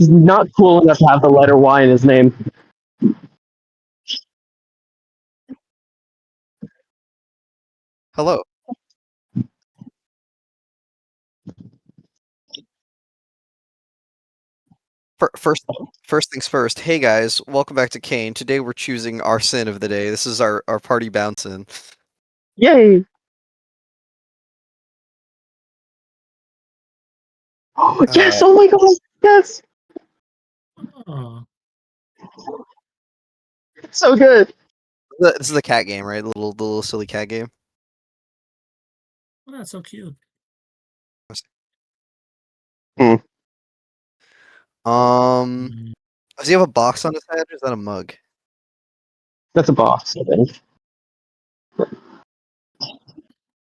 He's not cool enough to have the letter Y in his name. Hello. First things first. Hey guys, welcome back to CAIN. Today we're choosing our sin of the day. This is our party bouncing. Yay! Oh, yes! Oh my god! Yes! Oh, So good. This is the cat game, right? The little silly cat game. oh, that's so cute. Does Mm. he have a box on his head, or is that a mug? That's a boss, I think.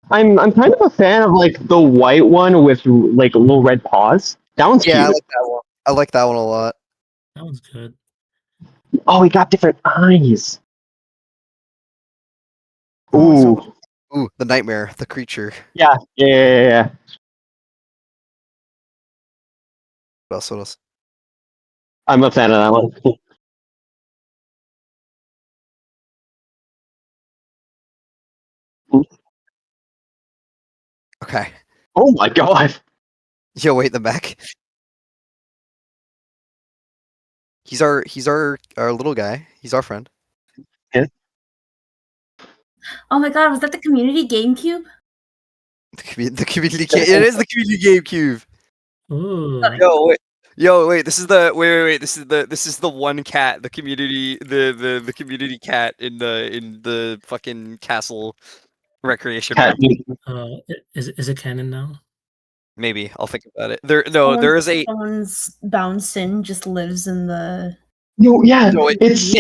I'm kind of a fan of like the white one with like little red paws. That one's Yeah, I cute. like that one. I like that one a lot. That one's good. Oh, he got different eyes. Oh, Ooh. so ooh, the nightmare, the creature. Yeah. What else? What else? I'm a fan of that one. Okay. Oh my god. Yo, wait, the mech. He's our little guy. He's our friend. Oh my god, was that the community GameCube? The community game. It is the community GameCube. Ooh. Yo, wait. This is the wait. This is the one cat. The community. The community cat in the fucking castle recreation Cat. room. Is it canon now? Maybe I'll think about it. There is a. Someone's bouncing just lives in the. No, yeah, No, it's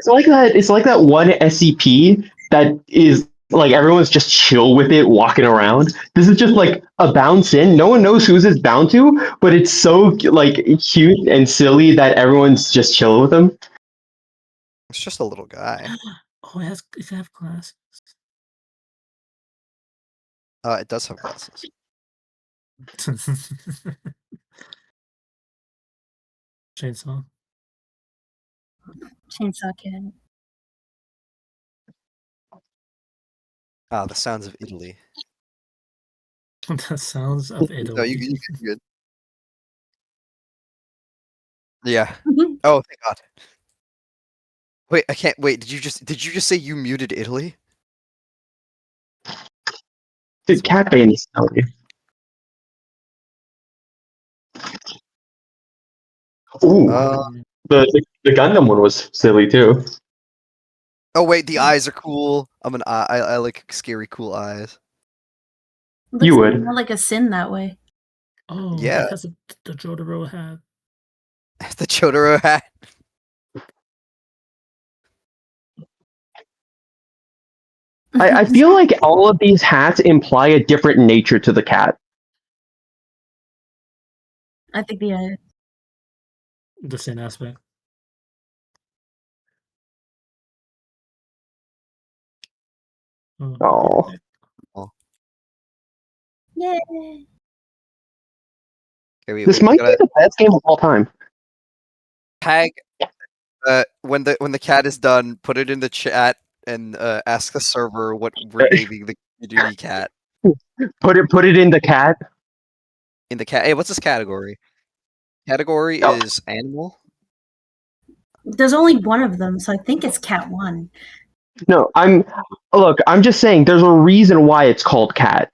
like that. It's like that one SCP that is like everyone's just chill with it, walking around. This is just like a bounce in. No one knows who's it's bound to, but it's so like cute and silly that everyone's just chill with them. It's just a little guy. Oh, it have glasses. It does have glasses. Chainsaw. Chainsaw Kid. Ah, the sounds of Italy. The sounds of Italy. No, you good. Yeah. Oh, thank God. Wait, I can't wait. Did you just say you muted Italy? Dude, Cat Bane is silly. Ooh, the Gundam one was silly too. Oh wait, the eyes are cool. I like scary cool eyes. Looks You would. more like a sin that way. Oh, Yeah. because of the Jotaro hat. The Chotaro hat. I feel like all of these hats imply a different nature to the cat. I think The sin aspect. Oh. Yay! Okay, wait, This might be the best game of all time. Tag. When the cat is done, put it in the chat and ask the server what we're naming the community cat. Put it in the cat. In the cat. Hey, what's this category? Category is animal. There's only one of them, so I think it's Cat 1. No, I'm just saying there's a reason why it's called cat.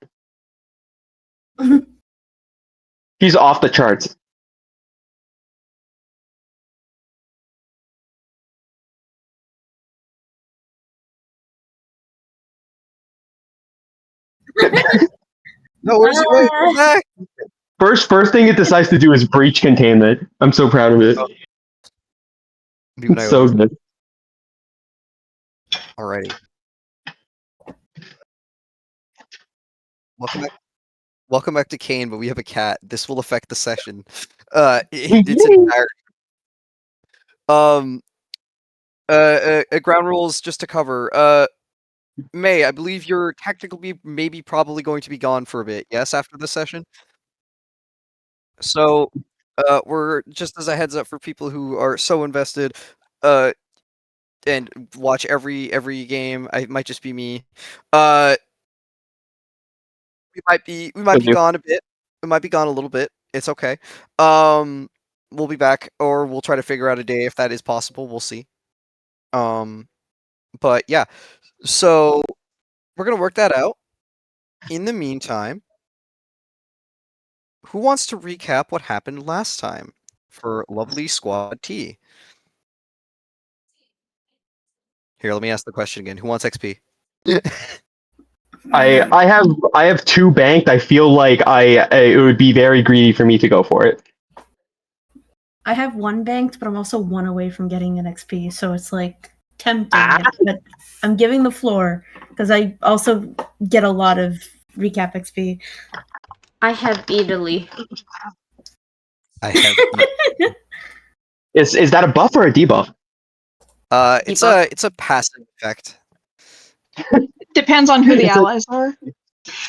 He's off the charts. No, where's it? Wait, come back. First thing it decides to do is breach containment. I'm so proud of it. It's so good. Alrighty. Welcome back to CAIN, but we have a cat. This will affect the session. It's entire. Ground rules just to cover. May, I believe you're technically maybe probably going to be gone for a bit. Yes, after this session. So We're just as a heads up for people who are so invested, and watch every game. It might just be me. We might be you. gone a bit. We might be gone a little bit. It's okay. We'll be back, or we'll try to figure out a day if that is possible. We'll see. But yeah, so we're gonna work that out. In the meantime, who wants to recap what happened last time for lovely Squad T? Here, let me ask the question again. Who wants XP? I have 2 banked. I feel like it would be very greedy for me to go for it. I have 1 banked, but I'm also 1 away from getting an XP, so it's like tempting. Ah. But I'm giving the floor because I also get a lot of recap XP. I have Italy. I have. Is that a buff or a debuff? It's Debuff. it's a passive effect. Depends on who the It's a- allies are.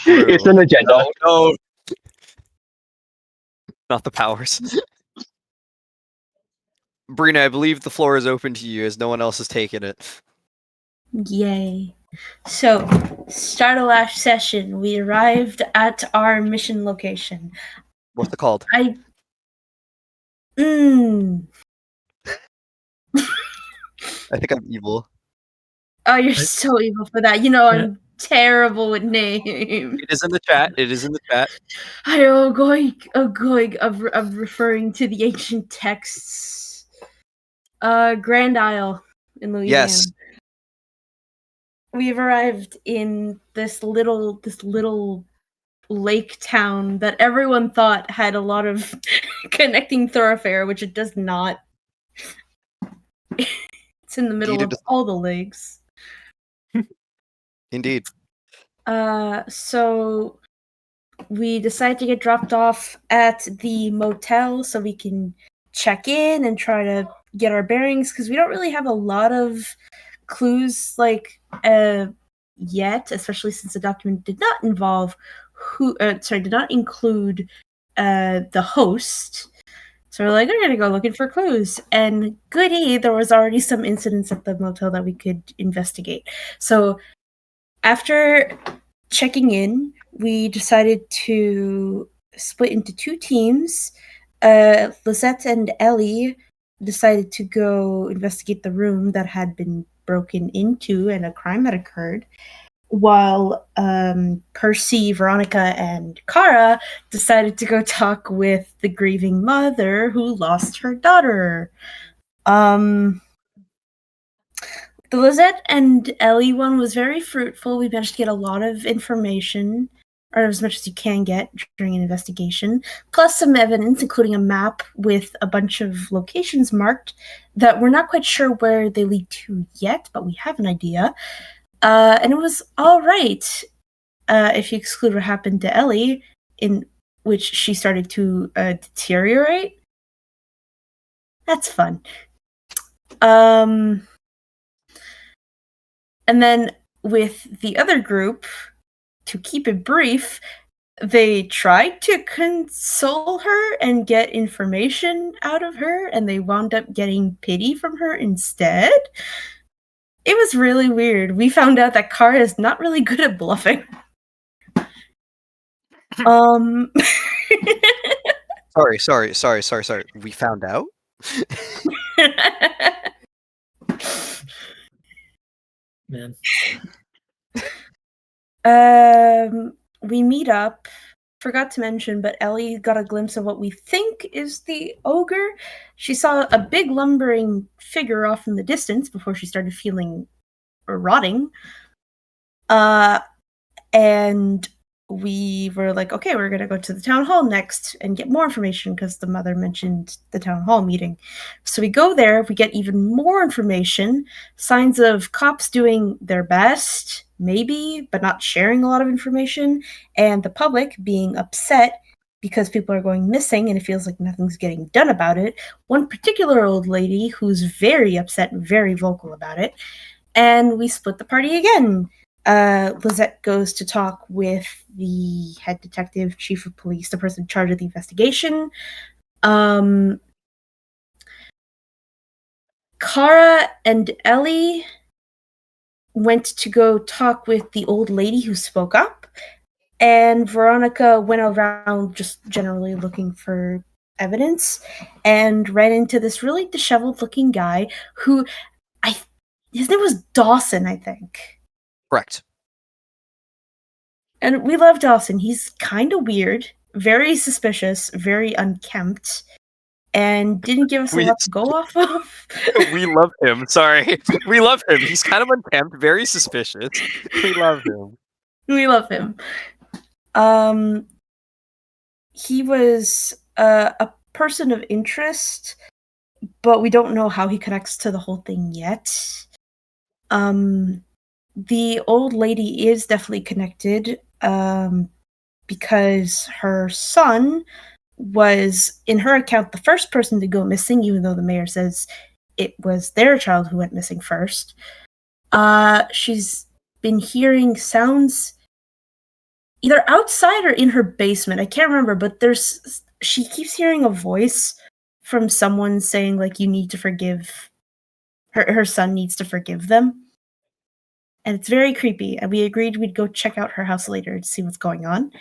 It's an agenda. No. Not the powers. Brina, I believe the floor is open to you as no one else has taken it. Yay. So, start of last session, we arrived at our mission location. What's it called? I think I'm evil. Oh, you're I- so evil for that. You know, I'm terrible with names. It is in the chat. It is in the chat. I am going of referring to the ancient texts. Grand Isle in Louisiana. Yes. We've arrived in this little lake town that everyone thought had a lot of connecting thoroughfare, which it does not. It's in the middle Indeed, of all the lakes. Indeed. So we decide to get dropped off at the motel so we can check in and try to get our bearings because we don't really have a lot of clues yet, especially since the document did not involve did not include the host. So we're like, we're gonna go looking for clues. And goody, there was already some incidents at the motel that we could investigate. So after checking in, we decided to split into 2 teams. Lisette and Ellie decided to go investigate the room that had been broken into and a crime had occurred, while Percy, Veronica, and Kara decided to go talk with the grieving mother who lost her daughter. The Lizette and Ellie one was very fruitful. We managed to get a lot of information, or as much as you can get during an investigation, plus some evidence, including a map with a bunch of locations marked that we're not quite sure where they lead to yet, but we have an idea. And it was all right, if you exclude what happened to Ellie, in which she started to deteriorate. That's fun. And then with the other group, to keep it brief, they tried to console her and get information out of her, and they wound up getting pity from her instead. It was really weird. We found out that Kara is not really good at bluffing. Sorry. We found out? Man. We meet up. Forgot to mention, but Ellie got a glimpse of what we think is the ogre. She saw a big lumbering figure off in the distance before she started feeling rotting. And we were like, okay, we're going to go to the town hall next and get more information because the mother mentioned the town hall meeting. So we go there, we get even more information, signs of cops doing their best, maybe, but not sharing a lot of information, and the public being upset because people are going missing and it feels like nothing's getting done about it. One particular old lady who's very upset and very vocal about it. And we split the party again. Lizette goes to talk with the head detective, chief of police, the person in charge of the investigation. Um, Kara and Ellie went to go talk with the old lady who spoke up, and Veronica went around just generally looking for evidence and ran into this really disheveled looking guy who his name was Dawson, I think. Correct. And we love Dawson. He's kind of weird, very suspicious, very unkempt, and didn't give us a lot to go off of. We love him. Sorry. We love him. He's kind of unkempt, very suspicious. We love him. We love him. He was a person of interest, but we don't know how he connects to the whole thing yet. The old lady is definitely connected, because her son was, in her account, the first person to go missing, even though the mayor says it was their child who went missing first. She's been hearing sounds either outside or in her basement. I can't remember, but she keeps hearing a voice from someone saying, like, you need to forgive her son needs to forgive them. And it's very creepy. And we agreed we'd go check out her house later to see what's going on.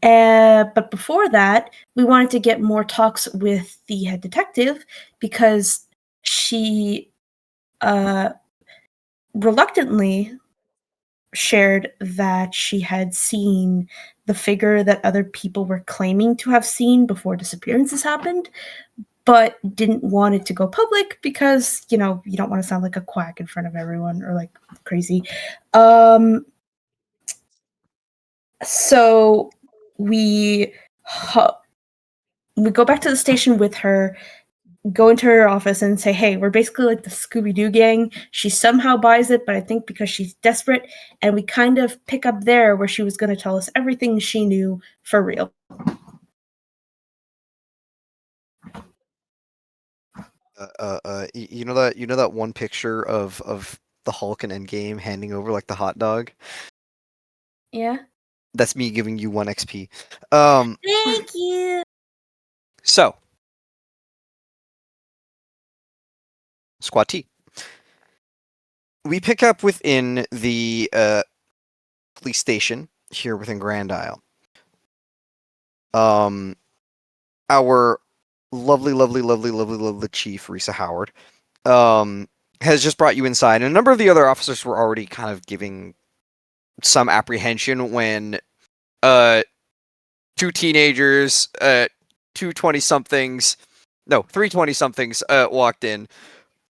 But before that, we wanted to get more talks with the head detective because she reluctantly shared that she had seen the figure that other people were claiming to have seen before disappearances happened, but didn't want it to go public because, you don't want to sound like a quack in front of everyone or like crazy. So we go back to the station with her, go into her office and say, hey, we're basically like the Scooby-Doo gang. She somehow buys it, but I think because she's desperate. And we kind of pick up there where she was going to tell us everything she knew for real. You know that one picture of the Hulk in Endgame handing over like the hot dog? Yeah. That's me giving you 1 XP. Thank you. So, Squad T. We pick up within the police station here within Grand Isle. Our lovely chief, Risa Howard, has just brought you inside. And a number of the other officers were already kind of giving some apprehension when two teenagers, two 20-somethings, no, 3 20-somethings walked in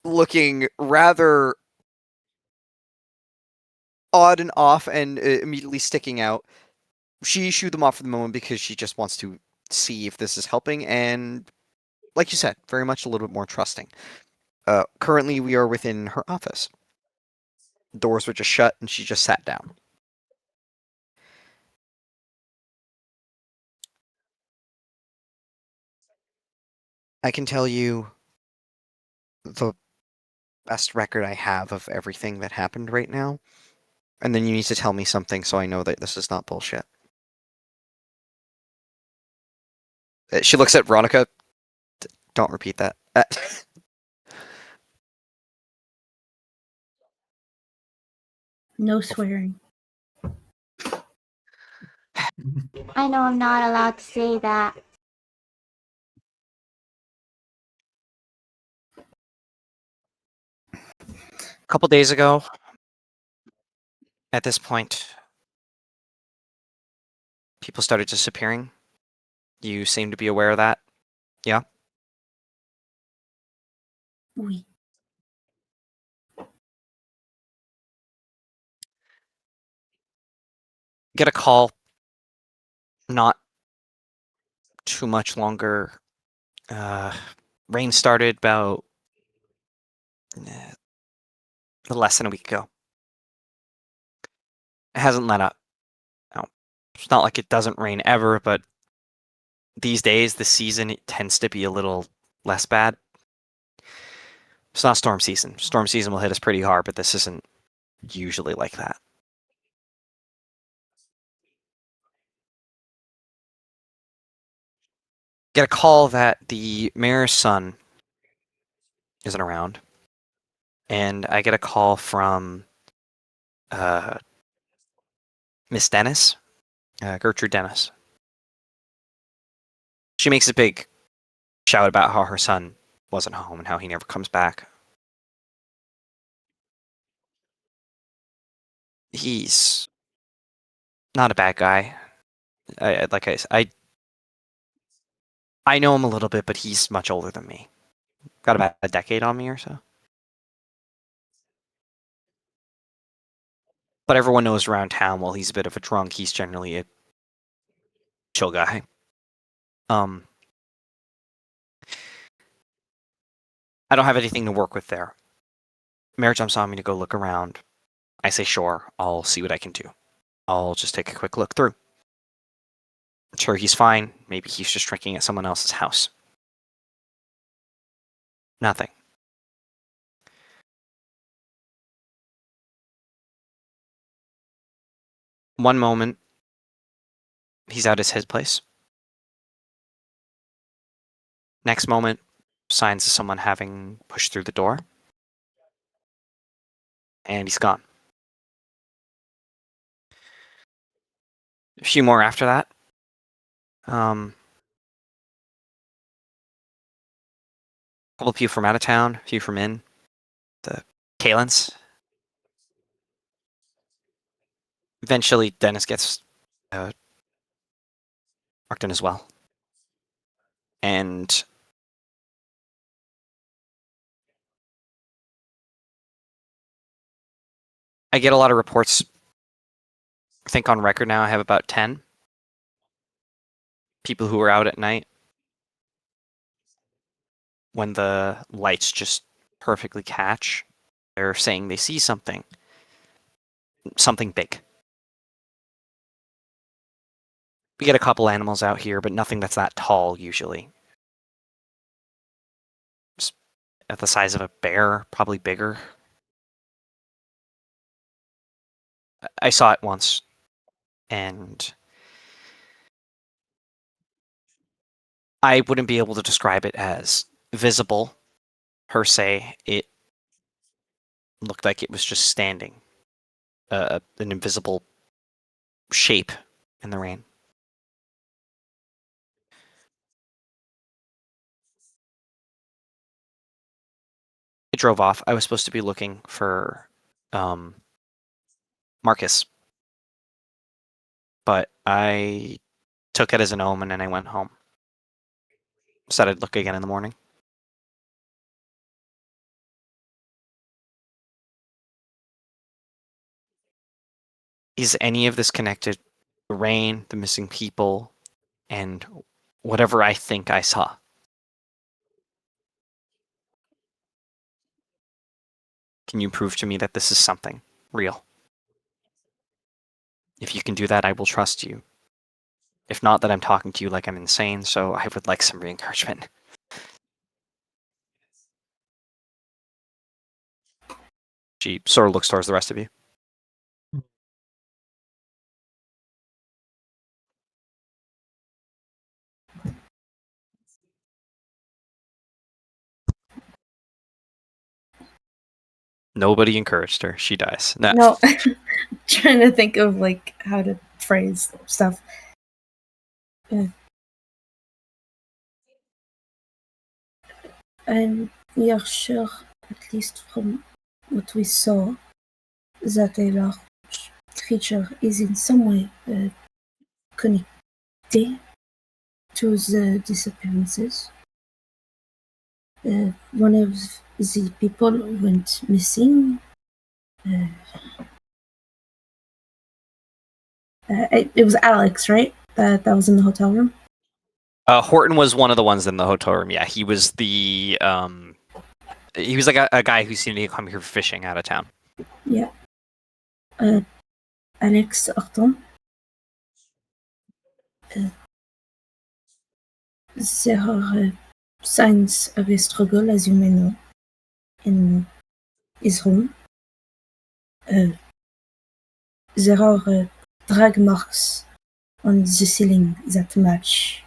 looking rather odd and off and immediately sticking out. She shooed them off for the moment because she just wants to see if this is helping, and like you said, very much a little bit more trusting. Currently, we are within her office. Doors were just shut, and she just sat down. I can tell you the best record I have of everything that happened right now, and then you need to tell me something so I know that this is not bullshit. She looks at Veronica. Don't repeat that. No swearing. I know I'm not allowed to say that. A couple days ago, at this point, people started disappearing. You seem to be aware of that. Yeah? Oui. Get a call not too much longer. Rain started about a little less than a week ago. It hasn't let up. Now, it's not like it doesn't rain ever, but these days, the season, it tends to be a little less bad. It's not storm season. Storm season will hit us pretty hard, but this isn't usually like that. get a call that the mayor's son isn't around, and I get a call from Miss Dennis, Gertrude Dennis. She makes a big shout about how her son wasn't home and how he never comes back. He's not a bad guy. I know him a little bit, but he's much older than me. Got about a decade on me or so. But everyone knows around town, while he's a bit of a drunk, he's generally a chill guy. I don't have anything to work with there. Mayor jumps on me to go look around. I say, sure, I'll see what I can do. I'll just take a quick look through. I'm sure he's fine. Maybe he's just drinking at someone else's house. Nothing. One moment, he's out at his place. Next moment, signs of someone having pushed through the door. And he's gone. A few more after that. A couple of people from out of town, a few from in. The CAINs. Eventually, Dennis gets marked in as well. And I get a lot of reports. I think on record now I have about 10 people who are out at night when the lights just perfectly catch. They're saying they see something big. We get a couple animals out here, but nothing that's that tall usually. Just at the size of a bear, probably bigger. I saw it once, and I wouldn't be able to describe it as visible per se. It looked like it was just standing, an invisible shape in the rain. It drove off. I was supposed to be looking for Marcus, but I took it as an omen and I went home. Said I'd look again in the morning. Is any of this connected? The rain, the missing people, and whatever I think I saw. Can you prove to me that this is something real? If you can do that, I will trust you. If not, that I'm talking to you like I'm insane, so I would like some re-encouragement. She sort of looks towards the rest of you. Nobody encouraged her. She dies. No, trying to think of like how to phrase stuff. We are sure, at least from what we saw, that a large creature is in some way connected to the disappearances. One of the people went missing. It was Alex, right? That was in the hotel room. Horton was one of the ones in the hotel room. Yeah, he was the he was like a guy who seemed to come here fishing out of town. Yeah. Alex Horton. There are signs of a struggle, as you may know, in his room. There are drag marks on the ceiling that match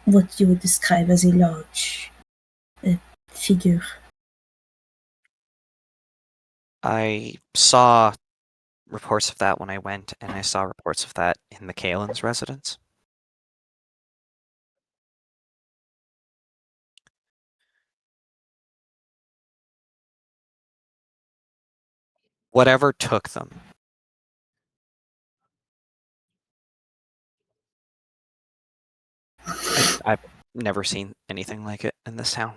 what you would describe as a large figure. I saw reports of that when I went, and I saw reports of that in the Kaelin's residence. Whatever took them. I've never seen anything like it in this town.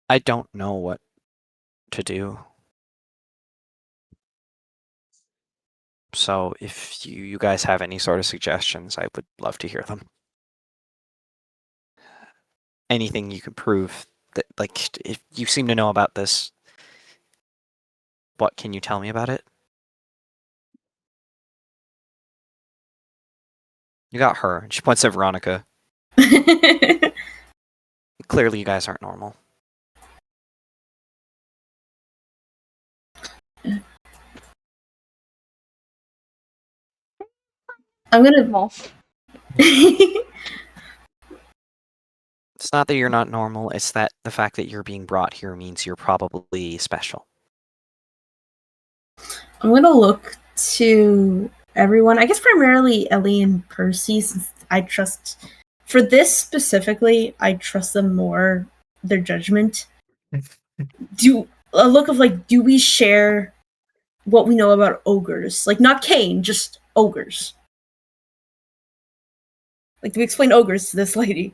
I don't know what to do. So if you guys have any sort of suggestions, I would love to hear them. Anything you can prove that, like, if you seem to know about this, what can you tell me about it? You got her. And she points at Veronica. Clearly you guys aren't normal. I'm gonna. It's not that you're not normal, it's that the fact that you're being brought here means you're probably special. I'm gonna look to everyone. I guess primarily Ellie and Percy, since I trust. For this specifically, I trust them more. Their judgment. Do a look of like, do we share what we know about ogres? Like, not CAIN, just ogres. Like, do we explain ogres to this lady?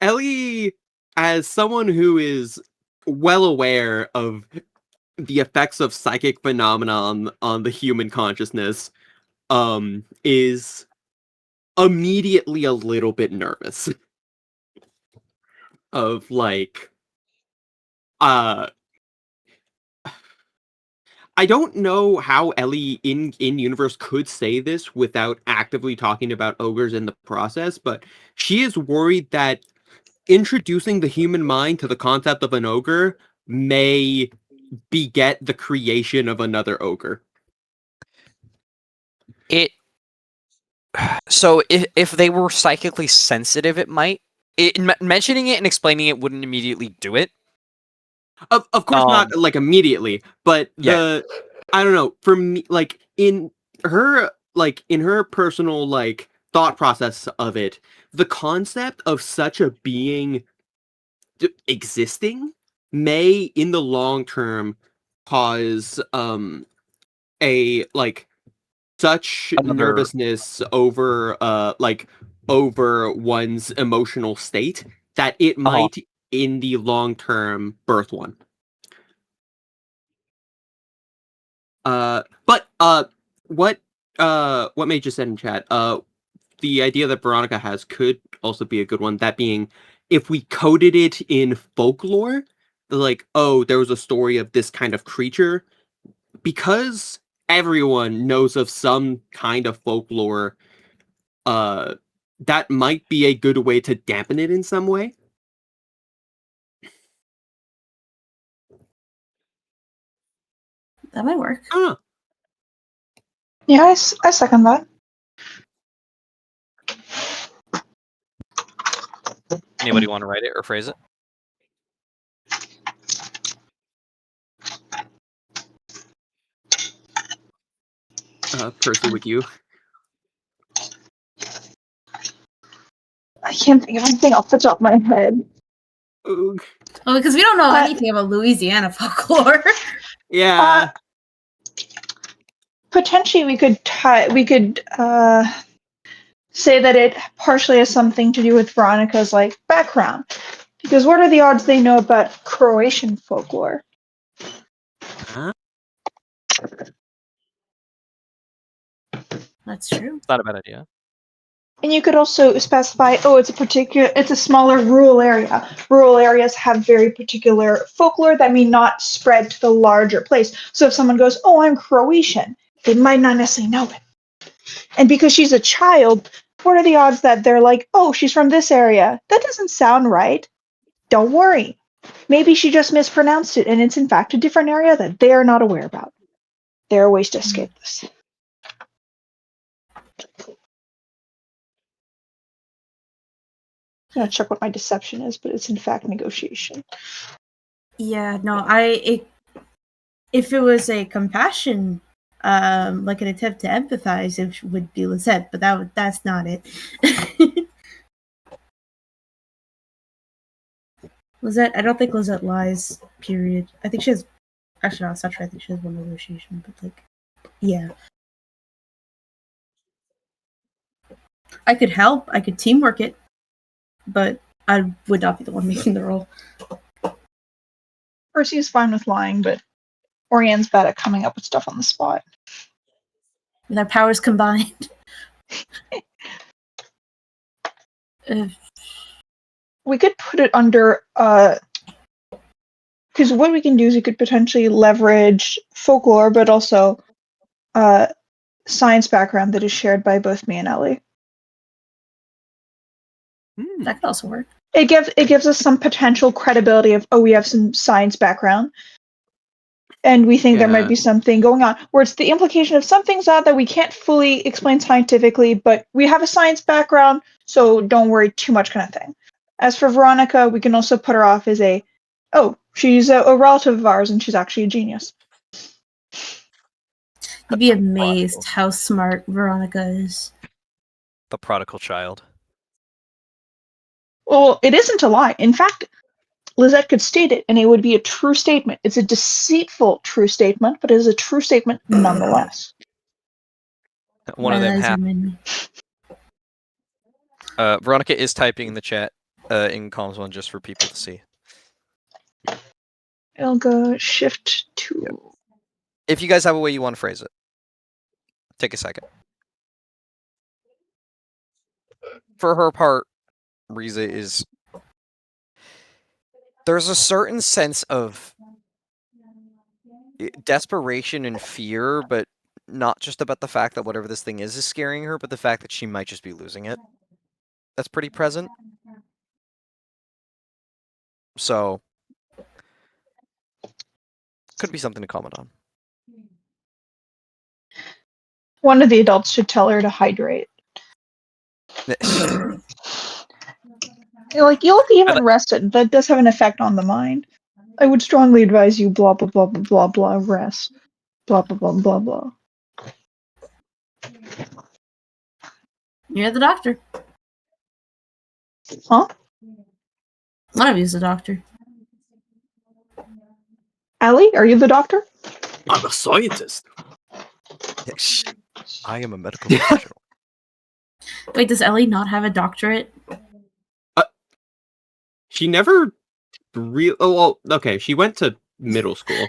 Ellie, as someone who is well aware of the effects of psychic phenomena on the human consciousness, is immediately a little bit nervous. Of like, I don't know how Ellie in universe could say this without actively talking about ogres in the process, but she is worried that introducing the human mind to the concept of an ogre may beget the creation of another ogre. So if they were psychically sensitive, it might. Mentioning it and explaining it wouldn't immediately do it. Of course not like immediately, but I don't know, for me, like in her personal like thought process of it, the concept of such a being existing may in the long term cause a like such nervousness over over one's emotional state that it might in the long term birth one. But what Mage just said in chat, the idea that Veronica has could also be a good one. That being, if we coded it in folklore, like, oh, there was a story of this kind of creature, because everyone knows of some kind of folklore, that might be a good way to dampen it in some way. That might work. Yeah, I second that. Anybody want to write it or phrase it? Percy, with you. I can't think of anything off the top of my head. Oog. Oh, because we don't know anything about Louisiana folklore. Yeah. Potentially, we could say that it partially has something to do with Veronica's like background, because what are the odds they know about Croatian folklore? Huh? That's true. It's not a bad idea. And you could also specify, oh, it's a smaller rural area. Rural areas have very particular folklore that may not spread to the larger place. So if someone goes, oh, I'm Croatian, they might not necessarily know it. And because she's a child, what are the odds that they're like, oh, she's from this area? That doesn't sound right. Don't worry. Maybe she just mispronounced it, and it's in fact a different area that they are not aware about. There are ways to escape this. I'm gonna check what my deception is, but it's in fact negotiation. Yeah, no, if it was a compassion, like an attempt to empathize, it would be Lisette, but that's not it. Lisette, I don't think Lisette lies, period. I think she has, actually no, it's not true, I think she has one negotiation, but like, yeah. I could help, I could teamwork it, but I would not be the one making the roll. Percy is fine with lying, but Orian's bad at coming up with stuff on the spot. With our powers combined. We could put it under, because what we can do is we could potentially leverage folklore, but also science background that is shared by both me and Ellie. That could also work. It gives us some potential credibility of, oh, we have some science background, and we think there might be something going on. Where it's the implication of some things out that we can't fully explain scientifically, but we have a science background, so don't worry too much, kind of thing. As for Veronica, we can also put her off as she's a relative of ours, and she's actually a genius. You'd be amazed how smart Veronica is. The prodigal child. Well, it isn't a lie. In fact, Lisette could state it, and it would be a true statement. It's a deceitful true statement, but it is a true statement nonetheless. One of them Eyes are happened. many. Veronica is typing in the chat in columns 1 just for people to see. I'll go shift 2. If you guys have a way you want to phrase it, take a second. For her part, Riza is... There's a certain sense of desperation and fear, but not just about the fact that whatever this thing is scaring her, but the fact that she might just be losing it. That's pretty present. So, could be something to comment on. One of the adults should tell her to hydrate. Like, you look even rested. That does have an effect on the mind. I would strongly advise you blah, blah, blah, blah, blah, blah, rest. Blah, blah, blah, blah, blah. You're the doctor. Huh? One of you's the doctor. Allie, are you the doctor? I'm a scientist. I am a medical professional. Wait, does Ellie not have a doctorate? She never oh, well, okay, she went to middle school.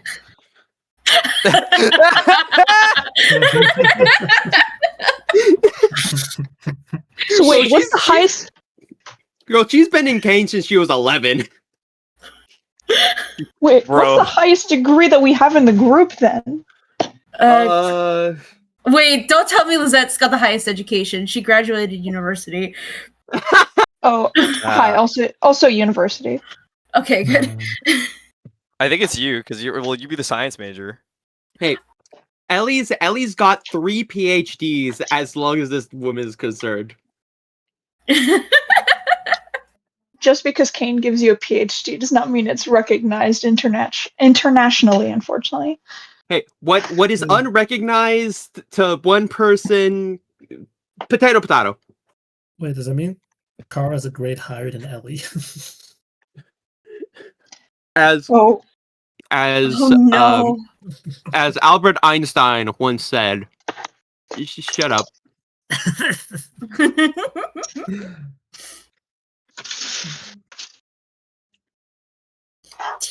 So wait, what's the highest? Girl, she's been in CAIN since she was 11. Wait, Bro. what's the highest degree that we have in the group then? Wait, don't tell me Lizette's got the highest education. She graduated university. Oh, hi. Also university. Okay, good. I think it's you, because you be the science major. Hey, Ellie's got 3 PhDs as long as this woman is concerned. Just because CAIN gives you a PhD does not mean it's recognized internationally, unfortunately. Hey, what is unrecognized to one person? Potato, potato. Wait, does that mean Kara's a grade higher than Ellie? As Albert Einstein once said, "Shut up."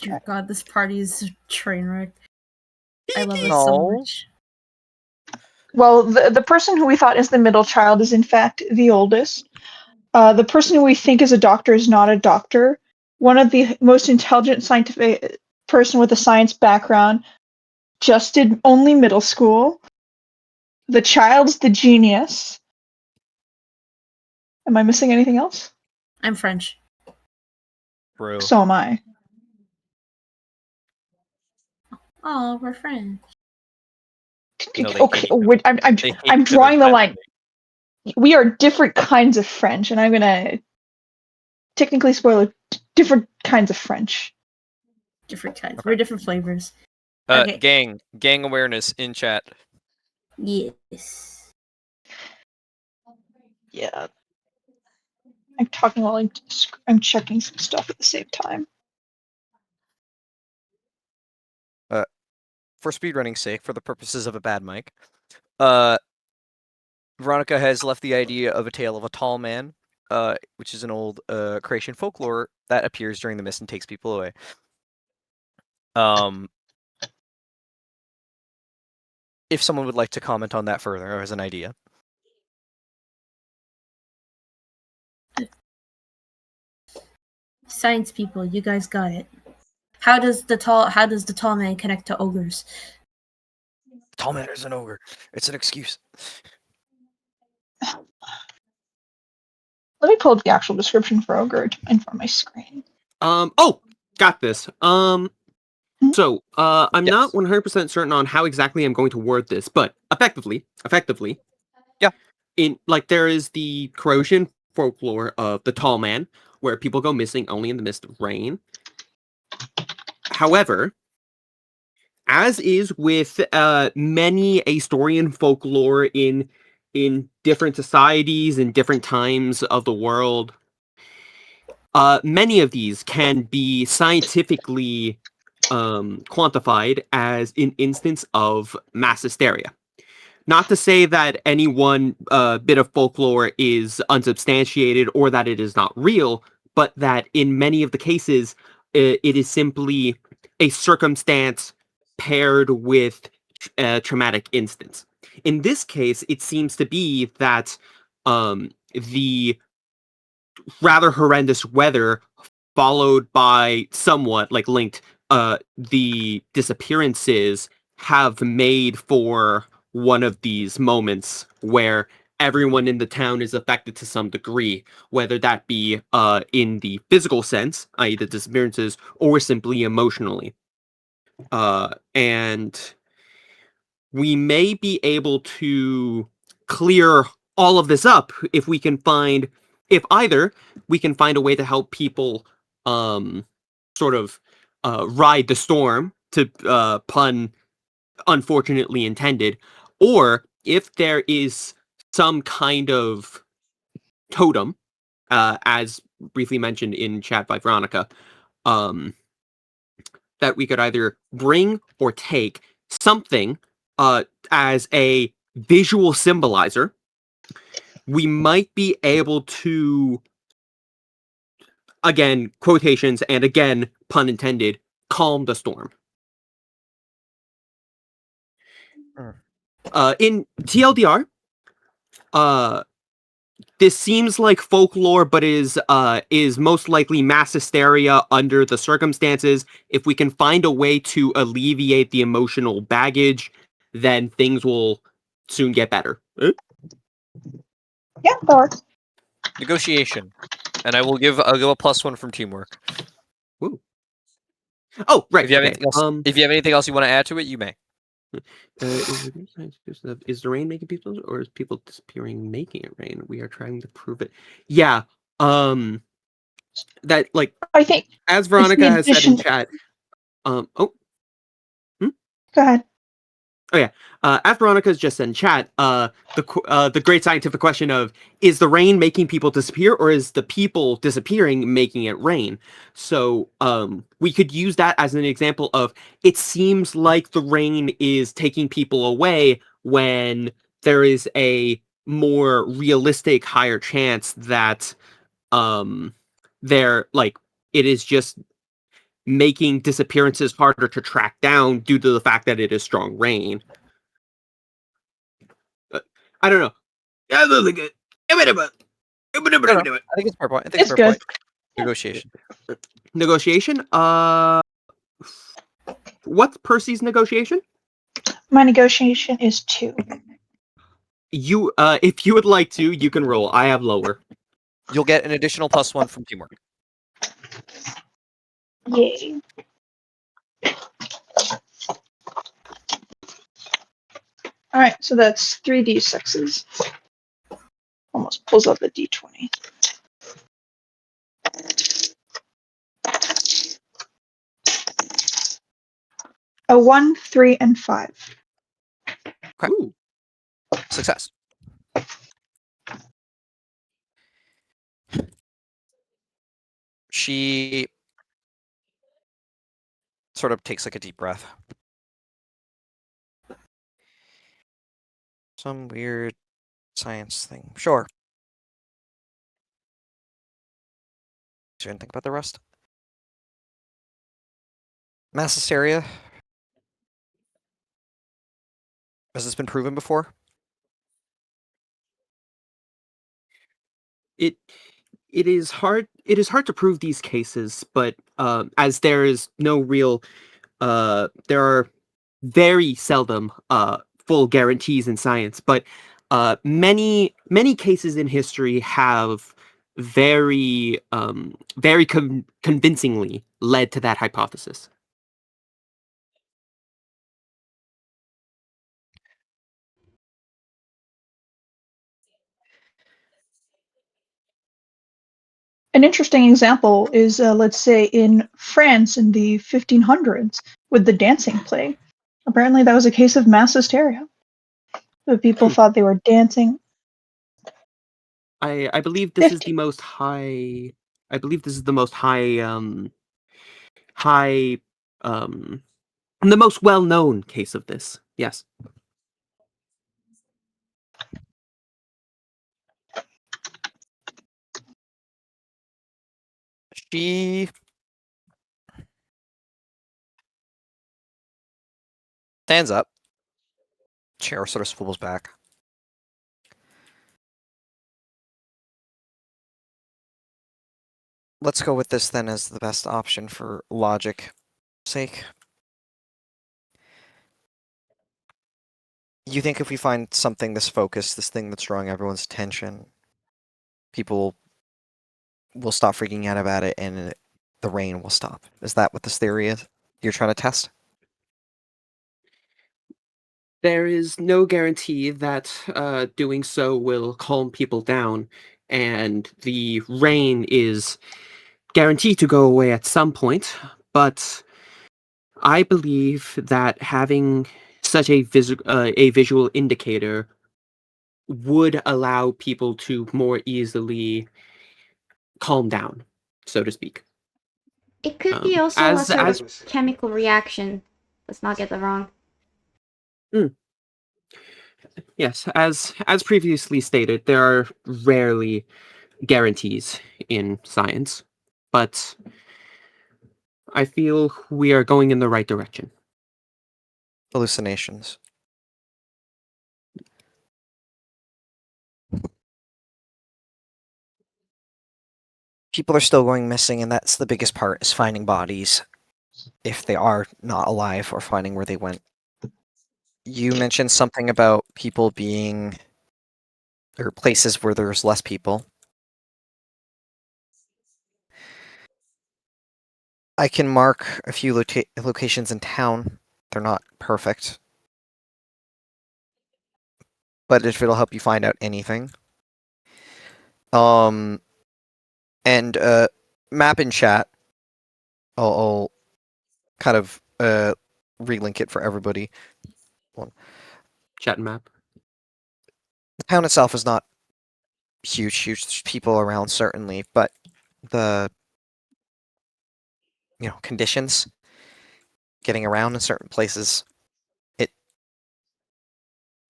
Dear God, this party is a train wreck. I love it No. so much. Well, the person who we thought is the middle child is in fact the oldest. The person who we think is a doctor is not a doctor. One of the most intelligent scientific person with a science background just did only middle school. The child's the genius. Am I missing anything else? I'm French. Bro. So am I. Oh, we're friends. No, they Okay, hate each wait, other. I'm They hate I'm each other drawing the line. violently. We are different kinds of French, and I'm gonna technically spoil it. Different kinds of French. Different kinds. Okay. We're different flavors. Okay. Gang awareness in chat. Yes. Yeah. I'm talking while I'm checking some stuff at the same time. For speedrunning's sake, for the purposes of a bad mic, Veronica has left the idea of a tale of a tall man, which is an old Croatian folklore that appears during the mist and takes people away. If someone would like to comment on that further or as an idea. Science people, you guys got it. How does the tall man connect to ogres? Tall man is an ogre. It's an excuse. Let me pull up the actual description for ogre in front of my screen. Oh, got this. So, I'm Yes. not 100% certain on how exactly I'm going to word this, but effectively, Yeah. in like there is the Croatian folklore of the tall man, where people go missing only in the mist of rain. However, as is with many Astorian folklore in different societies and different times of the world, many of these can be scientifically quantified as an instance of mass hysteria. Not to say that any one bit of folklore is unsubstantiated or that it is not real, but that in many of the cases, it is simply a circumstance paired with a traumatic instance. In this case, it seems to be that the rather horrendous weather followed by somewhat like linked the disappearances have made for one of these moments where everyone in the town is affected to some degree, whether that be in the physical sense, i.e. the disappearances, or simply emotionally. And we may be able to clear all of this up if we can find, if either we can find a way to help people sort of ride the storm, to pun unfortunately intended, or if there is some kind of totem, as briefly mentioned in chat by Veronica, that we could either bring or take something as a visual symbolizer, we might be able to, again, quotations, and again, pun intended, calm the storm. In TLDR, this seems like folklore, but is most likely mass hysteria under the circumstances. If we can find a way to alleviate the emotional baggage, then things will soon get better. Yeah, that works. Negotiation. And I'll give a +1 from teamwork. Woo. Oh, right. If you have Okay. anything else, if you have anything else you want to add to it, you may. Is the rain making people, or is people disappearing making it rain? We are trying to prove it. Yeah. That, like, I think as Veronica has said in addition- chat. Oh. Go ahead. Oh yeah. As Veronica's just said in chat, the great scientific question of, is the rain making people disappear, or is the people disappearing making it rain? So we could use that as an example of, it seems like the rain is taking people away when there is a more realistic, higher chance that they're like, it is just making disappearances harder to track down due to the fact that it is strong rain. I don't know. Yeah, that's a good. I think it's a fair point. I think It's it's a fair good. point. Negotiation. Negotiation. What's Percy's negotiation? My negotiation is 2. You, if you would like to, you can roll. I have lower. You'll get an additional +1 from teamwork. Yay. All right, so that's 3d6s. Almost pulls up a d20. A 1, 3, and 5. Okay. Ooh. Success. She sort of takes like a deep breath. Some weird science thing. Sure. She didn't think about the rest. Mass hysteria. Has this been proven before? It is hard to prove these cases, but as there is no real there are very seldom full guarantees in science, but many cases in history have very convincingly led to that hypothesis. An interesting example is, let's say, in France in the 1500s with the dancing plague. Apparently, that was a case of mass hysteria. The people thought they were dancing. I believe this is the most high. I believe this is the most high the most well-known case of this. Yes. She stands up. Chair sort of swivels back. Let's go with this then as the best option for logic sake. You think if we find something this focused, this thing that's drawing everyone's attention, people will stop freaking out about it and the rain will stop? Is that what this theory is you're trying to test? There is no guarantee that doing so will calm people down, and the rain is guaranteed to go away at some point, but I believe that having such a visual indicator would allow people to more easily calm down, so to speak. It could be also a sort of chemical reaction. Let's not get that wrong. Yes, as previously stated, there are rarely guarantees in science, but I feel we are going in the right direction. Hallucinations. People are still going missing, and that's the biggest part, is finding bodies, if they are not alive, or finding where they went. You mentioned something about people being, or places where there's less people. I can mark a few locations in town. They're not perfect. But if it'll help you find out anything. And map in chat. I'll kind of relink it for everybody. Chat and map. The town itself is not huge. There's people around, certainly, but the conditions, getting around in certain places,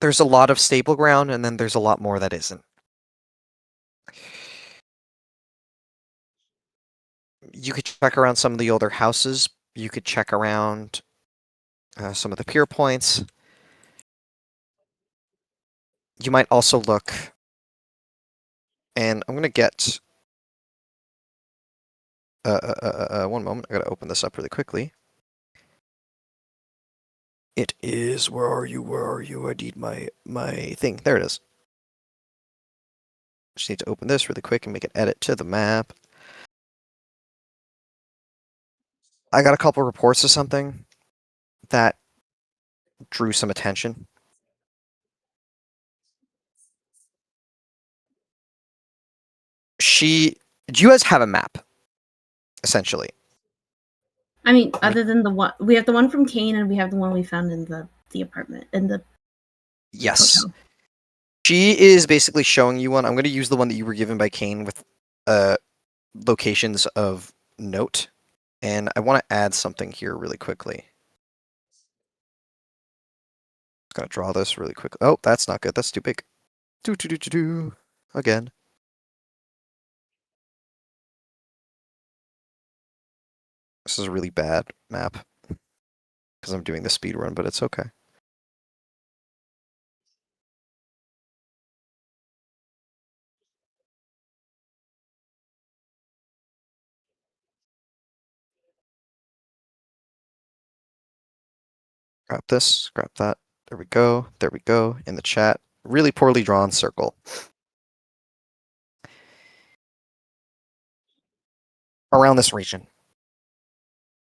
there's a lot of stable ground, and then there's a lot more that isn't. You could check around some of the older houses. You could check around some of the pier points. You might also look, and I'm gonna get. One moment. I gotta open this up really quickly. It is. Where are you? Where are you? I need my thing. There it is. Just need to open this really quick and make an edit to the map. I got a couple reports of something that drew some attention. Do you guys have a map? Essentially. I mean, other than the one we have the one from CAIN and we have the one we found in the apartment in the Yes. hotel. She is basically showing you one. I'm going to use the one that you were given by CAIN with locations of note. And I want to add something here really quickly. Just going to draw this really quickly. Oh, that's not good. That's too big. Again. This is a really bad map because I'm doing the speed run, but it's okay. Grab this, grab that. There we go. There we go. In the chat. Really poorly drawn circle. Around this region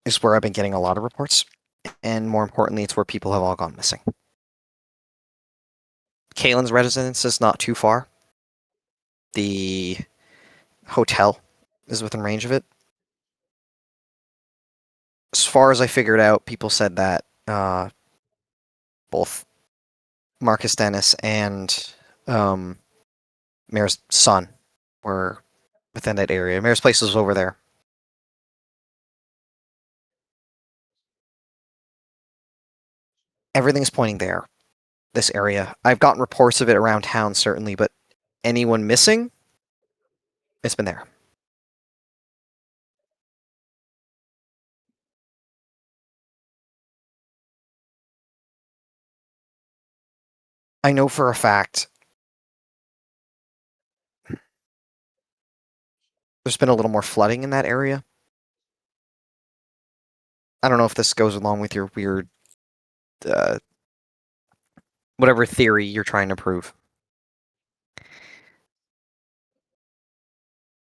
is where I've been getting a lot of reports. And more importantly, it's where people have all gone missing. Kaylin's residence is not too far. The hotel is within range of it. As far as I figured out, people said that both Marcus Dennis and Mayor's son were within that area. Mayor's place was over there. Everything's pointing there. This area. I've gotten reports of it around town, certainly, but anyone missing? It's been there. I know for a fact there's been a little more flooding in that area. I don't know if this goes along with your weird, whatever theory you're trying to prove.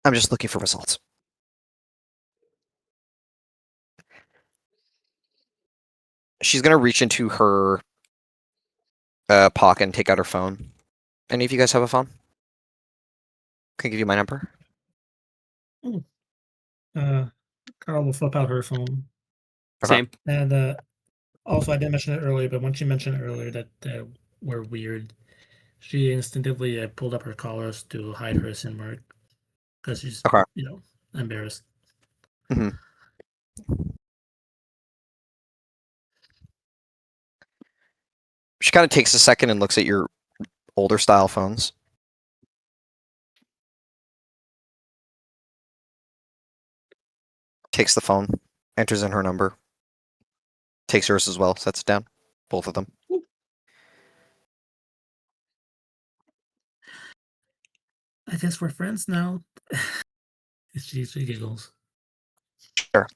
I'm just looking for results. She's gonna reach into her pocket and take out her phone. Any of you guys have a phone? Can I give you my number? Carl will flip out her phone. Same. And also, I didn't mention it earlier, but when she mentioned earlier that we're weird, she instinctively pulled up her collars to hide her SIM mark because she's, embarrassed. Mm-hmm. She kind of takes a second and looks at your older style phones. Takes the phone, enters in her number. Takes yours as well, sets it down. Both of them. I guess we're friends now. She giggles. Sure.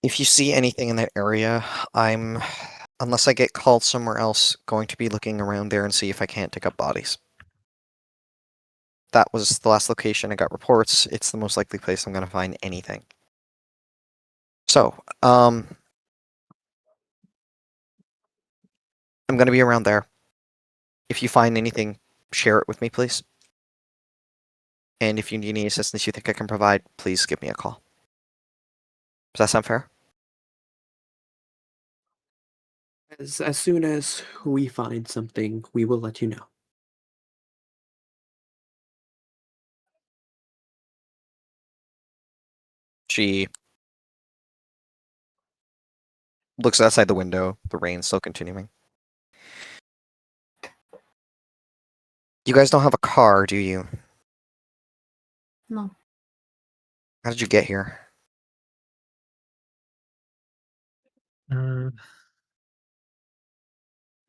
If you see anything in that area, unless I get called somewhere else, going to be looking around there and see if I can't dig up bodies. That was the last location I got reports. It's the most likely place I'm going to find anything. So, I'm going to be around there. If you find anything, share it with me, please. And if you need any assistance you think I can provide, please give me a call. Does that sound fair? As soon as we find something, we will let you know. She looks outside the window. The rain's still continuing. You guys don't have a car, do you? No. How did you get here?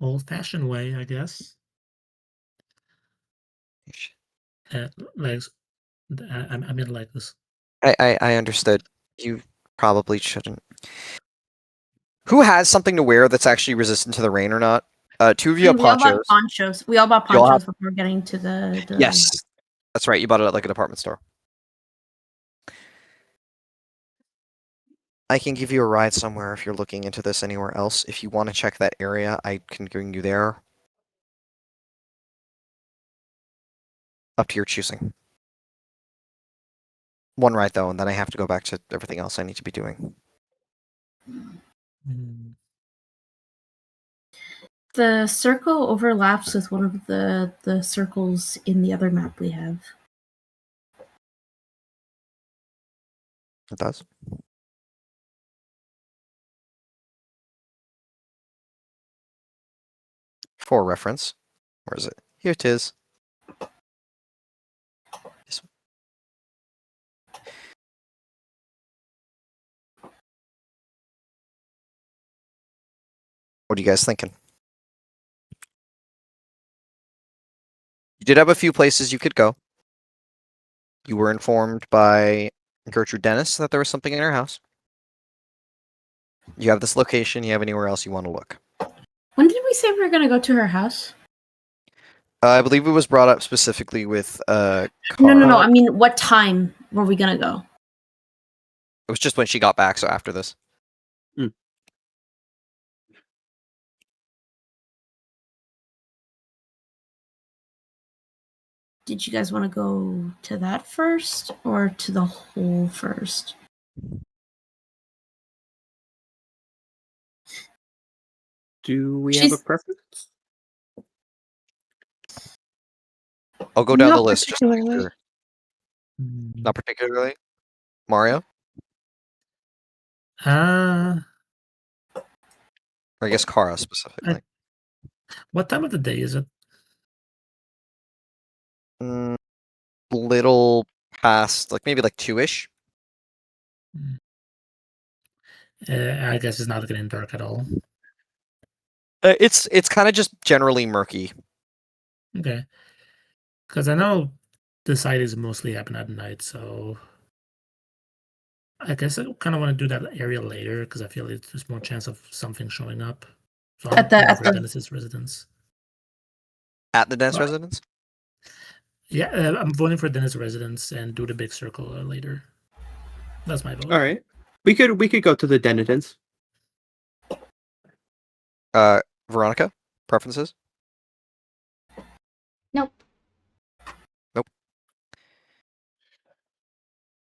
Old-fashioned way, I guess. Like, I mean, like this. I understood. You probably shouldn't. Who has something to wear that's actually resistant to the rain or not? Two of you have We all bought ponchos. ponchos. We all bought You all ponchos before getting to the. Yes, that's right. You bought it at like a department store. I can give you a ride somewhere if you're looking into this anywhere else. If you want to check that area, I can bring you there. Up to your choosing. One ride though, and then I have to go back to everything else I need to be doing. The circle overlaps with one of the circles in the other map we have. It does. For reference, where is it? Here it is. This one. What are you guys thinking? You did have a few places you could go. You were informed by Gertrude Dennis that there was something in her house. You have this location. You have anywhere else you want to look? When did we say we were going to go to her house? I believe it was brought up specifically with No. Kara. I mean, what time were we going to go? It was just when she got back, so after this. Did you guys want to go to that first or to the hole first? Do we have a preference? I'll go down Not the list. Just to make particularly. sure. Not particularly. Mario? Uh, Or I guess Kara specifically. what time of the day is it? Little past, like maybe like 2-ish. I guess it's not getting dark at all. It's kind of just generally murky. Okay. Because I know the site is mostly happen at night, so I guess I kind of want to do that area later because I feel like there's more chance of something showing up. So At the- going at for the- Dennis's residence. At the Dennis What? residence? Yeah, I'm voting for Dennis residence and do the big circle later. That's my vote. All right, we could go to the Denitons. Veronica? Preferences? Nope. Nope.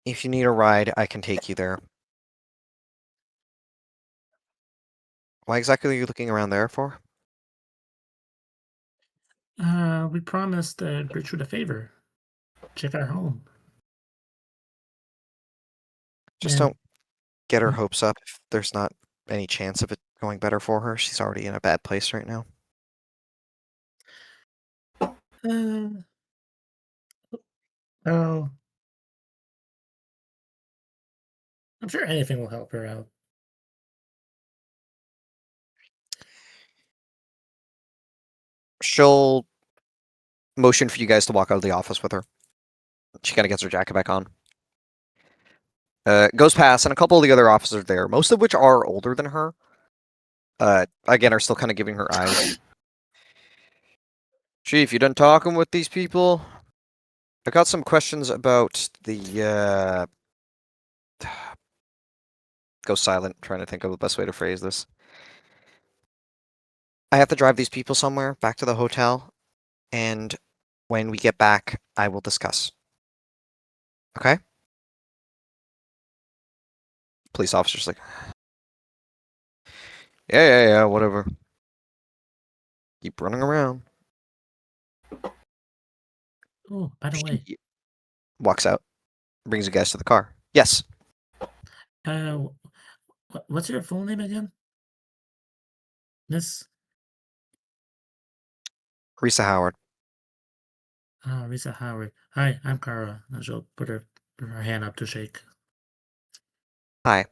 If you need a ride, I can take you there. Why exactly are you looking around there for? We promised Gertrude a favor. Check our home. Just And- don't get her Hmm. hopes up if there's not any chance of it going better for her. She's already in a bad place right now. Oh, I'm sure anything will help her out. She'll motion for you guys to walk out of the office with her. She kind of gets her jacket back on. Goes past, and a couple of the other officers there, most of which are older than her. Again, are still kind of giving her eyes. Chief, you done talking with these people? I got some questions about the, Go silent, trying to think of the best way to phrase this. I have to drive these people somewhere, back to the hotel, and when we get back, I will discuss. Okay? Police officer's like, yeah, whatever. Keep running around. Oh, by the way, Walks out, brings you guys to the car. Yes. what's your full name again? Miss Risa Howard. Risa Howard. Hi, I'm Kara. And she'll put her hand up to shake. Hi.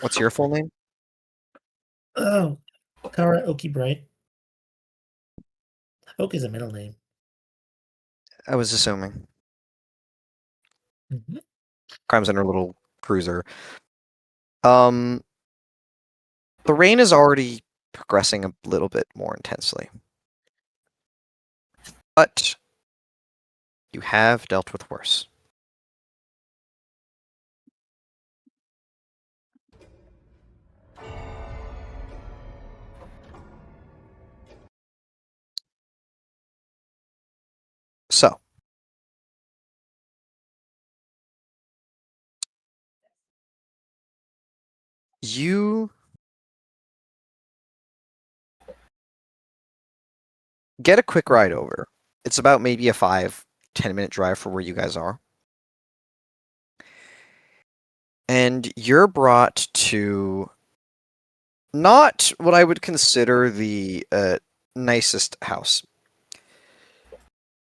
What's your full name? Oh, Kara Oki Bright. Oak is a middle name. I was assuming. Mm-hmm. Crime's in her little cruiser. The rain is already progressing a little bit more intensely. But you have dealt with worse. So, you get a quick ride over. It's about maybe a 5-10 minute drive from where you guys are. And you're brought to not what I would consider the nicest house.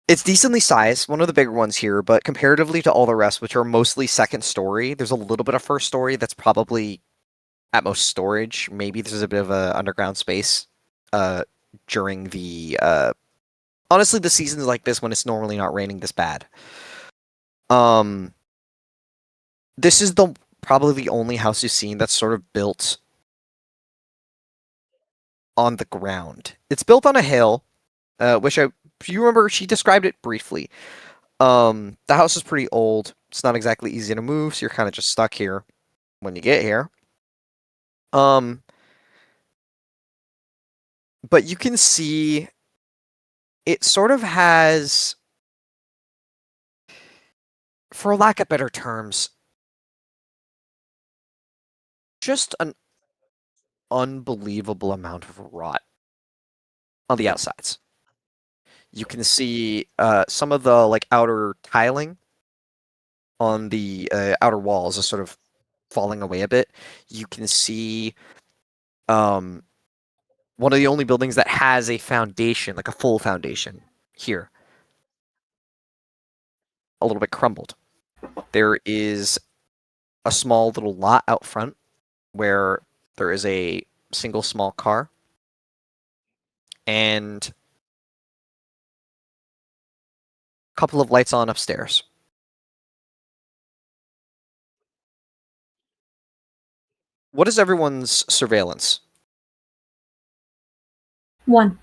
It's decently sized, one of the bigger ones here, but comparatively to all the rest, which are mostly second story, there's a little bit of first story that's probably at most storage. Maybe there's a bit of a underground space during the honestly, the seasons like this when it's normally not raining this bad. This is probably the only house you've seen that's sort of built on the ground. It's built on a hill, which you remember she described it briefly. The house is pretty old. It's not exactly easy to move, so you're kind of just stuck here when you get here. But you can see it sort of has, for lack of better terms, just an unbelievable amount of rot on the outsides. You can see some of the like outer tiling on the outer walls is sort of falling away a bit. You can see one of the only buildings that has a foundation, like a full foundation here, a little bit crumbled. There is a small little lot out front where there is a single small car and a couple of lights on upstairs. What is everyone's surveillance? 1.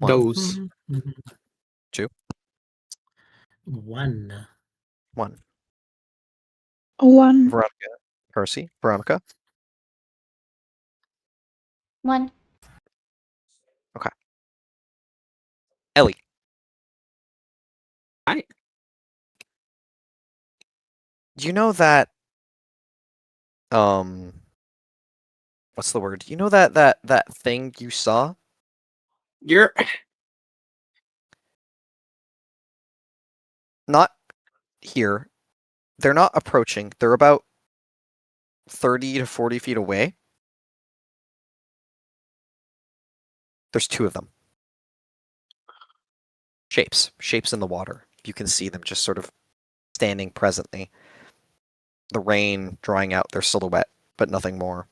Those. Mhm. 2. 1. 1. 1. Veronica. Percy. Veronica. 1. Okay. Ellie. Hi. You know that what's the word? You know that thing you saw? You're Not here. They're not approaching. They're about 30 to 40 feet away. There's 2 of them. Shapes in the water. You can see them just sort of standing presently. The rain drying out their silhouette, but nothing more.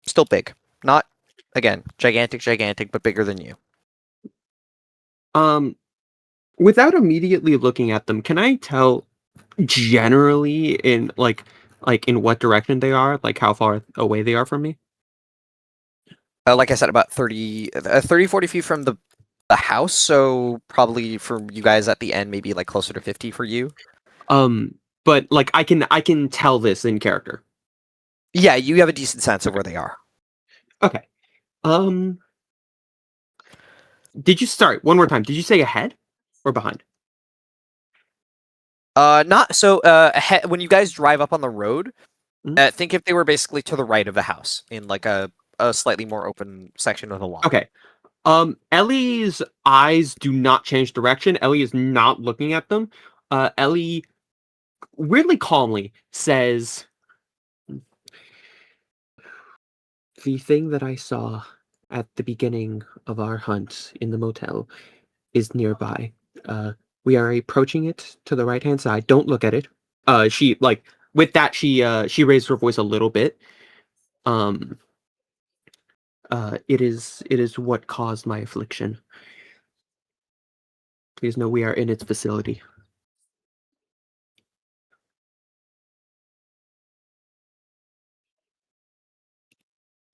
Still big. Not, again, gigantic, but bigger than you. Without immediately looking at them, can I tell generally in like in what direction they are, like how far away they are from me? Like I said, about 30, 40 feet from the house, so probably for you guys at the end, maybe like closer to 50 for you. But like I can tell this in character. Yeah, you have a decent sense of where they are. Okay. Did you start one more time? Did you say ahead or behind? Not so. Ahead, when you guys drive up on the road, think if they were basically to the right of the house in like a slightly more open section of the lot. Okay. Ellie's eyes do not change direction. Ellie is not looking at them. Ellie weirdly calmly says, "The thing that I saw at the beginning of our hunt in the motel is nearby. We are approaching it to the right-hand side. Don't look at it." She like with that she raised her voice a little bit. It is what caused my affliction. Please know we are in its facility.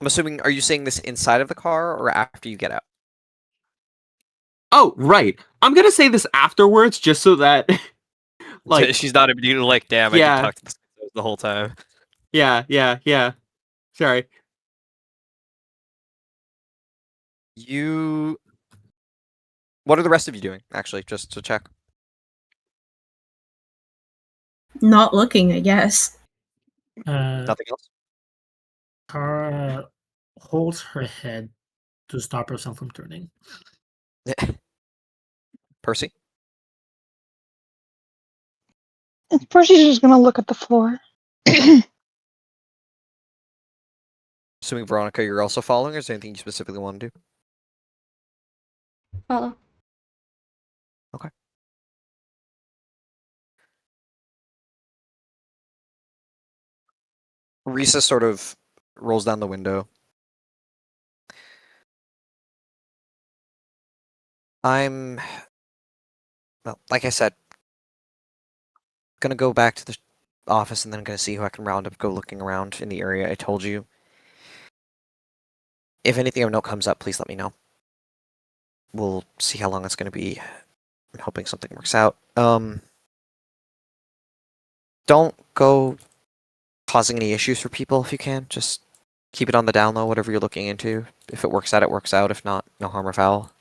I'm assuming, are you saying this inside of the car or after you get out? Oh, right. I'm gonna say this afterwards, just so that, like, she's not immediately like, damn, I Yeah. did talk to this the whole time. yeah. Sorry. What are the rest of you doing, actually, just to check? Not looking, I guess. Nothing else? Kara holds her head to stop herself from turning. Percy? Percy's just gonna look at the floor. Assuming Veronica, you're also following, or is there anything you specifically want to do? Follow. Okay. Risa sort of rolls down the window. Well, like I said, gonna go back to the office and then gonna see who I can round up, go looking around in the area I told you. If anything of note comes up, please let me know. We'll see how long it's gonna be. I'm hoping something works out. Don't go causing any issues for people if you can. Just keep it on the down low, whatever you're looking into. If it works out, it works out. If not, no harm or foul.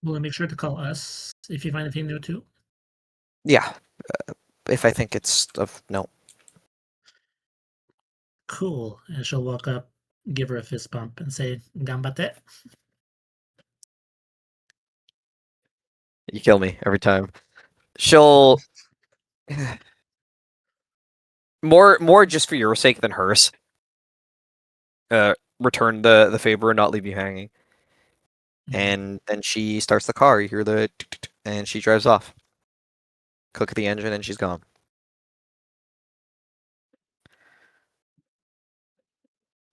Will you make sure to call us if you find anything new too? Yeah, if I think it's of note. Cool. And she'll walk up, give her a fist bump, and say, "Gambate." You kill me every time. She'll more just for your sake than hers. Return the favor and not leave you hanging. And then she starts the car. You hear the and she drives off. Click at the engine and she's gone.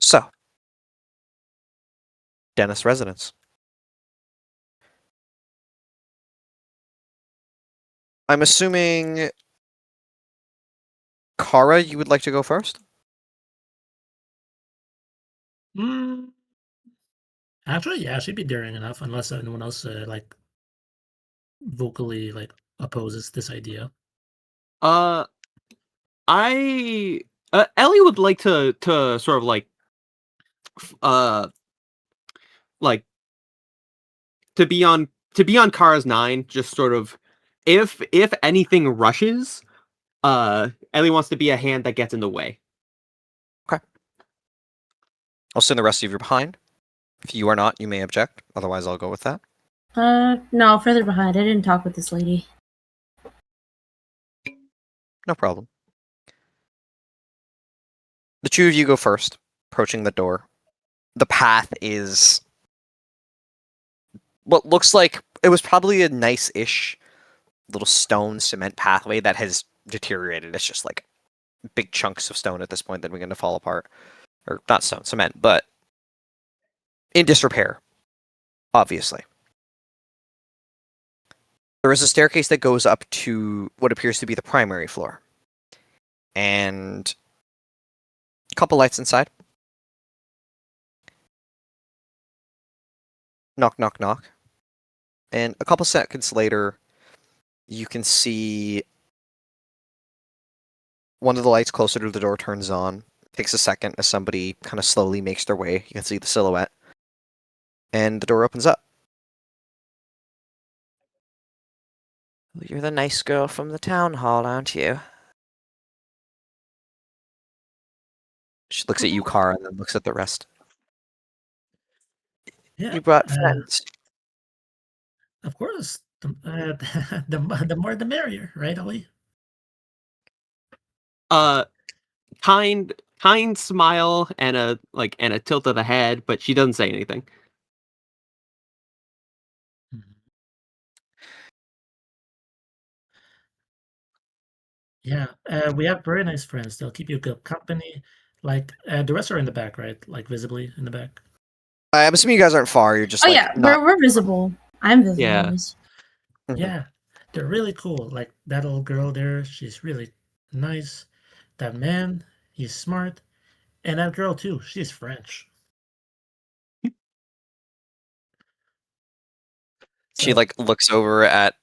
So, Dennis residence. I'm assuming Kara, you would like to go first? Actually, yeah, she'd be daring enough, unless anyone else vocally opposes this idea. Ellie would like to sort of like to be on Kara's 9, just sort of if anything rushes, Ellie wants to be a hand that gets in the way. Okay. I'll send the rest of you behind. If you are not, you may object. Otherwise, I'll go with that. No, further behind. I didn't talk with this lady. No problem. The two of you go first, approaching the door. The path is what looks like it was probably a nice-ish little stone cement pathway that has deteriorated. It's just like big chunks of stone at this point that begin to fall apart. Or not stone, cement, but in disrepair, obviously. There is a staircase that goes up to what appears to be the primary floor. And a couple lights inside. Knock, knock, knock. And a couple seconds later, you can see one of the lights closer to the door turns on. Takes a second as somebody kind of slowly makes their way. You can see the silhouette. And the door opens up. You're the nice girl from the town hall, aren't you? She looks at you, Kara, and then looks at the rest. Yeah, You brought friends. Of course. The more the merrier, right, Ellie? Kind smile and a tilt of the head, but she doesn't say anything. Yeah, we have very nice friends. They'll keep you good company. The rest are in the back, right? Like visibly in the back. I'm assuming you guys aren't far. You're just yeah, we're visible. I'm visible. Yeah. Mhm. Yeah, they're really cool. Like that little girl there, she's really nice. That man, He's smart. And that girl, too. She's French. She like looks over at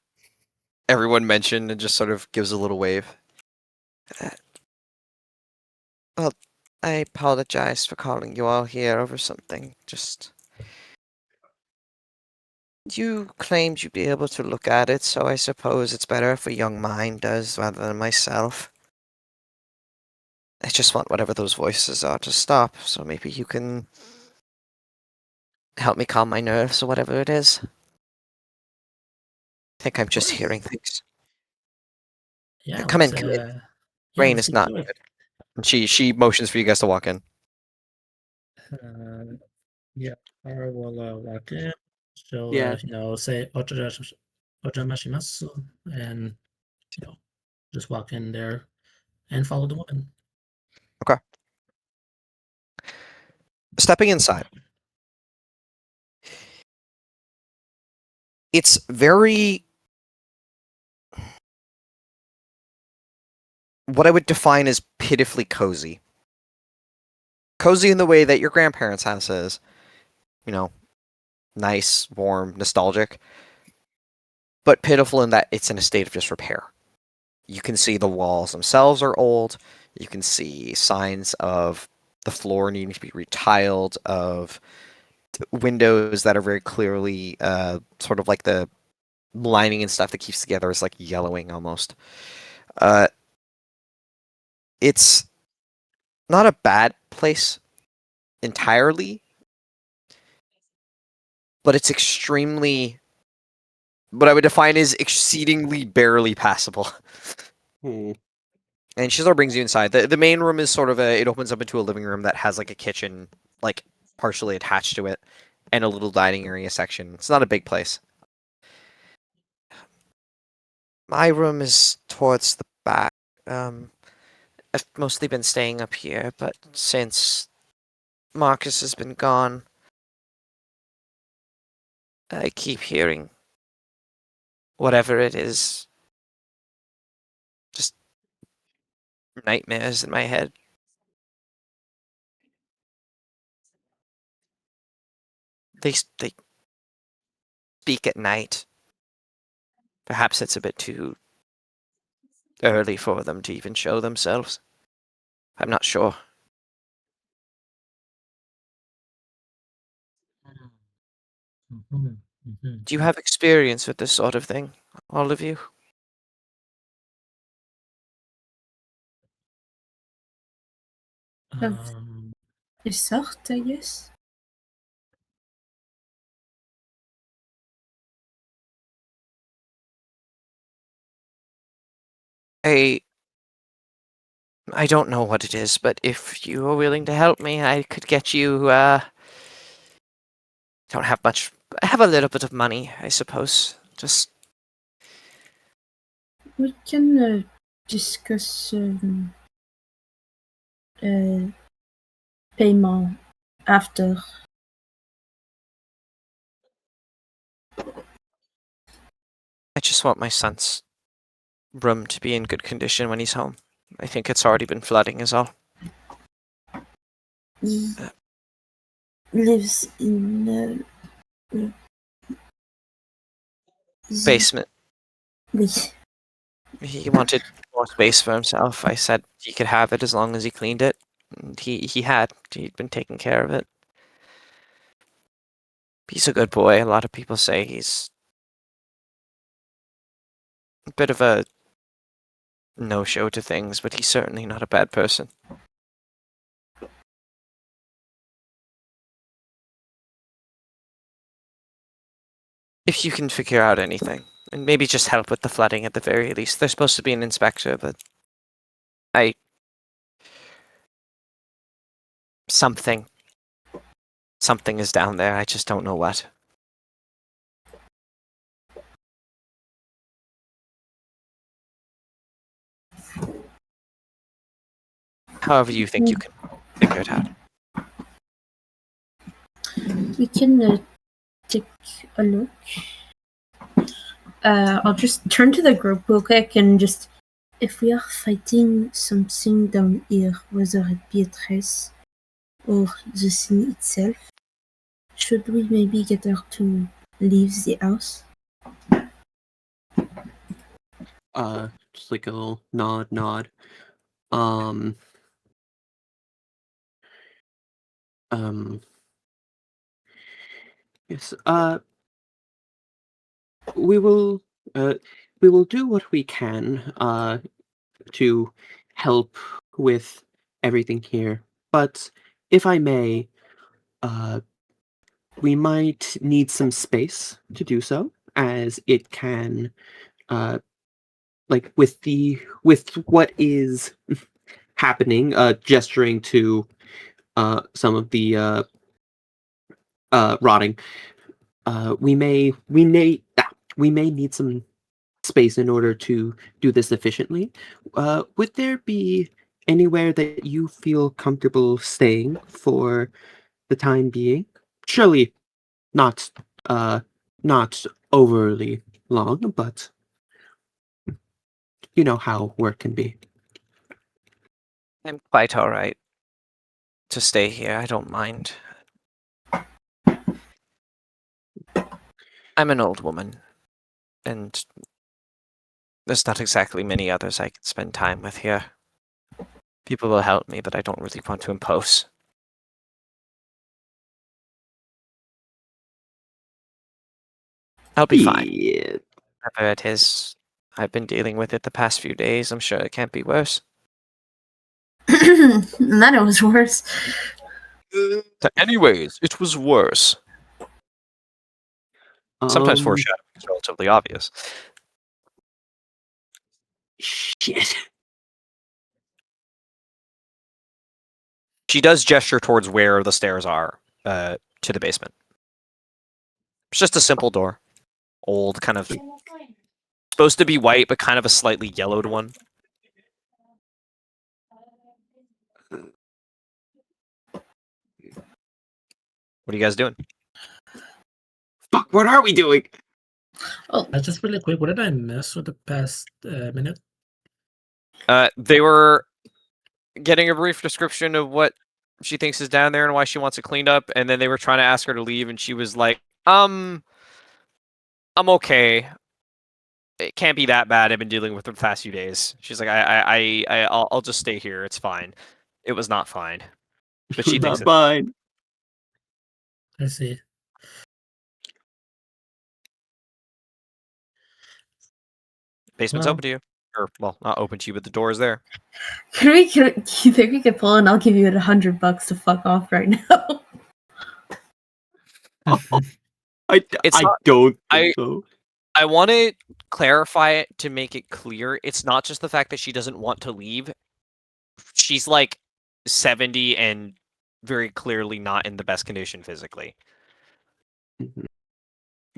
everyone mentioned and just sort of gives a little wave. Well, I apologize for calling you all here over something. Just you claimed you'd be able to look at it, so I suppose it's better if a young mind does rather than myself. I just want whatever those voices are to stop, so maybe you can help me calm my nerves or whatever it is. I think I'm just hearing things. Yeah, Come in, come in. Rain let's is get not to it. good. And she motions for you guys to walk in. Yeah, I will walk in. So, Yeah. say ojamashimasu, and, just walk in there and follow the woman. Okay. Stepping inside. It's very... what I would define as pitifully cozy. Cozy in the way that your grandparents' house is. Nice, warm, nostalgic. But pitiful in that it's in a state of disrepair. You can see the walls themselves are old. You can see signs of the floor needing to be retiled, of windows that are very clearly sort of like the lining and stuff that keeps together is like yellowing almost. It's not a bad place entirely, but it's extremely, what I would define as exceedingly barely passable. And she sort of brings you inside. The main room is sort of it opens up into a living room that has like a kitchen, like partially attached to it, and a little dining area section. It's not a big place. My room is towards the back. I've mostly been staying up here, but since Marcus has been gone, I keep hearing whatever it is. Just nightmares in my head. They speak at night. Perhaps it's a bit too early for them to even show themselves. I'm not sure. Do you have experience with this sort of thing, all of you? A sort, I guess. I don't know what it is, but if you are willing to help me, I could get you, don't have much. I have a little bit of money, I suppose. Just... we can discuss payment after. I just want my son's room to be in good condition when he's home. I think it's already been flooding is all. He lives in Basement. Oui. He wanted more space for himself. I said he could have it as long as he cleaned it. And he had. He'd been taking care of it. He's a good boy. A lot of people say he's a bit of a no-show to things, but he's certainly not a bad person. If you can figure out anything, and maybe just help with the flooding at the very least. There's supposed to be an inspector, but something is down there. I just don't know what. However you think you can figure it out. We can take a look. I'll just turn to the group real quick and just If we are fighting something down here, whether it be a trace or the scene itself, should we maybe get her to leave the house? Just like a little nod. Yes. We will do what we can to help with everything here. But if I may, we might need some space to do so, as it can, like with what is happening, gesturing to some of the rotting. We may need some space in order to do this efficiently. Would there be anywhere that you feel comfortable staying for the time being? Surely not not overly long, but you know how work can be. I'm quite all right to stay here. I don't mind. I'm an old woman, and there's not exactly many others I can spend time with here. People will help me, but I don't really want to impose. I'll be fine. Yeah. Whatever it is, I've been dealing with it the past few days. I'm sure it can't be worse. None of it was worse. Anyways, it was worse. Sometimes foreshadowing is relatively obvious. Shit. She does gesture towards where the stairs are, to the basement. It's just a simple door. Old, kind of supposed to be white, but kind of a slightly yellowed one. What are you guys doing? Fuck, what are we doing? Oh, just really quick, what did I miss with the past minute? They were getting a brief description of what she thinks is down there and why she wants it cleaned up, and then they were trying to ask her to leave, and she was like, I'm okay. It can't be that bad. I've been dealing with it the past few days. She's like, I'll just stay here. It's fine. It was not fine. But she thinks Not fine. I see. Basement's open to you. Or, well, not open to you, but the door is there. Do you think we could pull and I'll give you $100 to fuck off right now? I don't think so. I want to clarify it to make it clear. It's not just the fact that she doesn't want to leave. She's like 70 and very clearly not in the best condition physically. Mm-hmm.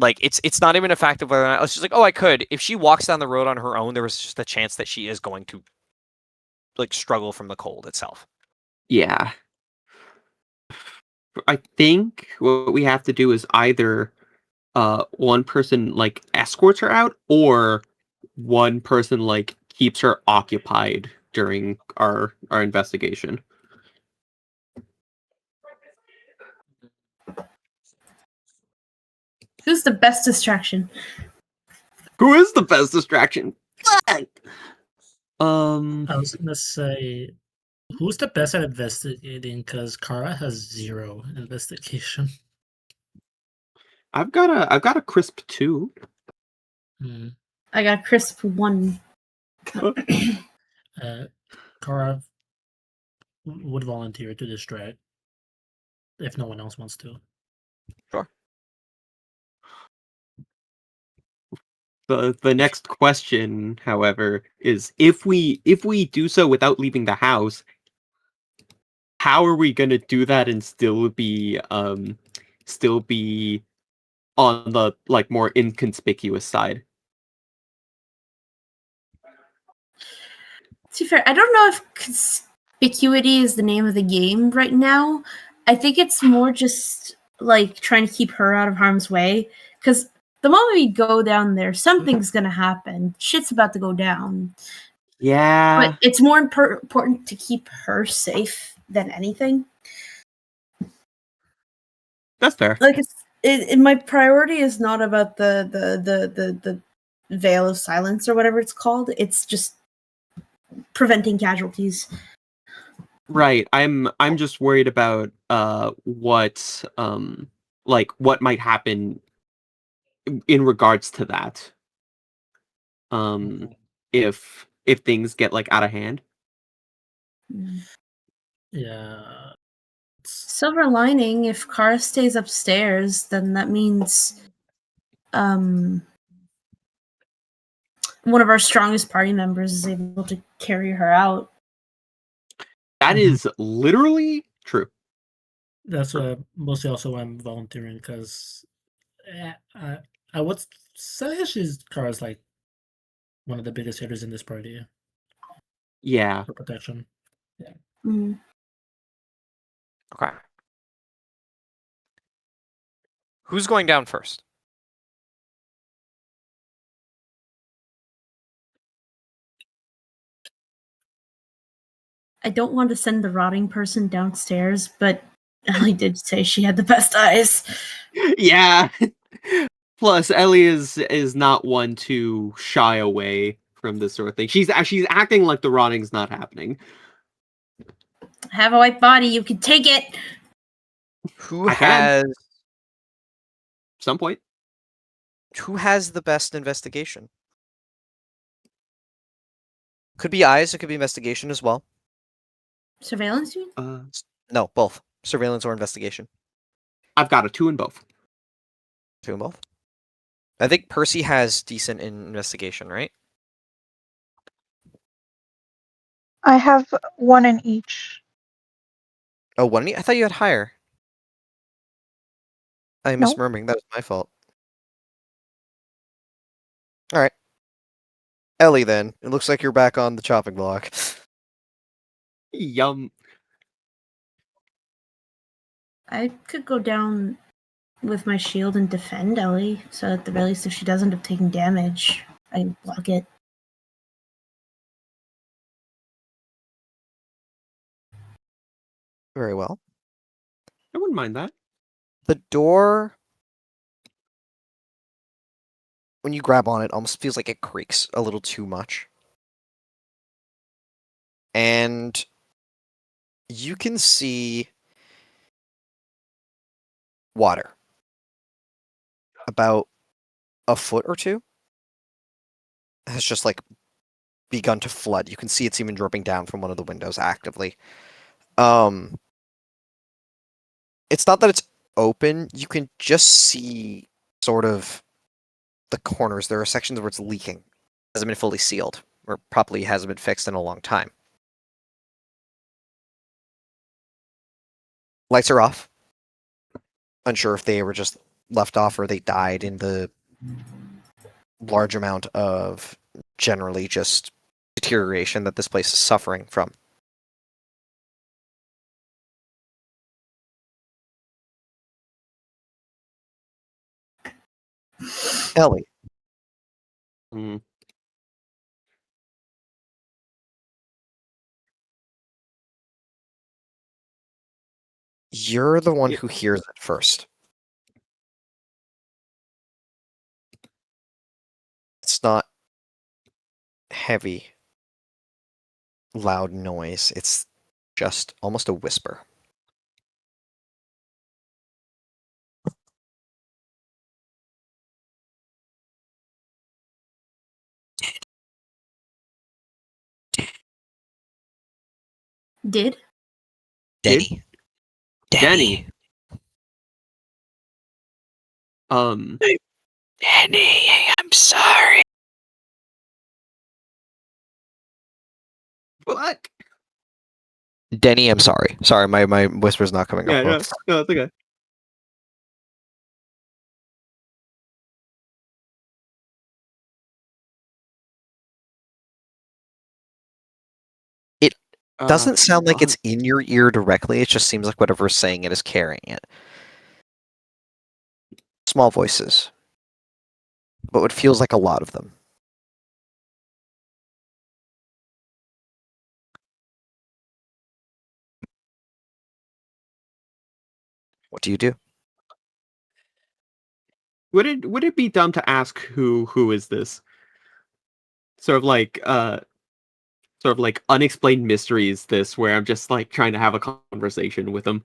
Like, it's not even a fact of whether or not it's just like, oh, I could. If she walks down the road on her own, there was just a chance that she is going to like struggle from the cold itself. Yeah. I think what we have to do is either one person like escorts her out, or one person like keeps her occupied during our investigation. Who's the best distraction? Who is the best distraction? I was gonna say, who's the best at investigating? Because Kara has 0 investigation. I've got a crisp 2. I got a crisp 1. Kara would volunteer to distract if no one else wants to. Sure. The next question, however, is if we do so without leaving the house, how are we going to do that and still be on the like more inconspicuous side? To be fair, I don't know if conspicuity is the name of the game right now. I think it's more just like trying to keep her out of harm's way, because the moment we go down there, something's gonna happen. Shit's about to go down. Yeah, But it's more important to keep her safe than anything. that's fair. Like my priority is not about the veil of silence or whatever it's called. It's just preventing casualties. Right. I'm just worried about what what might happen in regards to that. If things get like out of hand. Yeah. Silver lining, if Kara stays upstairs, then that means one of our strongest party members is able to carry her out. That is literally true. That's mostly also why I'm volunteering, because I would say Kara's like one of the biggest hitters in this party. Yeah. For protection. Yeah. Mm. Okay. Who's going down first? I don't want to send the rotting person downstairs, but Ellie did say she had the best eyes. Yeah. Plus, Ellie is not one to shy away from this sort of thing. She's acting like the rotting's not happening. I have a white body. You can take it. Who I can. has Some point. who has the best investigation? Could be eyes, it could be investigation as well. Surveillance? You? No, both. Surveillance or investigation. I've got a 2 in both. 2 in both. I think Percy has decent in investigation, right? I have 1 in each. Oh, 1 in I thought you had higher. I'm No. misremembering. That was my fault. All right. Ellie, then. It looks like you're back on the chopping block. Yum. I could go down with my shield and defend Ellie, so at the very least, if she does end up taking damage, I block it. Very well. I wouldn't mind that. The door, when you grab on it, almost feels like it creaks a little too much. And you can see water. About a foot or two. Has just like begun to flood. You can see it's even dripping down from one of the windows actively. It's not that it's open. You can just see sort of the corners. There are sections where it's leaking. It hasn't been fully sealed, or probably hasn't been fixed in a long time. Lights are off. Unsure if they were just left off or they died in the large amount of generally just deterioration that this place is suffering from. Ellie. Mm. You're the one who hears it first. It's not heavy, loud noise. It's just almost a whisper. Did? Denny. Denny. Denny, I'm sorry. What? Denny, I'm sorry. Sorry, my whisper's not coming Yeah, up. no, it's okay. It doesn't sound like it's in your ear directly. It just seems like whatever's saying it is carrying it. Small voices, but what feels like a lot of them. What do you do? Would it be dumb to ask who is this? Sort of like unexplained mysteries. This where I'm just like trying to have a conversation with them.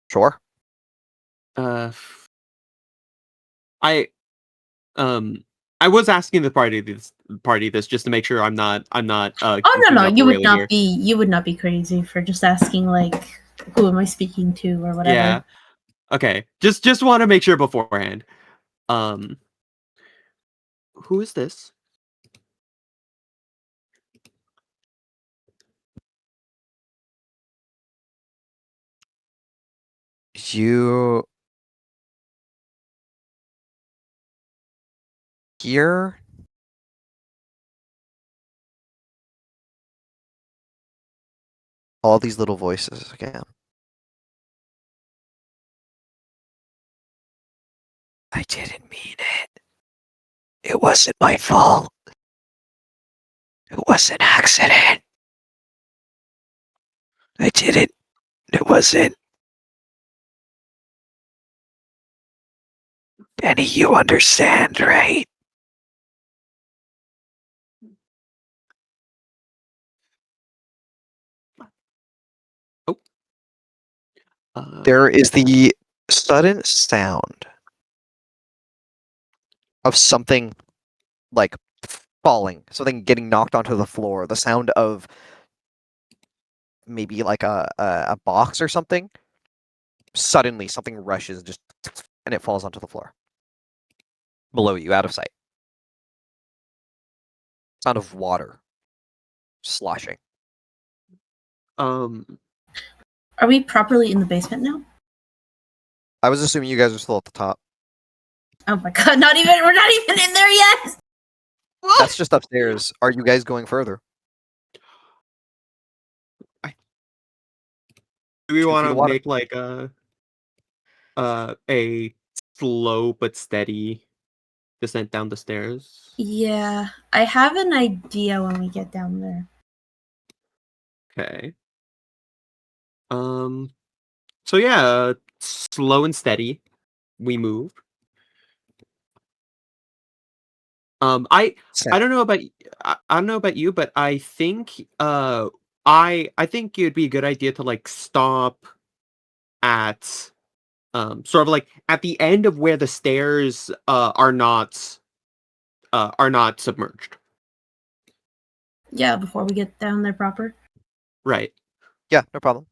Sure. I I was asking the party this just to make sure I'm not Oh no, goofing no, up you would royally not here. be. You would not be crazy for just asking like, "Who am I speaking to?" or whatever. Yeah. Okay. Just want to make sure beforehand. Who is this? You hear all these little voices again. I didn't mean it. It wasn't my fault. It was an accident. I didn't. It wasn't. Benny, you understand, right? Oh. There is the sudden sound of something like falling, something getting knocked onto the floor. The sound of maybe like a box or something. Suddenly, something rushes just and it falls onto the floor below you, out of sight. Sound of water sloshing. Are we properly in the basement now? I was assuming you guys are still at the top. Oh my god! Not even. We're not even in there yet. That's just upstairs. Are you guys going further? Do we 2 feet want of to water. make like a slow but steady descent down the stairs? Yeah, I have an idea when we get down there. Okay. So yeah, slow and steady, we move. I don't know about I don't know about you, but I think I think it'd be a good idea to like stop at sort of like at the end of where the stairs are not submerged. Yeah, before we get down there proper. Right. Yeah, no problem.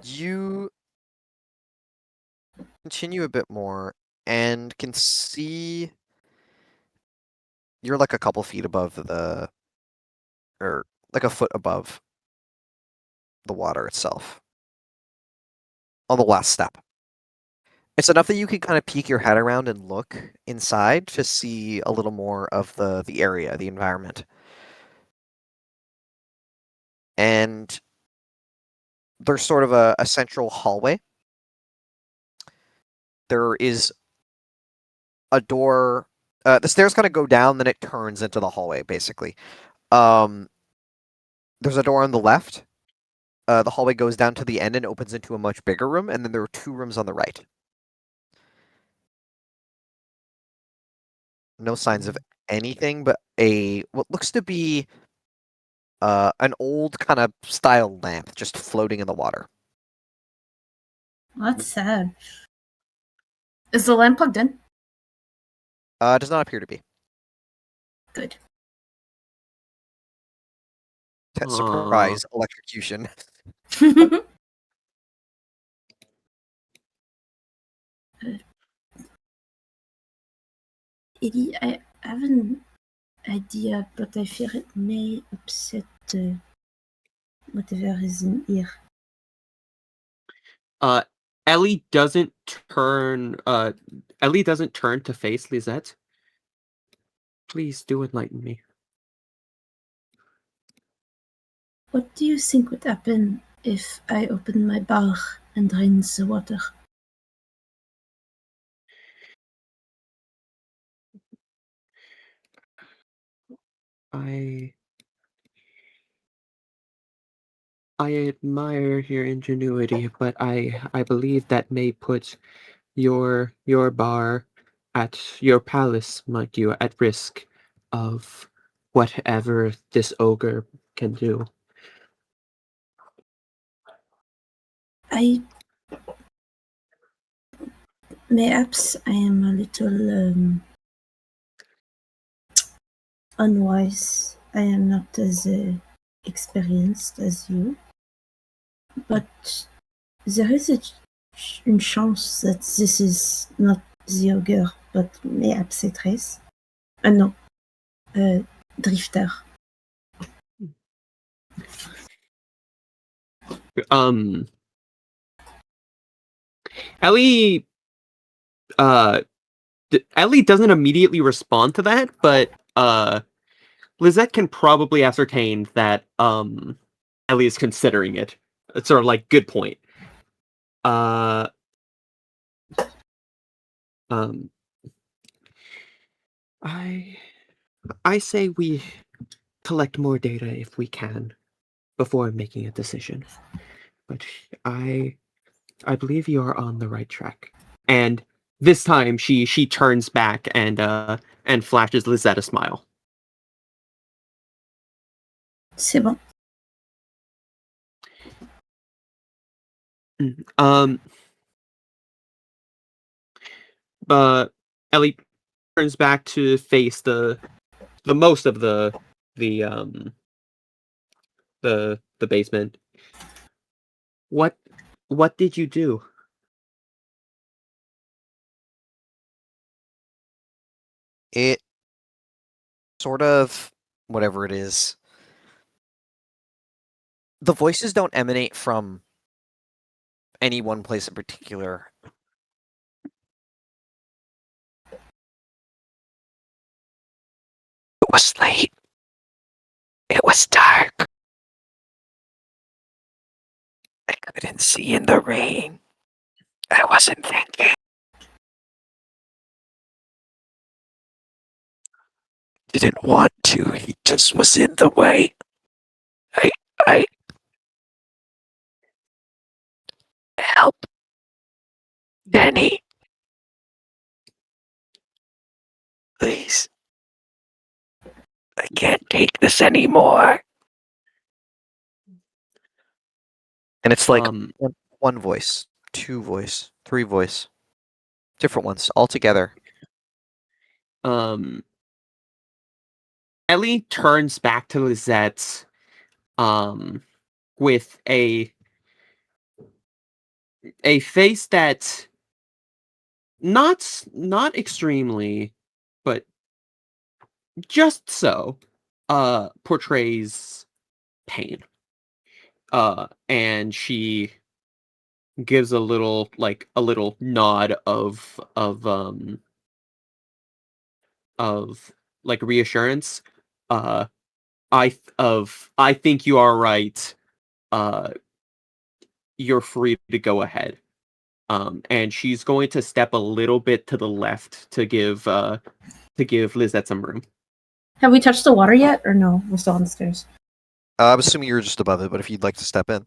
You continue a bit more and can see you're like a couple feet above the, or like a foot above the water itself. On the last step. It's enough that you can kind of peek your head around and look inside to see a little more of the area, the environment. And there's sort of a central hallway. There is a door. The stairs kind of go down, then it turns into the hallway, basically. There's a door on the left. The hallway goes down to the end and opens into a much bigger room, and then there are 2 rooms on the right. No signs of anything but what looks to be an old kind of style lamp just floating in the water. Well, that's sad. Is the lamp plugged in? Does not appear to be. Good. Surprise electrocution. Eddie, I have an idea, but I fear it may upset whatever is in here. Ellie doesn't turn to face Lisette. Please do enlighten me. What do you think would happen if I open my bar and drain the water? I I admire your ingenuity, but I believe that may put your bar at your palace, mind you, at risk of whatever this ogre can do. Perhaps I am a little unwise. I am not as experienced as you, but there is une chance that this is not the ogre, but perhaps it is. No, Drifter. Ellie Ellie doesn't immediately respond to that, but Lizette can probably ascertain that Ellie is considering it. It's sort of like good point. I say we collect more data if we can before making a decision. But I believe you are on the right track. And this time she turns back and flashes Lizette a smile. C'est bon. Ellie turns back to face the most of the basement. What did you do? It sort of whatever it is. The voices don't emanate from any one place in particular. It was late. It was dark. I couldn't see in the rain. I wasn't thinking. Didn't want to. He just was in the way. I help. Denny. Please. I can't take this anymore. And it's like one voice, two voice, three voice. Different ones all together. Ellie turns back to Lizette with a face that not extremely, but just so portrays pain. And she gives a little nod of like reassurance. I think you are right. You're free to go ahead. And she's going to step a little bit to the left to give Lizette some room. Have we touched the water yet, or no? We're still on the stairs. I'm assuming you're just above it, but if you'd like to step in.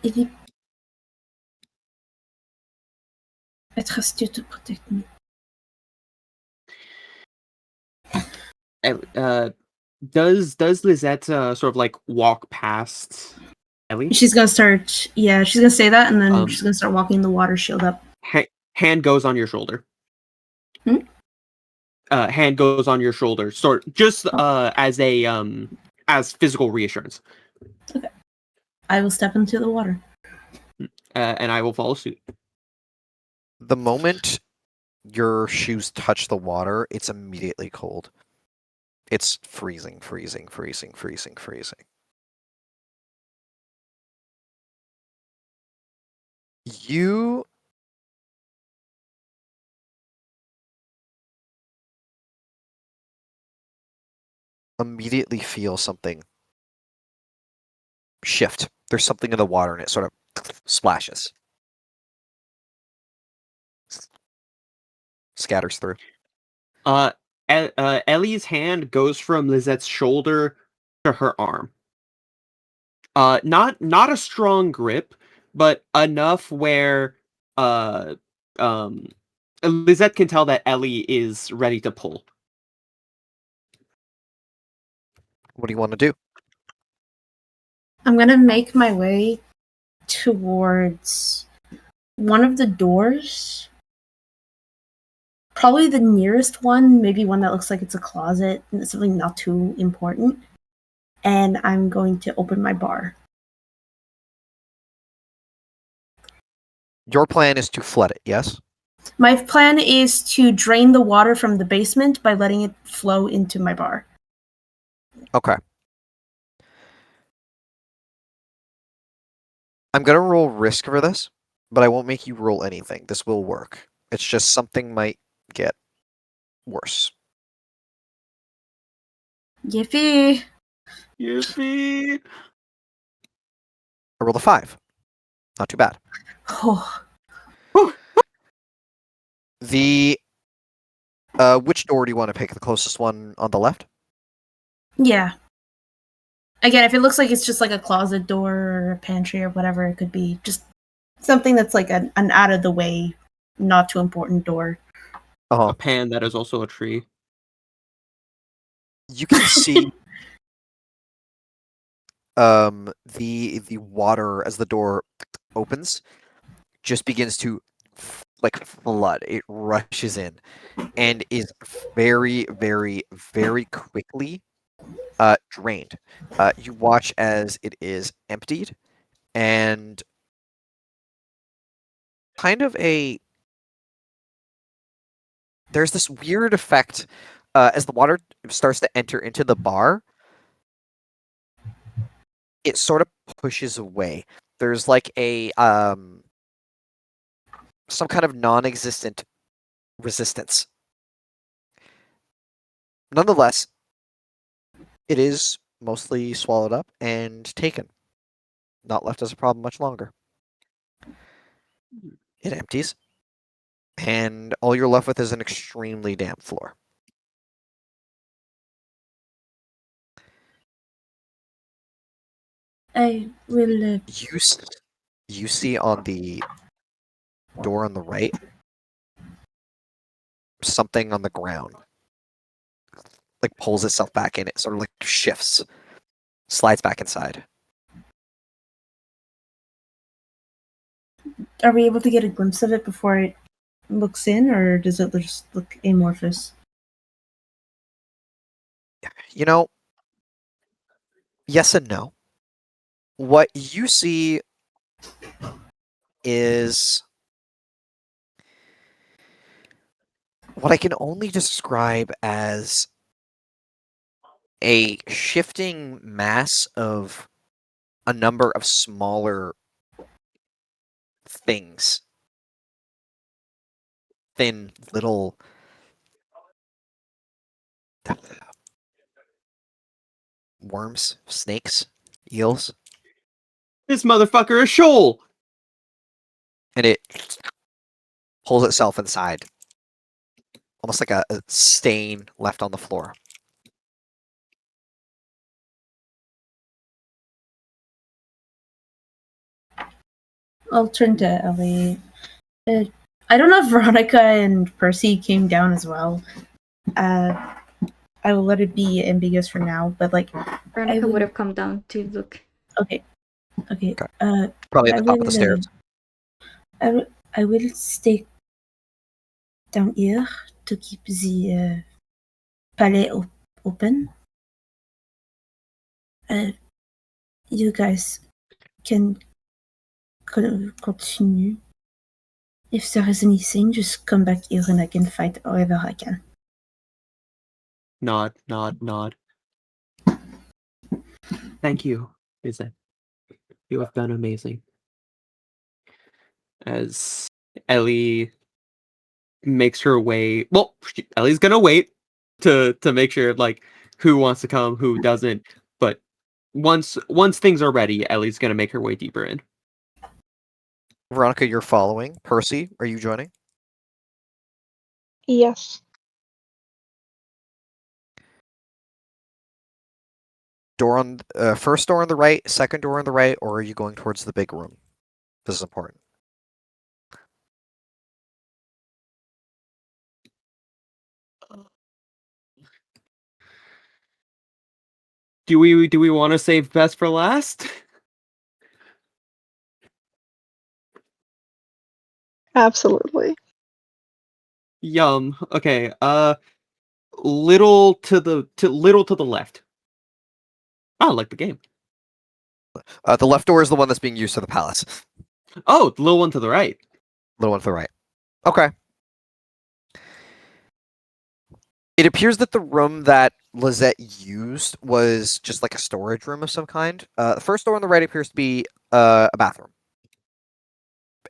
Evie, I trust you to protect me. Does Lizette sort of like walk past Ellie? She's gonna start. Yeah, she's gonna say that, and then she's gonna start walking the water shield up. Hand goes on your shoulder. Hmm? Hand goes on your shoulder, just as a as physical reassurance. Okay. I will step into the water. And I will follow suit. The moment your shoes touch the water, it's immediately cold. It's freezing. You immediately feel something shift. There's something in the water and it sort of splashes. Scatters through. Ellie's hand goes from Lizette's shoulder to her arm. Not a strong grip, but enough where Lizette can tell that Ellie is ready to pull. What do you want to do? I'm gonna make my way towards one of the doors. Probably the nearest one, maybe one that looks like it's a closet, and it's something not too important. And I'm going to open my bar. Your plan is to flood it, yes? My plan is to drain the water from the basement by letting it flow into my bar. Okay. I'm going to roll risk for this, but I won't make you roll anything. This will work. It's just something might get worse. Yippee! Yippee! I rolled a 5. Not too bad. Oh, The which door do you want to pick? The closest one on the left? yeah. Again, if it looks like it's just like a closet door or a pantry or whatever, it could be just something that's like an out of the way, not too important door. A pan that is also a tree. You can see the water as the door opens just begins to like flood. It rushes in and is very, very, very quickly drained. You watch as it is emptied and kind of there's this weird effect as the water starts to enter into the bar. It sort of pushes away. There's like a some kind of non-existent resistance. Nonetheless, it is mostly swallowed up and taken. Not left as a problem much longer. It empties, and all you're left with is an extremely damp floor. I will. You see on the door on the right something on the ground. Like pulls itself back in. It sort of like shifts, slides back inside. Are we able to get a glimpse of it before it looks in, or does it just look amorphous? You know, yes and no. What you see is what I can only describe as a shifting mass of a number of smaller things. Thin little worms, snakes, eels. This motherfucker a shoal! And it pulls itself inside. Almost like a stain left on the floor. I'll turn to Ellie. I don't know if Veronica and Percy came down as well. I will let it be ambiguous for now, but like Veronica would have come down to look. Okay. Probably at the top of the stairs. I will stay down here to keep the palais open. You guys can continue. If there is anything, just come back here and I can fight however I can. Nod, nod, nod. Thank you, Lizette. You have done amazing. As Ellie makes her way, well, Ellie's gonna wait to make sure like who wants to come, who doesn't. But once things are ready, Ellie's gonna make her way deeper in. Veronica, you're following. Percy, are you joining? Yes. Door on first door on the right, second door on the right, or are you going towards the big room? This is important. Do we want to save best for last? Absolutely. Yum. Okay. Little to the left. I like the game. The left door is the one that's being used to the palace. Oh, the little one to the right. Little one to the right. Okay. It appears that the room that Lizette used was just like a storage room of some kind. The first door on the right appears to be a bathroom.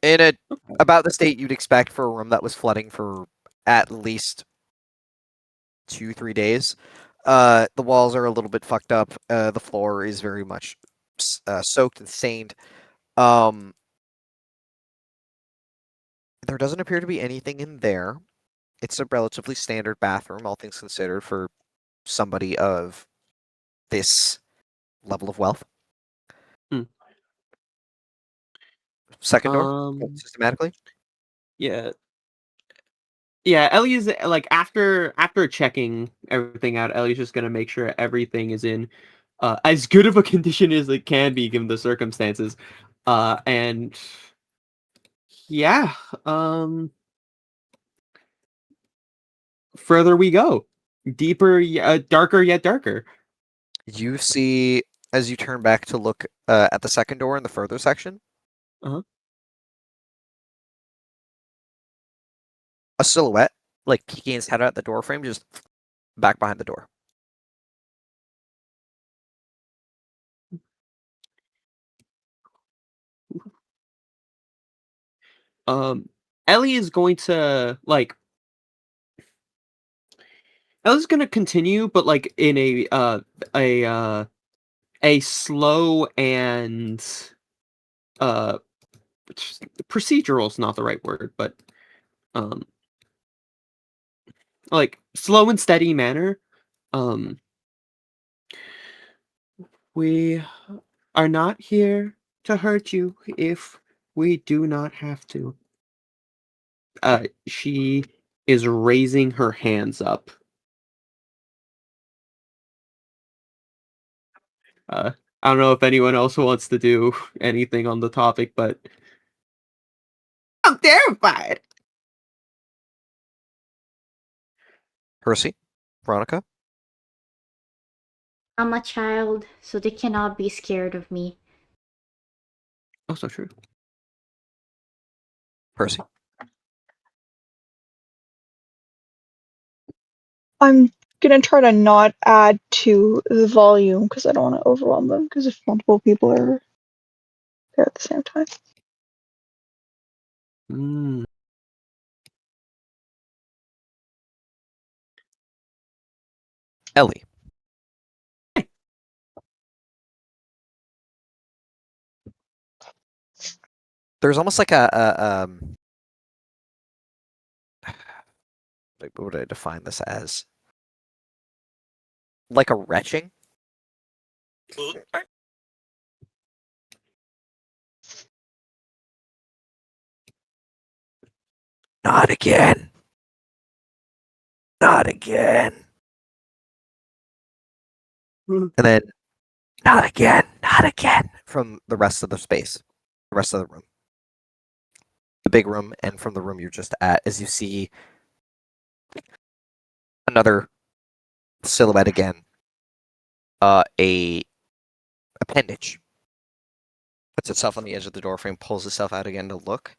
In about the state you'd expect for a room that was flooding for at least 2-3 days. The walls are a little bit fucked up. The floor is very much soaked and stained. There doesn't appear to be anything in there. It's a relatively standard bathroom, all things considered, for somebody of this level of wealth. Hmm. Second door, systematically. Yeah. Yeah, Ellie's like after checking everything out, Ellie's just gonna make sure everything is in as good of a condition as it can be given the circumstances. And yeah, further we go. Deeper, darker yet darker. You see, as you turn back to look at the second door in the further section, Uh-huh. a silhouette, like peeking his head out the door frame, just back behind the door. Ellie is going to Ellie's gonna continue, but like in a slow and uh procedural is not the right word, but um like slow and steady manner. We are not here to hurt you if we do not have to. She is raising her hands up. I don't know if anyone else wants to do anything on the topic, but I'm terrified. Percy, Veronica. I'm a child, so they cannot be scared of me. Oh, so true. Percy. I'm gonna try to not add to the volume because I don't want to overwhelm them because if multiple people are there at the same time. Ellie. There's almost like what would I define this as? Like a retching? Not again. Not again. And then, not again, not again, from the rest of the space, the rest of the room. The big room, and from the room you're just at, as you see another silhouette again. A appendage. Puts itself on the edge of the doorframe, pulls itself out again to look.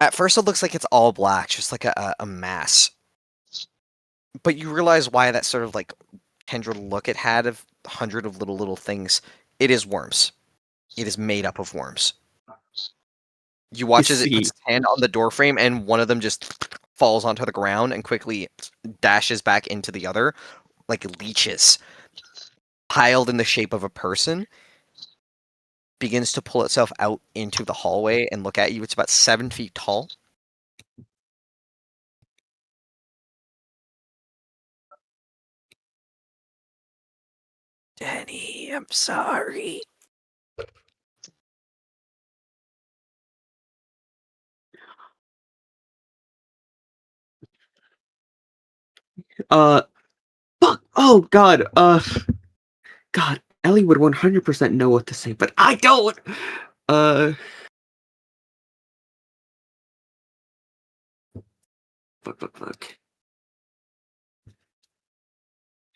At first it looks like it's all black, just like a mass. But you realize why that sort of like tendril look it had of 100 of little things. It is worms. It is made up of worms. You watch as it puts its hand on the doorframe and one of them just falls onto the ground and quickly dashes back into the other, like leeches, piled in the shape of a person, begins to pull itself out into the hallway and look at you. It's about 7 feet tall. Denny, I'm sorry. Fuck. Oh God. God. Ellie would 100% know what to say, but I don't. Fuck.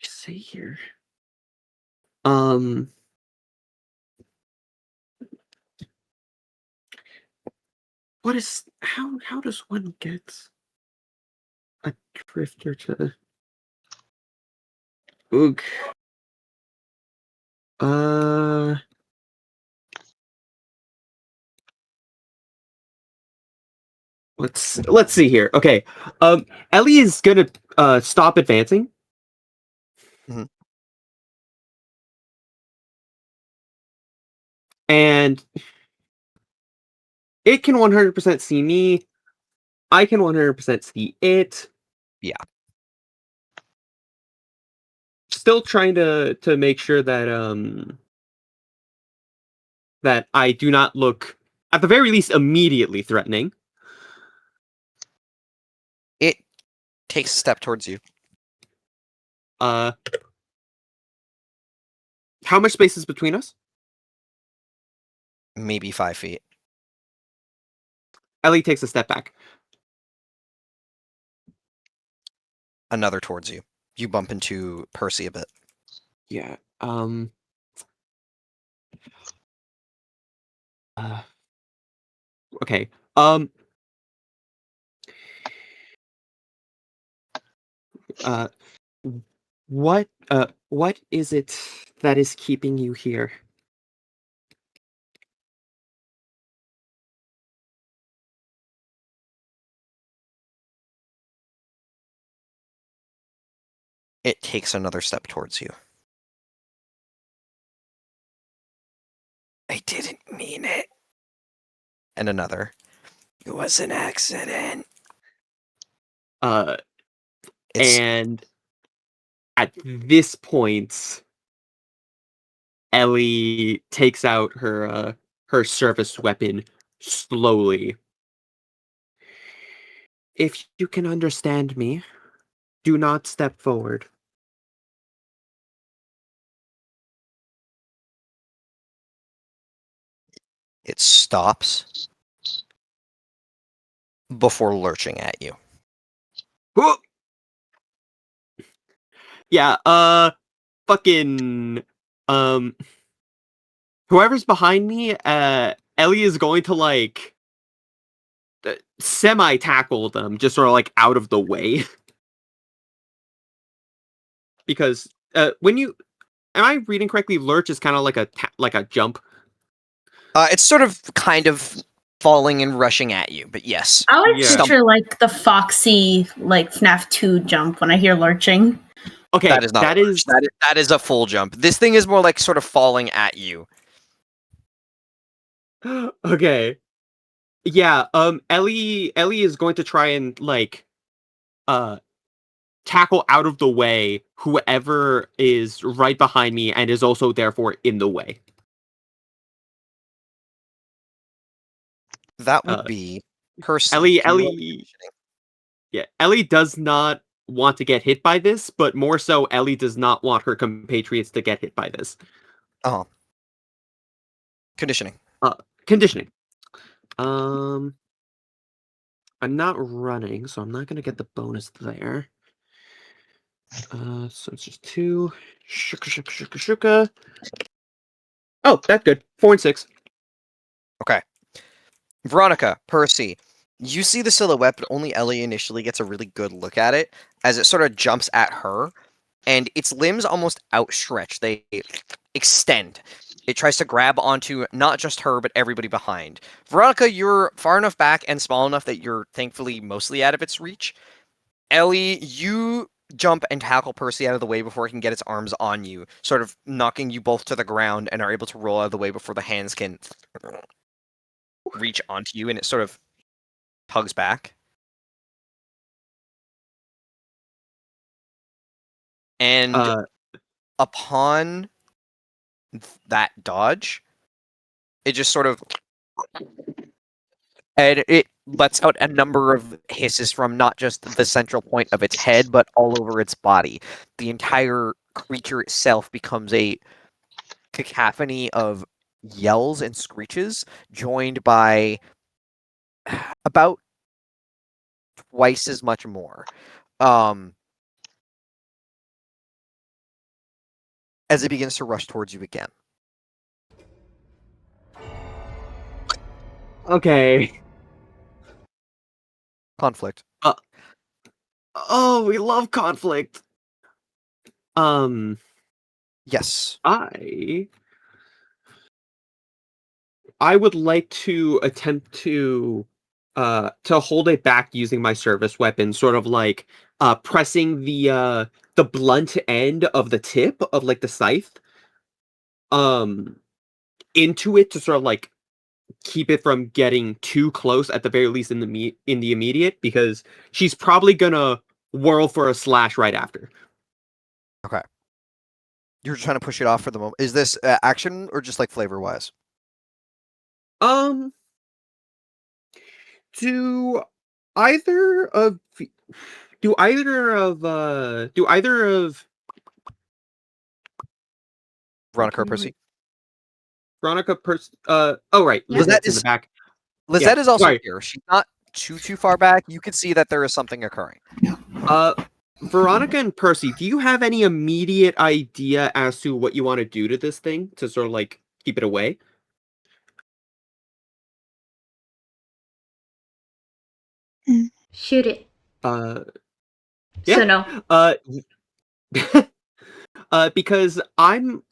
Say here. What is how does one get a drifter to Oog? Let's see here. Okay. Ellie is gonna stop advancing. Mhm. And it can 100% see me. I can 100% see it. Yeah. Still trying to make sure that that I do not look, at the very least, immediately threatening. It takes a step towards you. How much space is between us? Maybe 5 feet. Ellie takes a step back. Another towards you. You bump into Percy a bit. Yeah. Okay. What is it that is keeping you here? It takes another step towards you. I didn't mean it. And another. It was an accident. And at this point, Ellie takes out her service weapon slowly. If you can understand me, do not step forward. It stops before lurching at you. Whoa! Yeah, fucking, whoever's behind me, Ellie is going to, like, semi-tackle them, just sort of, like, out of the way. Because, when you, am I reading correctly? Lurch is kind of like a jump. It's sort of kind of falling and rushing at you, but yes. I would picture like the Foxy, like FNAF 2 jump when I hear lurching. Okay, that is not that is a full jump. This thing is more like sort of falling at you. Okay. Yeah, Ellie is going to try and, like, tackle out of the way whoever is right behind me and is also therefore in the way. That would be Percy. Ellie does not want to get hit by this, but more so Ellie does not want her compatriots to get hit by this. Oh. Conditioning. Conditioning. I'm not running, so I'm not going to get the bonus there. So it's just 2. Shuka. Oh, that's good. 4 and 6. Okay. Veronica, Percy, you see the silhouette, but only Ellie initially gets a really good look at it as it sort of jumps at her, and its limbs almost outstretch. They extend. It tries to grab onto not just her, but everybody behind. Veronica, you're far enough back and small enough that you're thankfully mostly out of its reach. Ellie, you jump and tackle Percy out of the way before he can get its arms on you, sort of knocking you both to the ground and are able to roll out of the way before the hands can reach onto you, and it sort of tugs back. And upon that dodge, it just sort of, and it lets out a number of hisses from not just the central point of its head, but all over its body. The entire creature itself becomes a cacophony of yells and screeches, joined by about twice as much more. As it begins to rush towards you again. Okay. Conflict. Oh, we love conflict. Yes. I would like to attempt to hold it back using my service weapon, sort of like pressing the blunt end of the tip of like the scythe into it to sort of like keep it from getting too close, at the very least in the immediate, because she's probably gonna whirl for a slash right after. Okay. You're trying to push it off for the moment. Is this action or just like flavor wise? Do either of Veronica or Percy? Veronica oh right, Yeah. Lizette's in the back. Lizette is also sorry. here. She's not too far back. You can see that there is something occurring. Veronica and Percy, do you have any immediate idea as to what you want to do to this thing to sort of like keep it away? Shoot it. Yeah. So no. Because I'm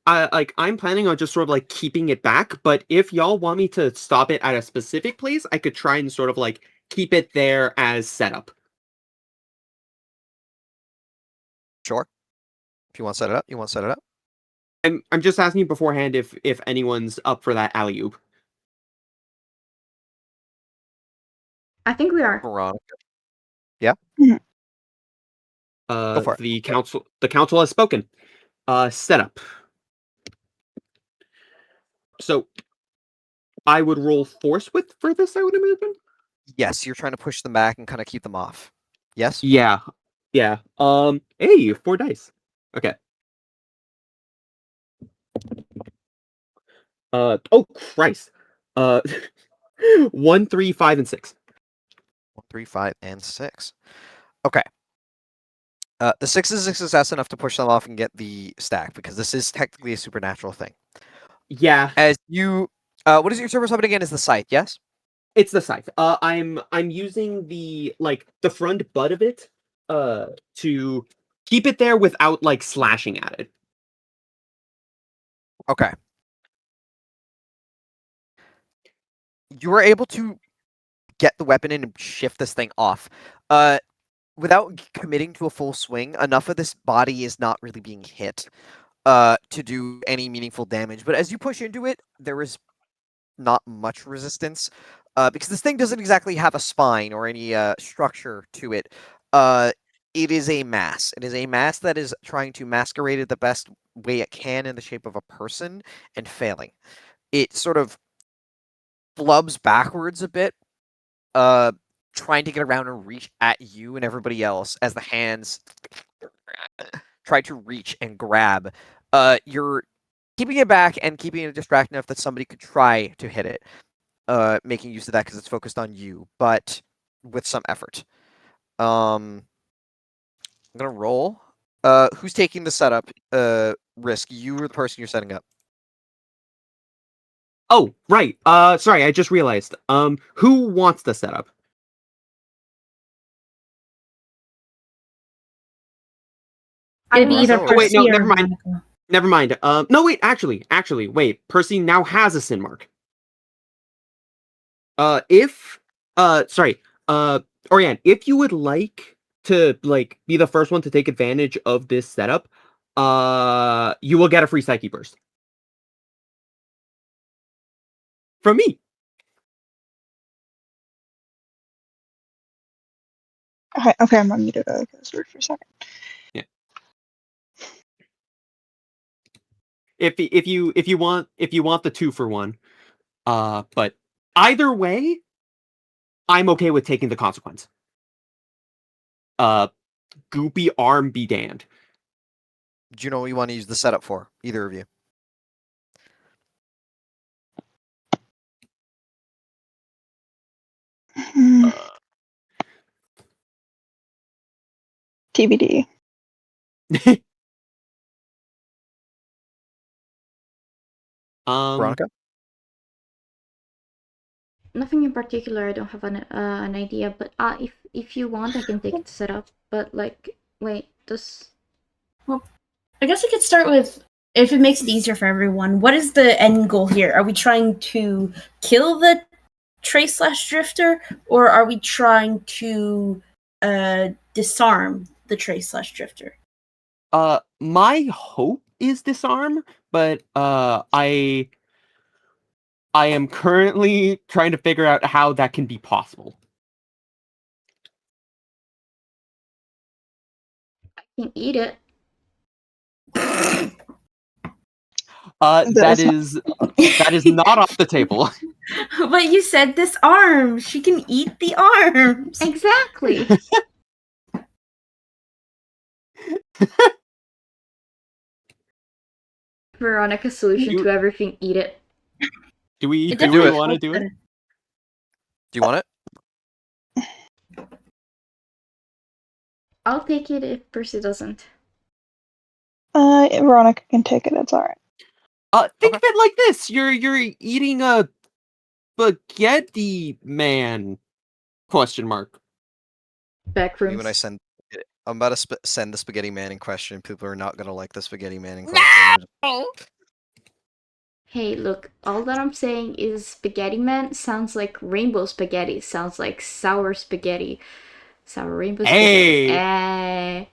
planning on just sort of like keeping it back, but if y'all want me to stop it at a specific place, I could try and sort of like keep it there as setup. Sure. If you want to set it up, you want to set it up. I'm just asking you beforehand if anyone's up for that alley-oop. I think we are. Veronica. Yeah. Go for it. The council has spoken. Setup. So I would roll force for this, I would imagine. Yes, you're trying to push them back and kind of keep them off. Yes? Yeah. Yeah. Hey, 4 dice. Okay. Oh Christ. 1, 3, 5, and 6. 1, 3, 5, and 6. Okay. The 6 is a success enough to push them off and get the stack, because this is technically a supernatural thing. Yeah. As you, what is your service weapon again? Is the scythe? Yes. It's the scythe. I'm using the front butt of it, to keep it there without like slashing at it. Okay. You were able to get the weapon in and shift this thing off. Without committing to a full swing, enough of this body is not really being hit to do any meaningful damage. But as you push into it, there is not much resistance because this thing doesn't exactly have a spine or any structure to it. It is a mass. It is a mass that is trying to masquerade it the best way it can in the shape of a person and failing. It sort of flubs backwards a bit, trying to get around and reach at you and everybody else as the hands try to reach and grab. You're keeping it back and keeping it distracted enough that somebody could try to hit it, making use of that because it's focused on you, but with some effort. I'm gonna roll. Who's taking the setup risk? You or the person you're setting up? Oh, right. Sorry, I just realized. Who wants the setup? It'd be either Oh, wait, no, Percy or never mind. Veronica. Never mind. No, wait. Actually, wait. Percy now has a sin mark. Oriane, if you would like to like be the first one to take advantage of this setup, you will get a free psyche burst from me. Okay, I'm unmuted. Sorry for a second. Yeah. if you want the 2-for-1, but either way, I'm okay with taking the consequence. Goopy arm be damned. Do you know what you want to use the setup for? Either of you. TBD. Veronica? Nothing in particular. I don't have an idea, but if you want, I can take the setup. But like, wait, this. Well, I guess we could start with, if it makes it easier for everyone, what is the end goal here? Are we trying to kill the Trace/Drifter, or are we trying to disarm the Trace/Drifter? My hope is disarm, but I am currently trying to figure out how that can be possible. I can eat it. That is not off the table. But you said disarm. She can eat the arms. Exactly. Veronica's solution to everything: eat it. Do we do want to do it? Do you want it? I'll take it if Percy doesn't. Veronica can take it. It's all right. Think of it like this: you're eating a spaghetti man? Question mark. Backrooms. When I send, I'm about to send the spaghetti man in question. People are not gonna like the spaghetti man in question. No! Hey, look, all that I'm saying is spaghetti man sounds like rainbow spaghetti, sounds like sour spaghetti. Sour rainbow spaghetti. Hey!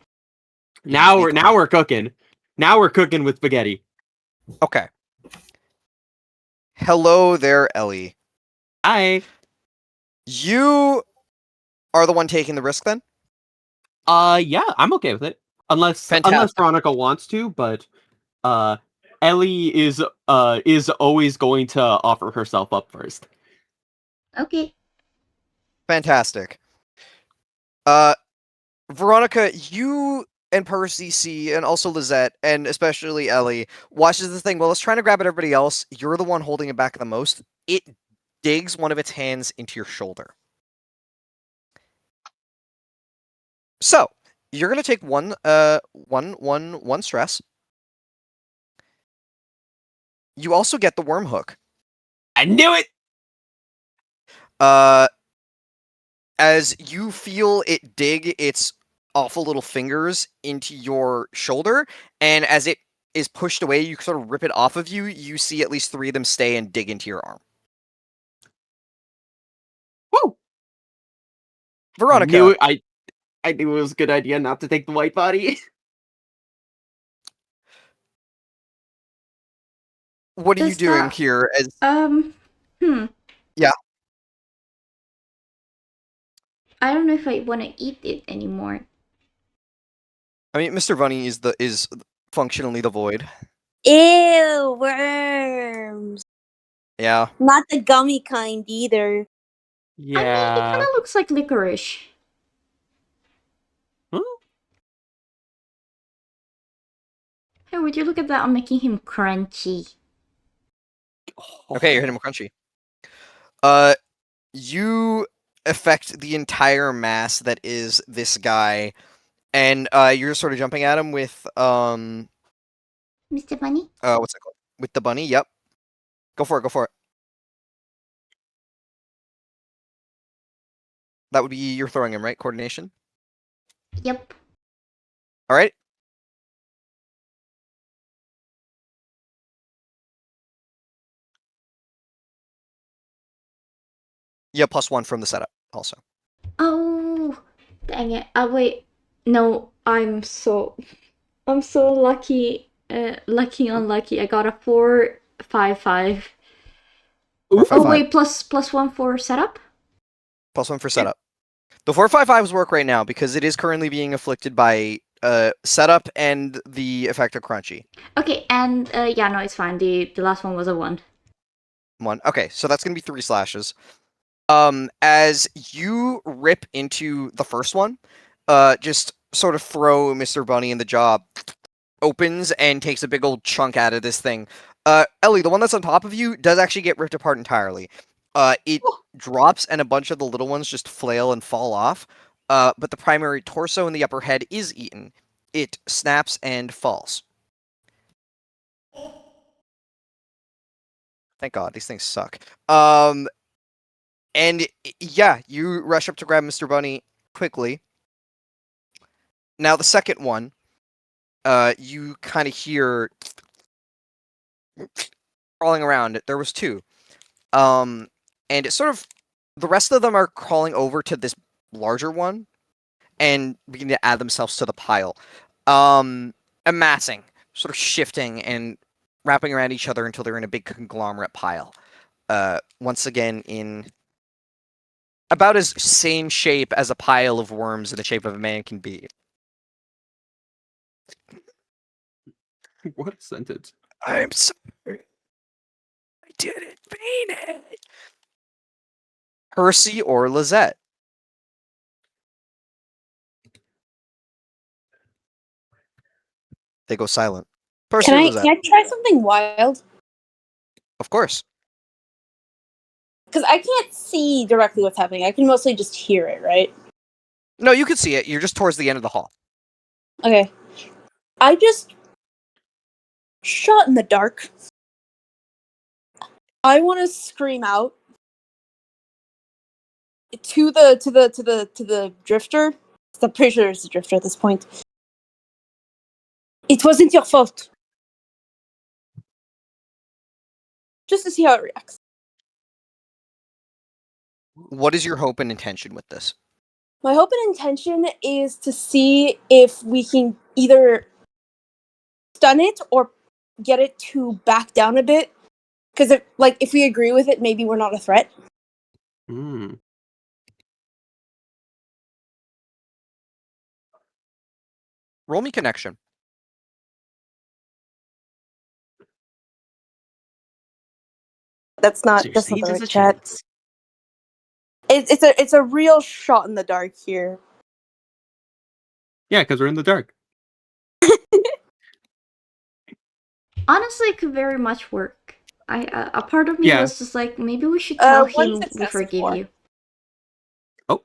Now we're cooking. Now we're cooking with spaghetti. Okay. Hello there, Ellie. Hi. You are the one taking the risk then? Yeah, I'm okay with it. Unless Veronica wants to, but Ellie is always going to offer herself up first. Okay. Fantastic. Veronica, you and Percy see, and also Lizette, and especially Ellie, watches this thing. Well, it's trying to grab at everybody else. You're the one holding it back the most. It digs one of its hands into your shoulder. So, you're gonna take one stress. You also get the worm hook. I knew it! As you feel it dig its awful little fingers into your shoulder, and as it is pushed away, you sort of rip it off of you. You see at least 3 of them stay and dig into your arm. Woo! Veronica. I knew it was a good idea not to take the white body. What are you doing here? Yeah. I don't know if I want to eat it anymore. I mean, Mr. Bunny is functionally the void. Ew, worms. Yeah. Not the gummy kind either. Yeah. I mean, it kind of looks like licorice. Huh? Hey, would you look at that? I'm making him crunchy. Okay, you're hitting him crunchy. You affect the entire mass that is this guy, and you're sort of jumping at him with Mr. Bunny? What's it called? With the bunny, yep. Go for it. That would be you're throwing him, right? Coordination? Yep. Alright. Yeah, +1 from the setup, also. Oh, dang it. Wait. No, I'm so lucky. Unlucky. I got a 4-5-5. Oh wait, +1 for setup? +1 for setup. The 4-5-5s work right now because it is currently being afflicted by setup and the effect of crunchy. Okay, and yeah, no, it's fine. The last one was a 1. 1. Okay, so that's gonna be 3 slashes. As you rip into the first one, just sort of throw Mr. Bunny in the jaw, opens and takes a big old chunk out of this thing. Ellie, the one that's on top of you does actually get ripped apart entirely. It drops and a bunch of the little ones just flail and fall off. But the primary torso and the upper head is eaten. It snaps and falls. Thank God, these things suck. And yeah, you rush up to grab Mr. Bunny quickly. Now the second one, you kind of hear crawling around. There was 2. And it sort of, the rest of them are crawling over to this larger one and begin to add themselves to the pile. Amassing, sort of shifting and wrapping around each other until they're in a big conglomerate pile. Once again in about as same shape as a pile of worms in the shape of a man can be. What a sentence. I'm sorry. I didn't mean it. Percy or Lizette? They go silent. Percy or Lizette? Can I try something wild? Of course. Because I can't see directly what's happening. I can mostly just hear it, right? No, you can see it. You're just towards the end of the hall. Okay. I just shot in the dark. I want to scream out to the drifter. I'm pretty sure it's the drifter at this point. It wasn't your fault. Just to see how it reacts. What is your hope and intention with this? My hope and intention is to see if we can either stun it or get it to back down a bit. Because if we agree with it, maybe we're not a threat. Mm. Roll me connection. That's not Seriously, the there's right a chat. chance. It's a real shot in the dark here. Yeah, because we're in the dark. Honestly, it could very much work. A part of me Yeah. was just like, maybe we should tell One him we success forgive for. you. Oh.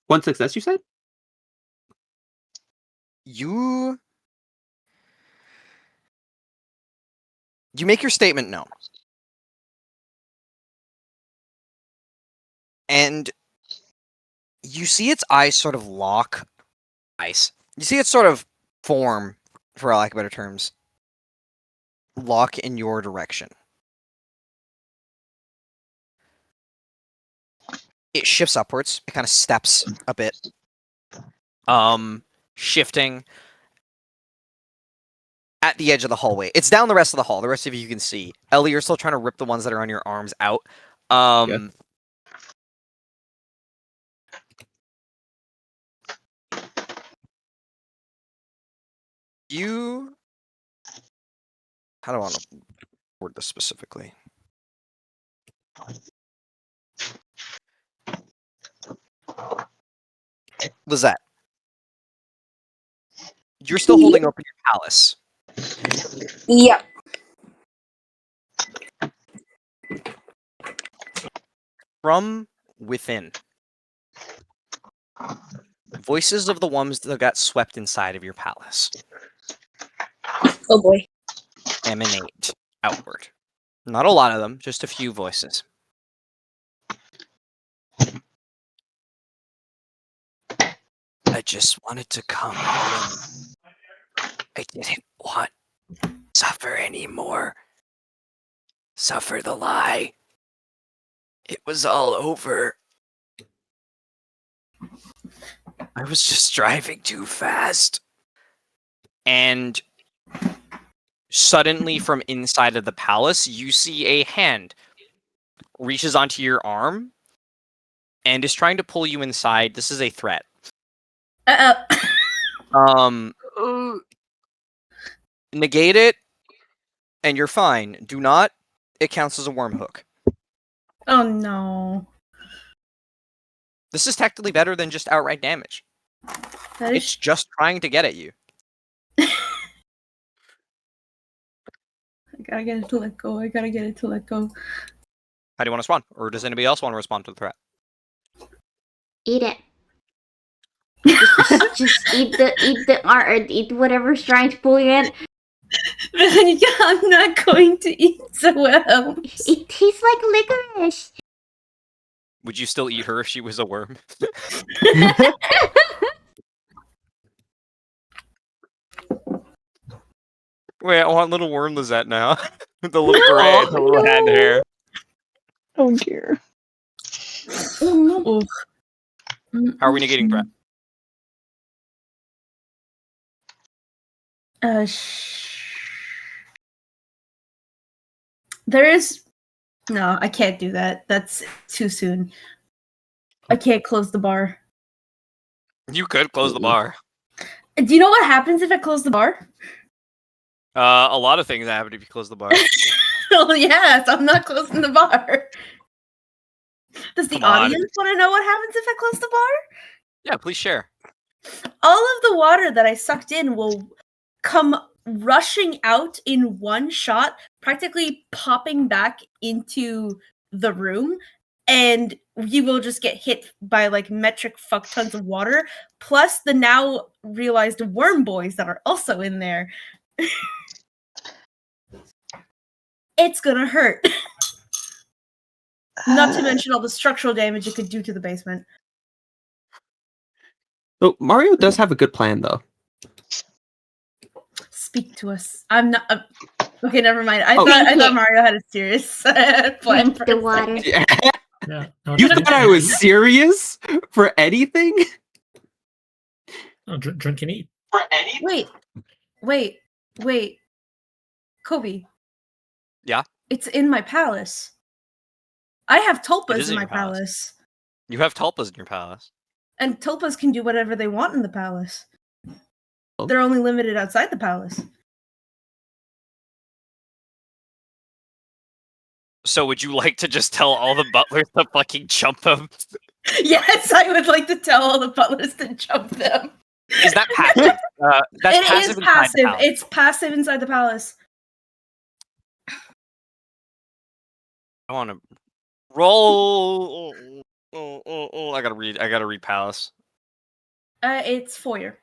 One success, you said? You make your statement known. And you see its eyes sort of lock. You see it sort of form, for lack of better terms, lock in your direction. It shifts upwards. It kind of steps a bit. Shifting at the edge of the hallway. It's down the rest of the hall. The rest of you can see. Ellie, you're still trying to rip the ones that are on your arms out. Yeah. How do I want to word this specifically? Lizette, you're still holding open your palace. Yeah. From within, voices of the ones that got swept inside of your palace Oh boy. emanate outward. Not a lot of them, just a few voices. I just wanted to come home. I didn't want to suffer anymore. Suffer the lie. It was all over. I was just driving too fast. And suddenly from inside of the palace, you see a hand reaches onto your arm and is trying to pull you inside. This is a threat. Uh-oh. Negate it, and you're fine. Do not. It counts as a worm hook. Oh no. This is technically better than just outright damage. That It's is just trying to get at you. I gotta get it to let go. I gotta get it to let go. How do you want to respond? Or does anybody else want to respond to the threat? Eat it. Just eat the art, eat whatever's trying to pull you in. I'm not going to eat so well. It tastes like licorice. Would you still eat her if she was a worm? Wait, I want little worm Lizette now. With the little gray, the little hand hair. Oh dear. Oof. How are we negating threat? There is no, I can't do that. That's too soon. I can't close the bar. You could close the bar. Do you know what happens if I close the bar? A lot of things happen if you close the bar. Well, yes, I'm not closing the bar. Does the Come on. audience want to know what happens if I close the bar? Yeah, please share. All of the water that I sucked in will come rushing out in one shot, practically popping back into the room, and you will just get hit by like metric fuck tons of water, plus the now realized worm boys that are also in there. It's gonna hurt. Not to mention all the structural damage it could do to the basement. So Mario does have a good plan, though. Speak to us. I'm not. Okay, never mind. I Oh. thought Mario had a serious plan Drink for the a water. second. Yeah. No, You thought I was serious for anything? Oh, drink and eat. Wait. Kobe. Yeah? It's in my palace. I have It tulpas is in in my your palace. palace. You have tulpas in your palace. And tulpas can do whatever they want in the palace. Oh. They're only limited outside the palace. So would you like to just tell all the butlers to fucking jump them? Yes, I would like to tell all the butlers to jump them. Is that passive? That's It passive is inside the passive. palace. It's passive inside the palace. I want to roll. I gotta read palace. It's foyer.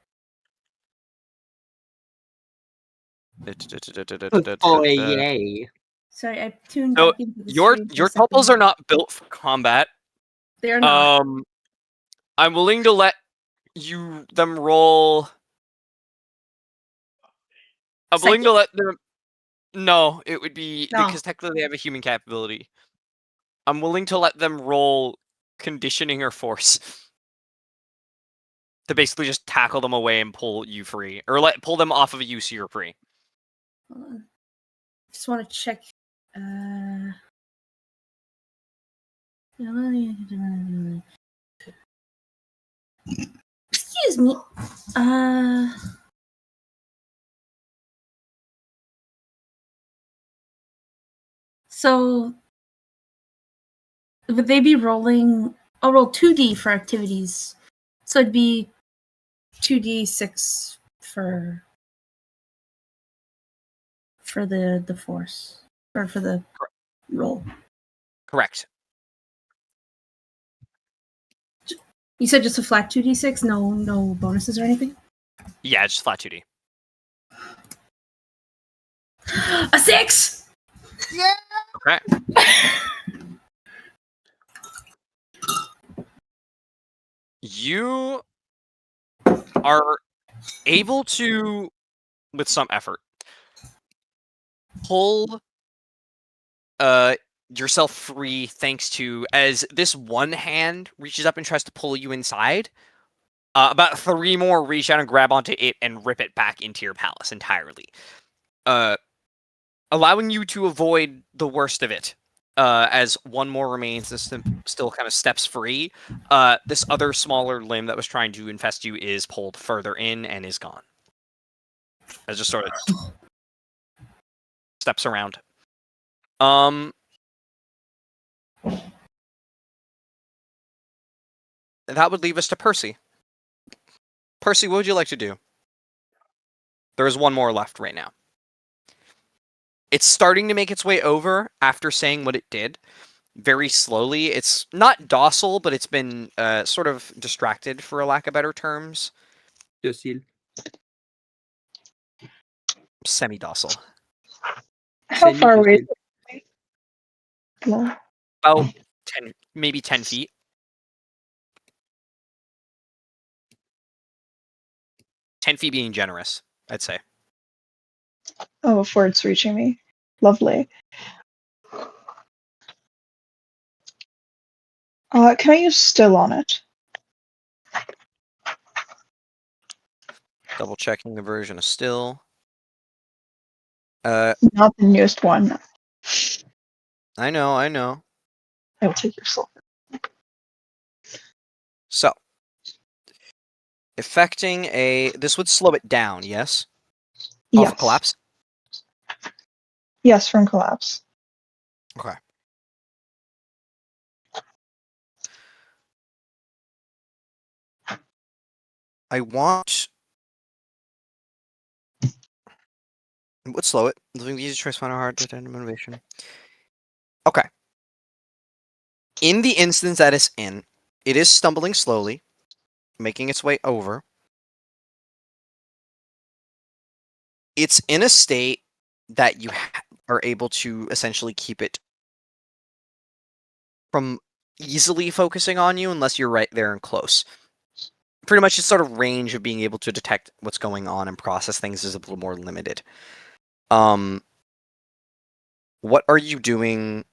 Oh, yay. Sorry, I tuned So back into the your stream for a your second. tulpas are not built for combat. They are not. I'm willing to let them roll. I'm willing to let them. No, it would be No. because technically they have a human capability. I'm willing to let them roll conditioning or force to basically just tackle them away and pull you free, or pull them off of you so you're free. Hold on. Just want to check. Excuse me. So would they be rolling? I'll roll 2d for activities. So it'd be 2d6 for the force, or for the roll. Correct. You said just a flat 2d6, no bonuses or anything? Yeah, just flat 2D. A 6! Okay. You are able to, with some effort, pull yourself free thanks to, as this one hand reaches up and tries to pull you inside, about 3 more reach out and grab onto it and rip it back into your palace entirely. Allowing you to avoid the worst of it. as one more remains, this still kind of steps free. This other smaller limb that was trying to infest you is pulled further in and is gone. It just sort of steps around. That would leave us to Percy. Percy, what would you like to do? There is one more left right now. It's starting to make its way over after saying what it did. Very slowly. It's not docile, but it's been sort of distracted, for a lack of better terms. Docile. Semi-docile. How far away is it? No. About 10, maybe 10 feet. $10 being generous, I'd say. Oh, before it's reaching me. Lovely. Can I use still on it? Double checking the version of still. Not the newest one. I know. I will take your soul. So, affecting this would slow it down, yes? Yes. Off collapse? Yes, from collapse. Okay. I want... It would slow it. Living the easy choice, find it hard to attend motivation. Okay. In the instance that it's in, it is stumbling slowly, making its way over. It's in a state that you are able to essentially keep it from easily focusing on you unless you're right there and close. Pretty much its sort of range of being able to detect what's going on and process things is a little more limited. What are you doing?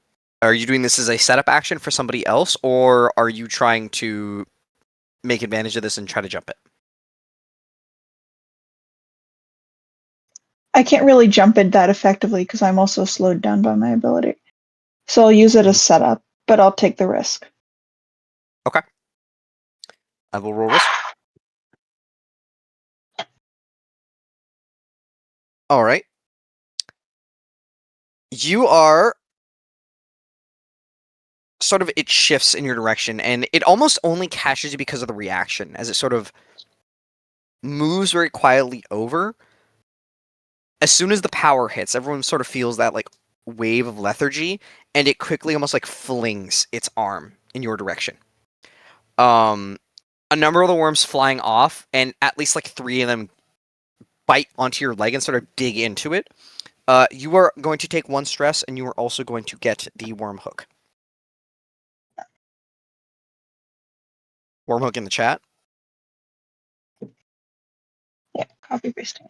Are you doing this as a setup action for somebody else, or are you trying to make advantage of this and try to jump it? I can't really jump it that effectively because I'm also slowed down by my ability. So I'll use it as setup, but I'll take the risk. Okay. I will roll risk. All right. You are sort of, it shifts in your direction, and it almost only catches you because of the reaction, as it sort of moves very quietly over. As soon as the power hits, everyone sort of feels that like wave of lethargy, and it quickly almost like flings its arm in your direction. A number of the worms flying off, and at least like 3 of them bite onto your leg and sort of dig into it. You are going to take 1 stress, and you are also going to get the worm hook. Worm hook in the chat. Yeah, copy pasting.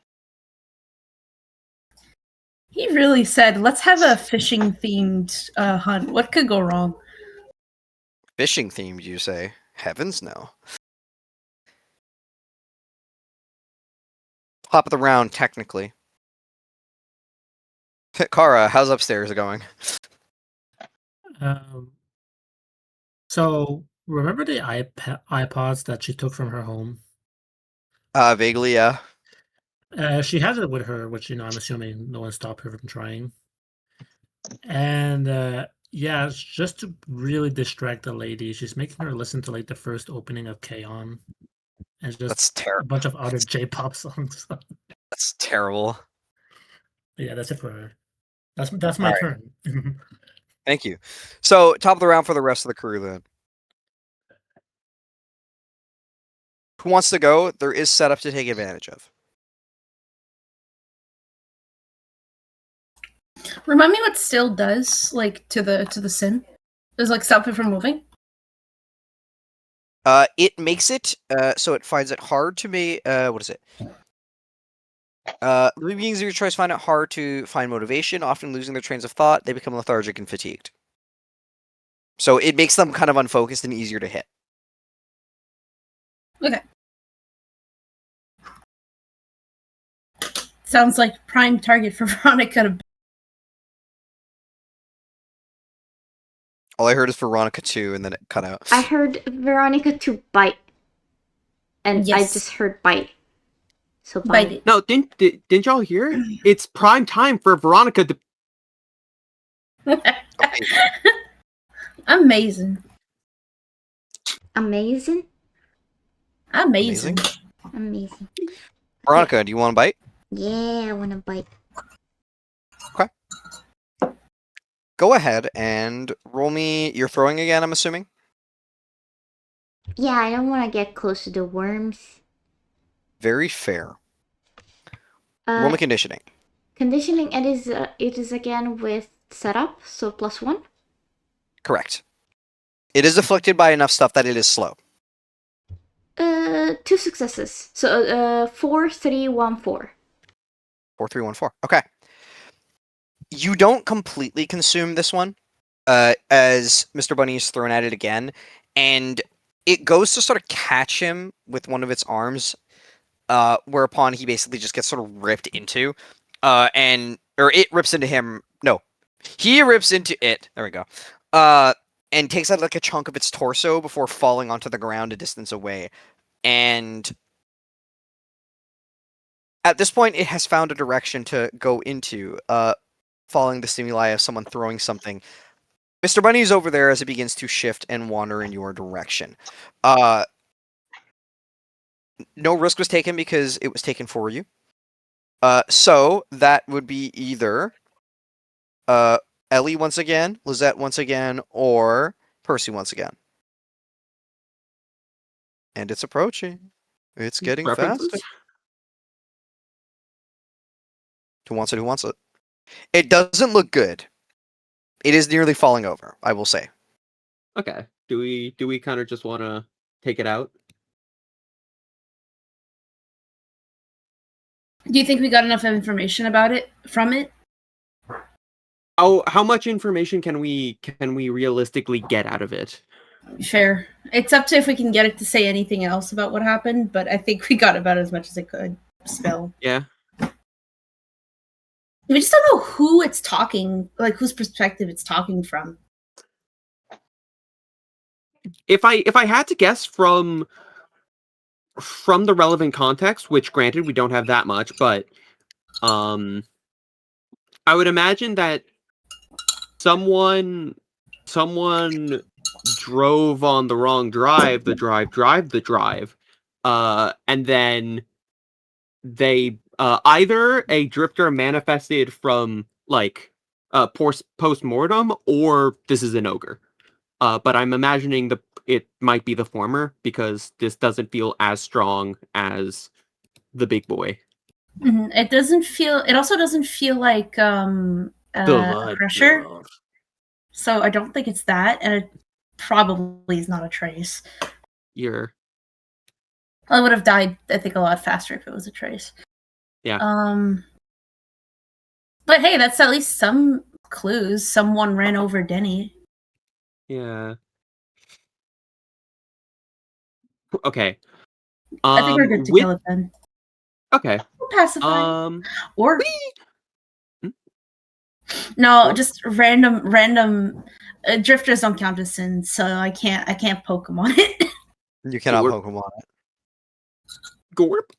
He really said, let's have a fishing themed hunt. What could go wrong? Fishing themed, you say? Heavens no. Top of the round, technically. Kara, how's upstairs going? So remember the iPods that she took from her home? Vaguely, yeah. She has it with her, which I'm assuming no one stopped her from trying. And yeah, it's just to really distract the lady. She's making her listen to like the first opening of CAIN, and just That's terrible. a bunch of other J-pop songs. That's terrible. Yeah, that's it for her. That's my turn. Thank you. So, top of the round for the rest of the crew then. Who wants to go? There is setup to take advantage of. Remind me what still does, like to the sin. Does like stop it from moving? It makes it so it finds it hard to make. What is it? Living beings of your choice find it hard to find motivation, often losing their trains of thought. They become lethargic and fatigued. So it makes them kind of unfocused and easier to hit. Okay. Sounds like prime target for Veronica to All I heard is Veronica too, and then it cut out. I heard Veronica to bite. And I Yes. just heard bite. So Bite bite. it. No, didn't y'all hear? It's prime time for Veronica to. Amazing. Amazing? Amazing. Amazing. Veronica, do you want to bite? Yeah, I wanna bite. Go ahead and roll me. You're throwing again, I'm assuming? Yeah, I don't wanna get close to the worms. Very fair. Roll me conditioning. Conditioning, it is again with setup, so +1. Correct. It is afflicted by enough stuff that it is slow. 2 successes. So 4, 3, 1, 4. 4314. Okay. You don't completely consume this one, as Mr. Bunny is thrown at it again, and it goes to sort of catch him with one of its arms, whereupon he basically just gets sort of ripped into, or it rips into him. No, he rips into it. There we go. And takes out like a chunk of its torso before falling onto the ground a distance away. And at this point, it has found a direction to go into, following the stimuli of someone throwing something. Mr. Bunny is over there as it begins to shift and wander in your direction. No risk was taken because it was taken for you. So that would be either Ellie once again, Lizette once again, or Percy once again. And it's approaching. It's getting Preferences? faster. Who wants it? Who wants it? It doesn't look good. It is nearly falling over, I will say. Okay. Do we kind of just want to take it out? Do you think we got enough information about it from it? How much information can we realistically get out of it? Fair. It's up to if we can get it to say anything else about what happened, but I think we got about as much as it could spill. Yeah. We just don't know who it's talking, like whose perspective it's talking from. If I had to guess from the relevant context, which granted we don't have that much, but I would imagine that someone drove on the wrong drive, and then they either a drifter manifested from like post-mortem, or this is an ogre. But I'm imagining it might be the former, because this doesn't feel as strong as the big boy. Mm-hmm. It also doesn't feel like a pressure. So I don't think it's that, and it probably is not a trace. I would have died, I think, a lot faster if it was a trace. Yeah. But hey, that's at least some clues. Someone ran over Denny. Yeah. Okay. I think we're good to kill it then. Okay. We'll pacify. Or no, just random. Drifters don't count as sins, so I can't poke them on it. You cannot poke them on it. Gorp.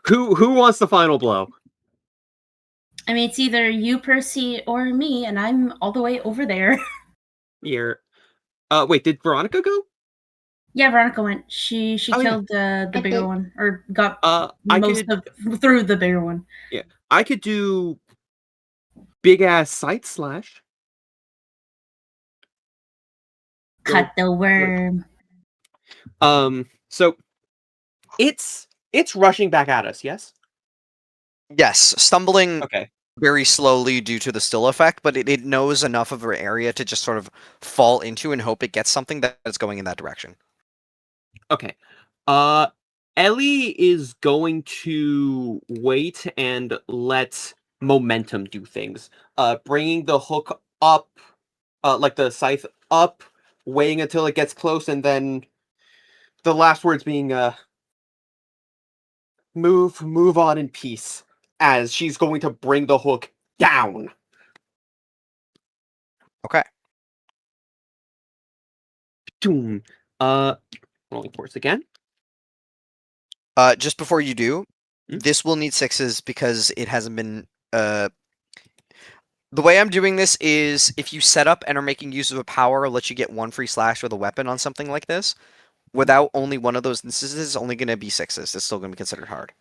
Who wants the final blow? I mean, it's either you, Percy, or me, and I'm all the way over there. Here. Wait, did Veronica go? Yeah, Veronica went. She killed the bigger one, or got through the bigger one. Yeah, I could do big ass sight slash. Cut the worm. So it's rushing back at us. Yes. Yes, stumbling. Okay. Very slowly due to the still effect, but it knows enough of an area to just sort of fall into and hope it gets something that's going in that direction. Okay. Ellie is going to wait and let momentum do things. Bringing the hook up, like the scythe up, waiting until it gets close, and then the last words being move on in peace. as she's going to bring the hook down. Okay. Doom. Rolling force again. Just before you do, Hmm? this will need 6s because it hasn't been. The way I'm doing this is if you set up and are making use of a power, I'll let you get 1 free slash with a weapon on something like this. Without only one of those instances, it's only going to be 6s. It's still going to be considered hard.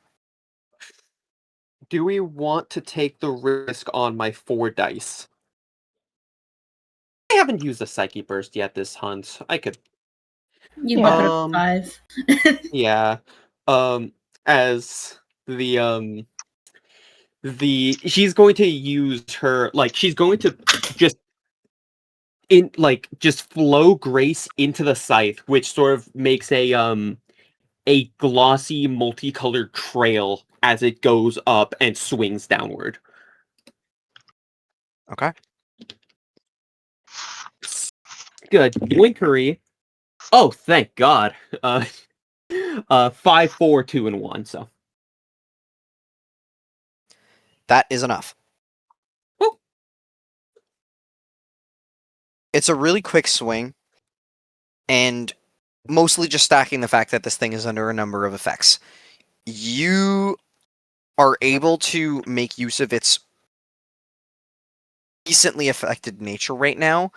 Do we want to take the risk on my 4 dice? I haven't used a Psyche Burst yet this hunt. I could. You Yeah. put up 5. Yeah. As she's going to use her, like, she's going to just flow grace into the scythe, which sort of makes a glossy multicolored trail as it goes up and swings downward. Okay. Good. Blinkery. Oh, thank God. 5, 4, 2, and 1, so. That is enough. Woo. It's a really quick swing, and mostly just stacking the fact that this thing is under a number of effects. You are able to make use of its decently affected nature right now,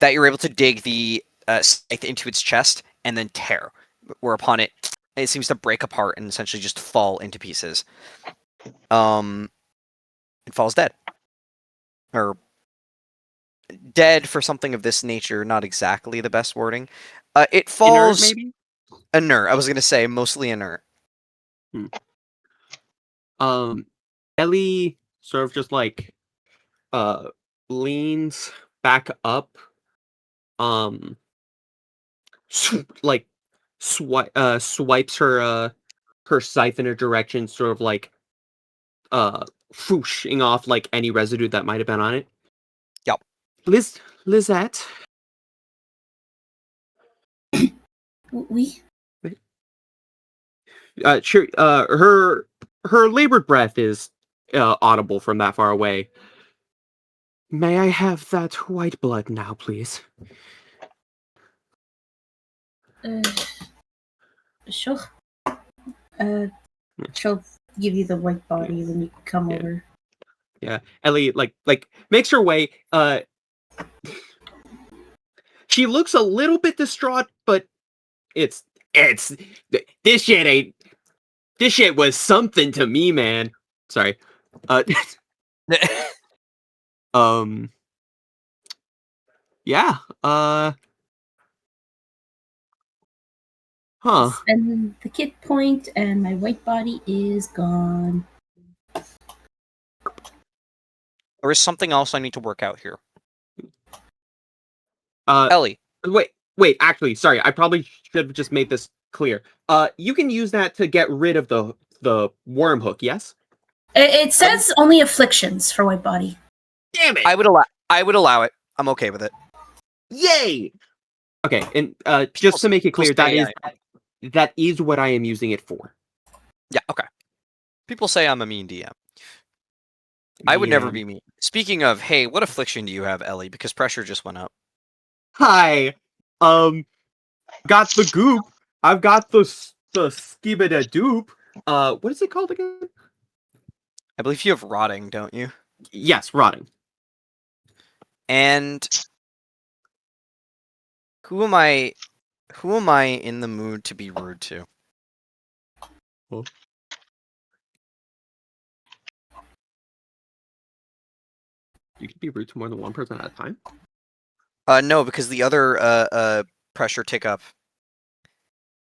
that you're able to dig the scythe into its chest and then tear, whereupon it seems to break apart and essentially just fall into pieces. It falls dead. Or dead for something of this nature, not exactly the best wording. It falls Inert, maybe? inert. I was going to say mostly inert. Ellie sort of just like leans back up, like swipes her scythe in a direction, sort of like whooshing off like any residue that might have been on it. Yep. Lizette. We Sure. Her labored breath is audible from that far away. May I have that white blood now, please? Sure. She'll give you the white body when you come over. Yeah, Ellie like makes her way. She looks a little bit distraught, but it's this shit was something to me, man. Sorry. Yeah. Huh. Spend the kit point, and my white body is gone. There is something else I need to work out here. Ellie. Wait, actually, sorry, I probably should have just made this clear. You can use that to get rid of the worm hook, yes? It says only afflictions for white body. Damn it! I would allow it. I'm okay with it. Yay! Okay, and just to make it clear, that is what I am using it for. Yeah, okay. People say I'm a mean DM. I would never be mean. Speaking of, hey, what affliction do you have, Ellie? Because pressure just went up. Hi. Got the goop. I've got the skibida doop. What is it called again? I believe you have rotting, don't you? Yes, rotting. And who am I in the mood to be rude to? Well, you can be rude to more than one person at a time? No, because the other pressure tick up.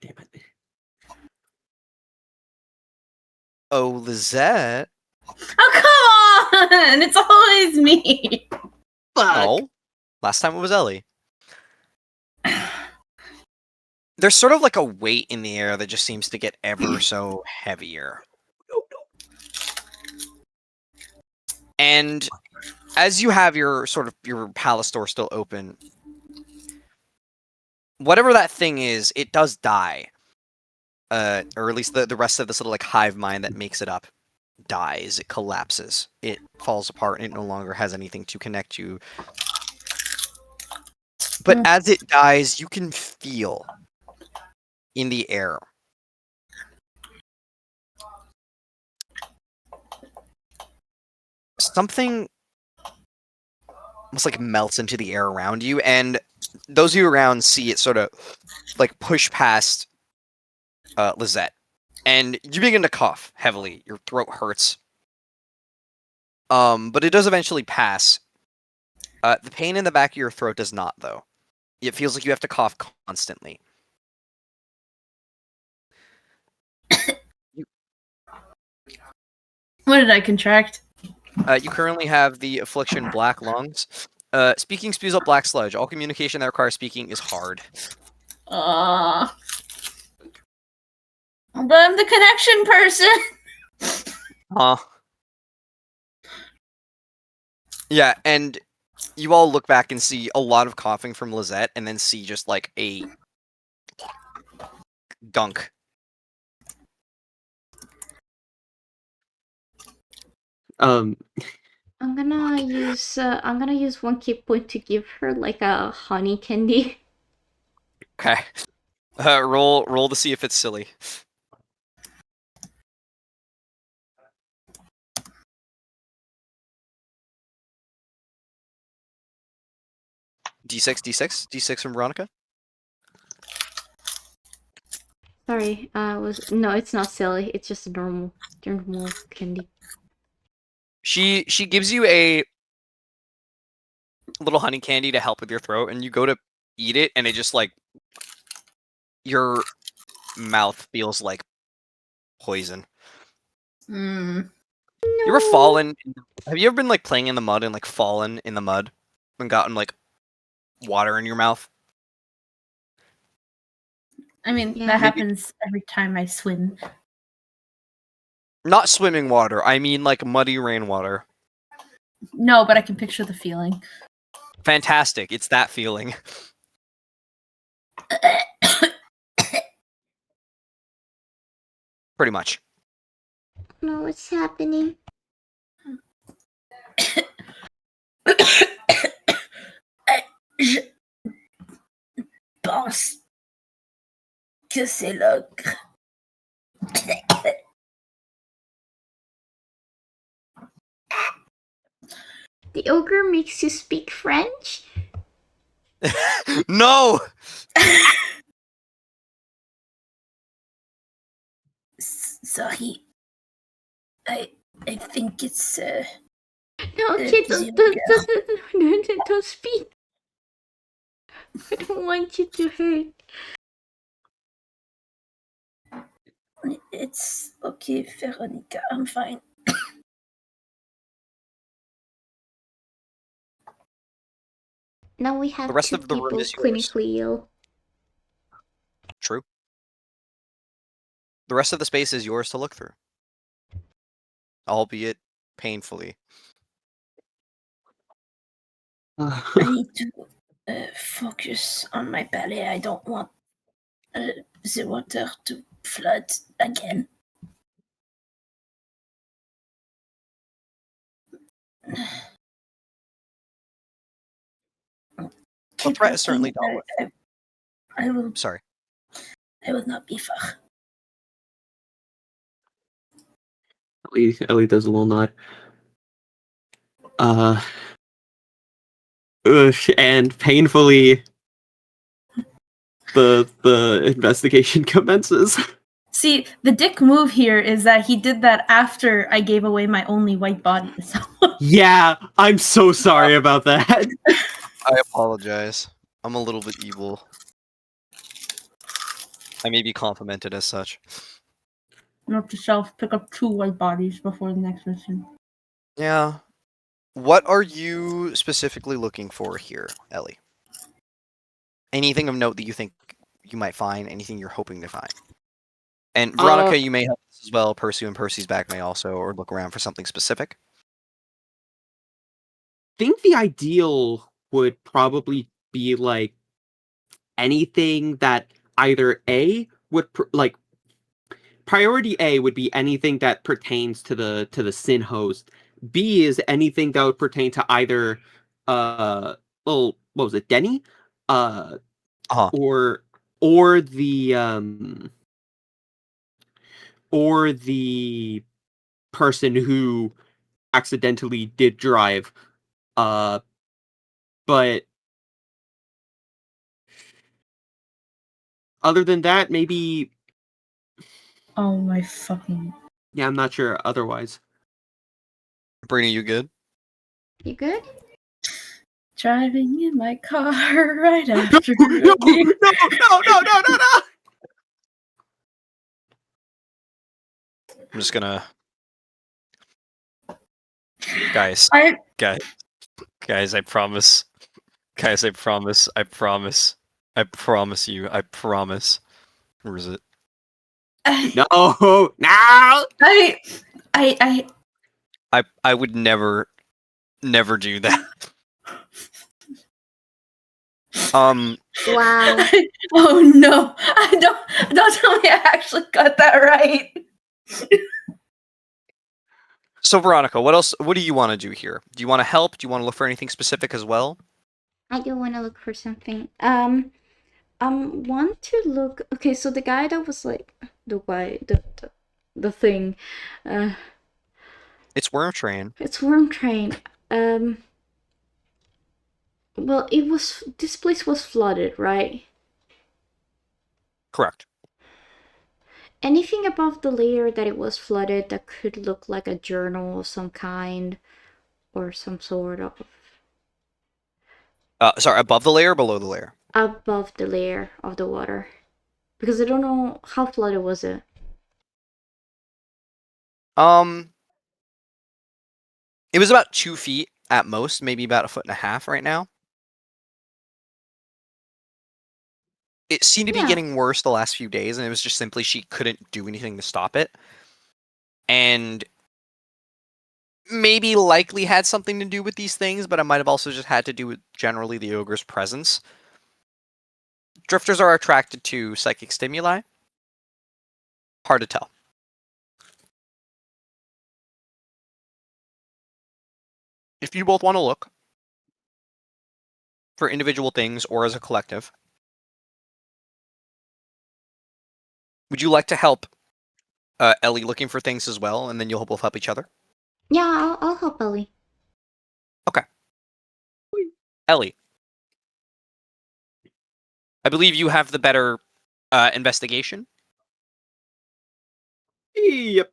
Damn it. Oh, Lizette. Oh, come on! It's always me! No. Last time it was Ellie. There's sort of like a weight in the air that just seems to get ever so heavier. And as you have your palace door still open, whatever that thing is, it does die. Or at least the rest of this little like hive mind that makes it up. dies, it collapses, it falls apart, and it no longer has anything to connect you. But as it dies, you can feel in the air something almost like melts into the air around you, and those of you around see it sort of like push past Lizette, and you begin to cough heavily. Your throat hurts. But it does eventually pass. The pain in the back of your throat does not, though. It feels like you have to cough constantly. What did I contract? You currently have the affliction Black Lungs. Speaking spews up black sludge. All communication that requires speaking is hard. But I'm the connection person. Huh. Yeah, and you all look back and see a lot of coughing from Lizette, and then see just like a gunk. I'm gonna use one key point to give her like a honey candy. Okay. Roll to see if it's silly. D6 from Veronica. Sorry, no, it's not silly. It's just a normal candy. She gives you a little honey candy to help with your throat, and you go to eat it, and it just like your mouth feels like poison. Mm. You ever fallen? Have you ever been like playing in the mud and like fallen in the mud and gotten like water in your mouth? I mean, Yeah. that happens every time I swim. Not swimming water. I mean like muddy rainwater. No, but I can picture the feeling. Fantastic. It's that feeling. Pretty much. No, what's happening? Je pense que c'est l'ogre. The ogre makes you speak French? No! Sorry. I think it's No, okay, don't speak. I don't want you to hurt. It's okay, Veronica. I'm fine. Now we have The rest two of the room people is yours. clinically ill. True. The rest of the space is yours to look through. Albeit painfully. I need to focus on my ballet. I don't want the water to flood again. The threat is certainly dealt with. I will. Sorry. I will not be far. Ellie does a little nod. And painfully, the investigation commences. See, the dick move here is that he did that after I gave away my only white body to someone. Yeah, I'm so sorry about that. I apologize. I'm a little bit evil. I may be complimented as such. Note to self, pick up 2 white bodies before the next mission. Yeah. What are you specifically looking for here, Ellie? Anything of note that you think you might find? Anything you're hoping to find? And Veronica, you may help us as well. Percy and Percy's back may also, or look around for something specific. I think the ideal would probably be like anything that either A would priority A would be anything that pertains to the Sin host. B is anything that would pertain to either what was it, Denny? Uh-huh. Or the person who accidentally did drive. But other than that, maybe. Oh my fucking. Yeah, I'm not sure otherwise. Brina, you good? You good? Driving in my car right after. No, no, no. I'm just gonna. Guys, I I promise. Guys, I promise. I promise you. I promise. Where is it? No, no. I would never do that. Wow. Oh no! Don't tell me I actually got that right. So Veronica, what do you want to do here? Do you want to help? Do you want to look for anything specific as well? I do want to look for something. Want to look. Okay, so the guy that was like the thing, It's Worm Train. it's Worm Train. Well, this place was flooded, right? Correct. Anything above the layer that it was flooded that could look like a journal of some kind, or some sort of Sorry, above the layer or below the layer? above the layer of the water, because I don't know how flooded was it. It was about 2 feet at most, maybe about 1.5 feet right now. It seemed to be Yeah. getting worse the last few days, and it was just simply she couldn't do anything to stop it. And maybe likely had something to do with these things, but it might have also just had to do with generally the ogre's presence. Drifters are attracted to psychic stimuli. Hard to tell. If you both want to look for individual things or as a collective, would you like to help Ellie looking for things as well, and then you'll both help each other? Yeah, I'll help Ellie. Okay. Ellie, I believe you have the better investigation. Yep.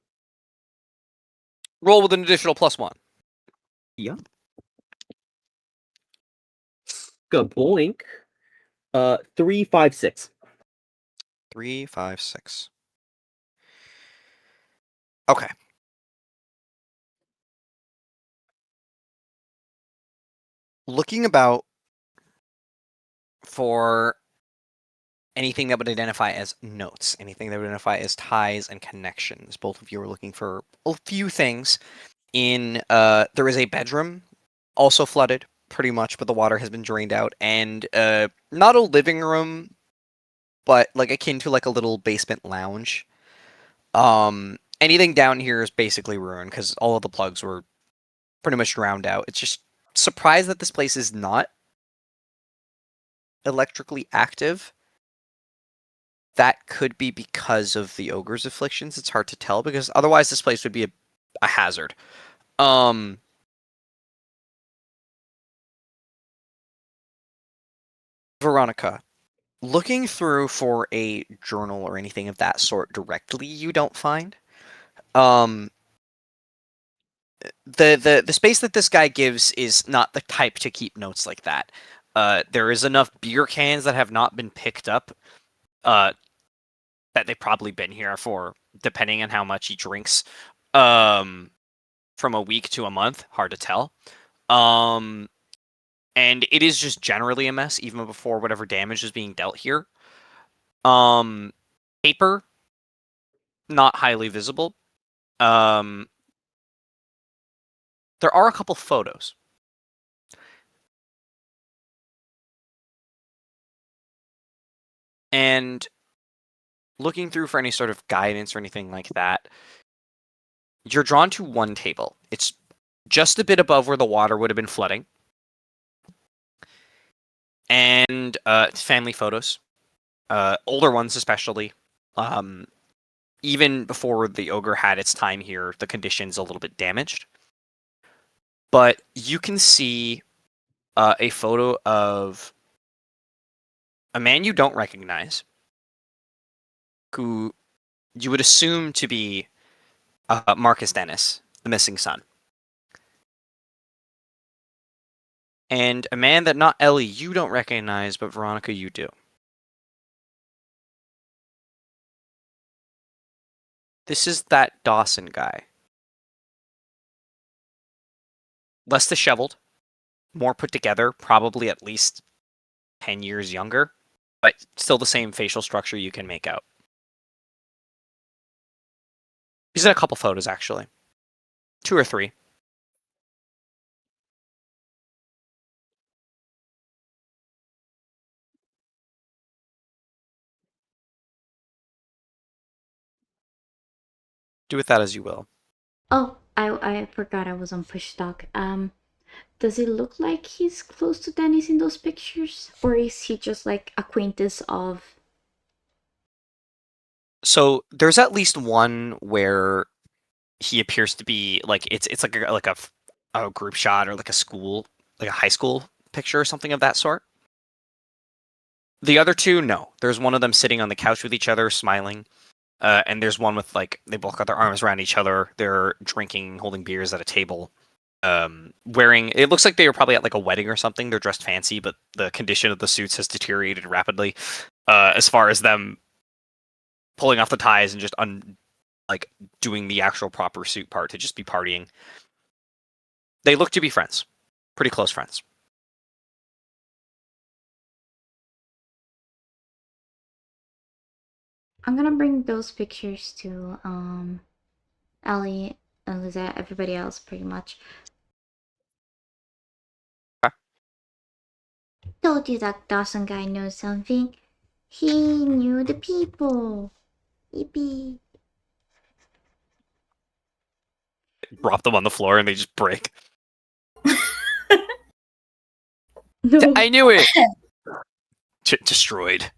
Roll with an additional +1. Yeah. Go blink. 3, 5, 6. 3, 5, 6. Okay. Looking about for anything that would identify as notes, anything that would identify as ties and connections. Both of you are looking for a few things. There is a bedroom, also flooded, pretty much, but the water has been drained out, and not a living room, but like akin to like a little basement lounge. Anything down here is basically ruined because all of the plugs were pretty much drowned out. It's just surprised that this place is not electrically active. That could be because of the ogre's afflictions. It's hard to tell because otherwise this place would be a hazard. Veronica, looking through for a journal or anything of that sort directly, you don't find. The space that this guy gives is not the type to keep notes like that. There is enough beer cans that have not been picked up. That they've probably been here for, depending on how much he drinks, from a week to a month. Hard to tell. And it is just generally a mess, even before whatever damage is being dealt here. Paper, not highly visible. There are a couple photos. And looking through for any sort of guidance or anything like that, you're drawn to one table. It's just a bit above where the water would have been flooding. And family photos, older ones especially. Even before the ogre had its time here, the condition's a little bit damaged. But you can see a photo of a man you don't recognize, who you would assume to be Marcus Dennis, the missing son. And a man that not Ellie you don't recognize, but Veronica you do. This is that Dawson guy. Less disheveled, more put together, probably at least 10 years younger, but still the same facial structure you can make out. He's in a couple photos, actually. 2 or 3. Do with that as you will. Oh, I forgot I was on push talk. Does it look like he's close to Dennis in those pictures? Or is he just like acquaintance of... So there's at least one where he appears to be like it's like a group shot or like a school, like a high school picture or something of that sort. The other two, no. There's one of them sitting on the couch with each other, smiling. And there's one with like they both got their arms around each other. They're drinking, holding beers at a table. Wearing, it looks like they were probably at like a wedding or something. They're dressed fancy, but the condition of the suits has deteriorated rapidly. As far as them pulling off the ties and just like doing the actual proper suit part to just be partying. They look to be friends, pretty close friends. I'm gonna bring those pictures to Ellie and Lizette, everybody else pretty much. Okay. Told you that Dawson guy knows something. He knew the people. Yippee. Drop them on the floor and they just break. No. I knew it. Destroyed.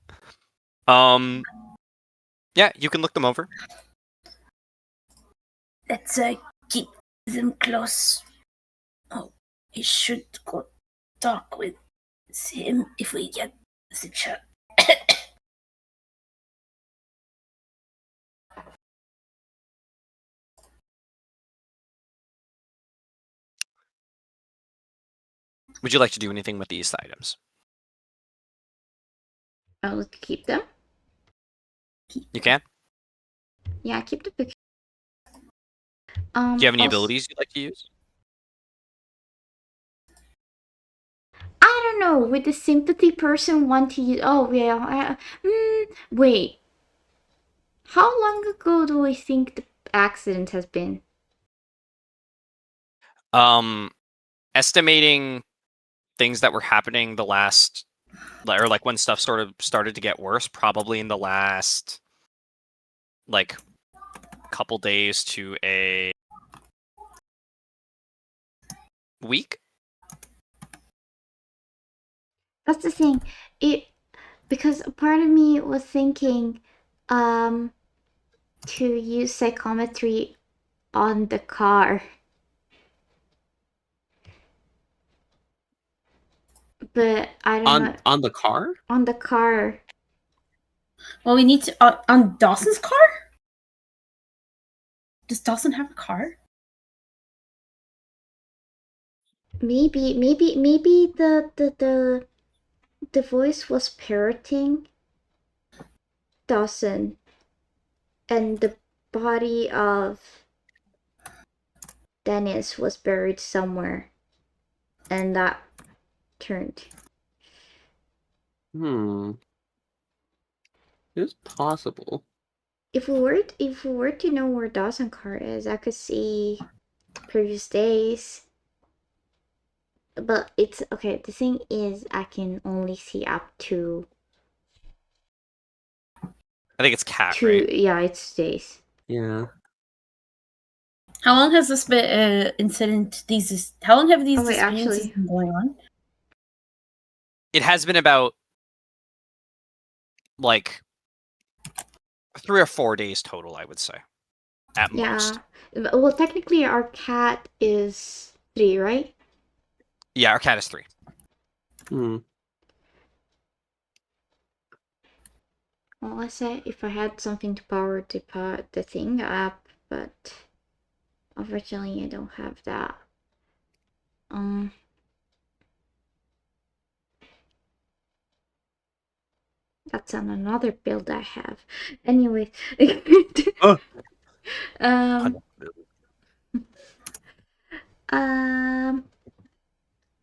Yeah, you can look them over. Let's keep them close. Oh, we should go talk with him if we get the chance. Would you like to do anything with these items? I'll keep them. You can? Yeah, keep the picture. Do you have any Also, abilities you'd like to use? I don't know. Would the sympathy person want to use? Oh yeah. Wait. How long ago do we think the accident has been? Estimating things that were happening the last, or like when stuff sort of started to get worse, probably in the last like couple days to a week. That's the thing. Because part of me was thinking to use psychometry on the car. But I don't know. On the car? On the car. Well, we need to on Dawson's car. Does Dawson have a car? Maybe the voice was parroting Dawson, and the body of Dennis was buried somewhere, and that turned. It's possible. If we were to know where Dawson car is, I could see previous days. But it's okay. The thing is, I can only see up to. I think it's cat, 2, right? yeah, it stays. Yeah. How long has this been incident? How long have these Oh, wait, experiences actually. been going on? It has been about like 3 or 4 days total, I would say, at most. Yeah. Well, technically, our cat is 3, right? Yeah, our cat is 3. Hmm. Well, let's say if I had something to power the thing up, but unfortunately, I don't have that. That's on another build I have. Anyway. Oh.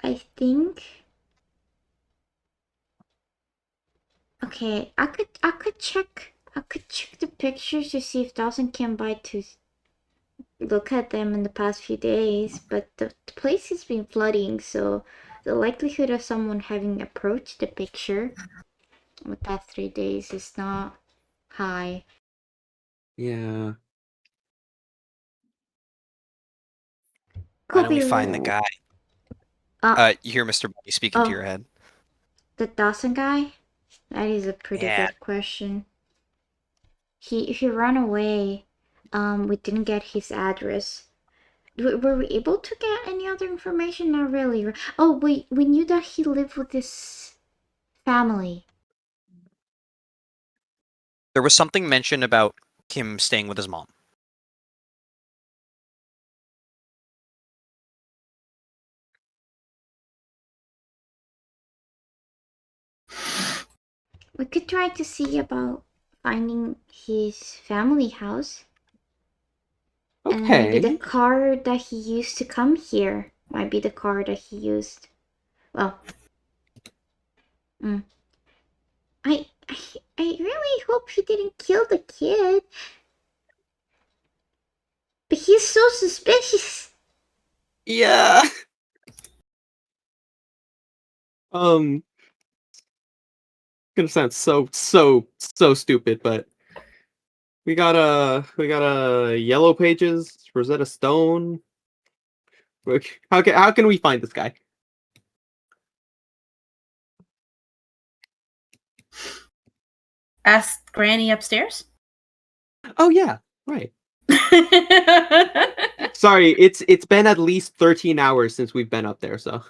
I think. Okay, I could check the pictures to see if Dawson came by to look at them in the past few days, but the place has been flooding, so the likelihood of someone having approached the picture in the past 3 days is not high. Yeah. Why don't we find the guy? You hear Mr. Bunny speaking to your head. The Dawson guy? That is a pretty good question. He ran away. We didn't get his address. Were we able to get any other information? Not really. Oh, we knew that he lived with his family. There was something mentioned about him staying with his mom. We could try to see about finding his family house. And maybe the car that he used to come here might be the car that he used. Well, I really hope he didn't kill the kid. But he's so suspicious. Yeah. Gonna sound so stupid, but we got a Yellow Pages, Rosetta Stone. How can we find this guy? Ask Granny upstairs. Oh yeah, right. Sorry, it's been at least 13 hours since we've been up there, so.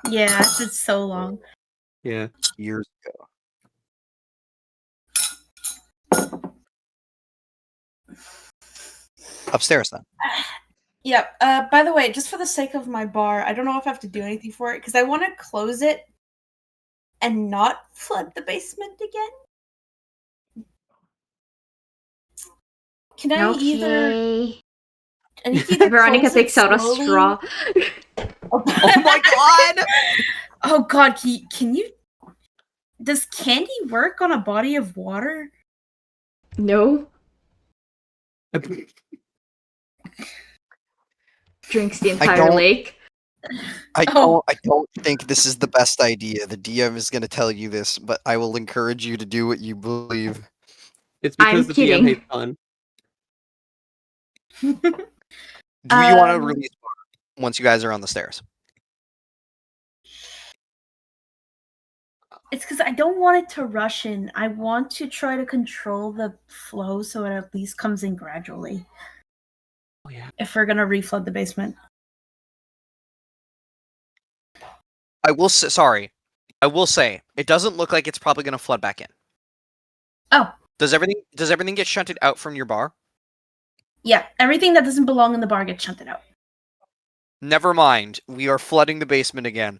Yeah, it's so long. Yeah. Years ago. Upstairs then. Yep. By the way, just for the sake of my bar, I don't know if I have to do anything for it because I want to close it and not flood the basement again. Can I either? Veronica takes out a straw. Oh my god! Oh god, can you? Does candy work on a body of water? No. Drinks the entire lake. I don't think this is the best idea. The DM is going to tell you this, but I will encourage you to do what you believe. It's because the DM hates fun. Do you want to release once you guys are on the stairs? It's because I don't want it to rush in. I want to try to control the flow so it at least comes in gradually. Oh yeah. If we're gonna reflood the basement. I will say it doesn't look like it's probably going to flood back in. Oh. Does everything get shunted out from your bar? Yeah, everything that doesn't belong in the bar gets shunted out. Never mind. We are flooding the basement again.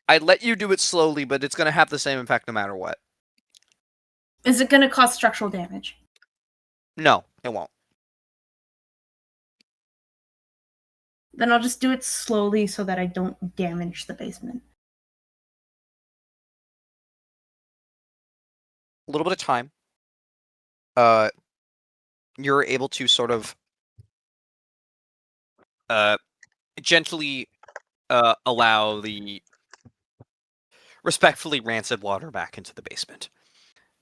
I'd let you do it slowly, but it's going to have the same impact no matter what. Is it going to cause structural damage? No, it won't. Then I'll just do it slowly so that I don't damage the basement. A little bit of time. You're able to sort of gently allow the respectfully rancid water back into the basement.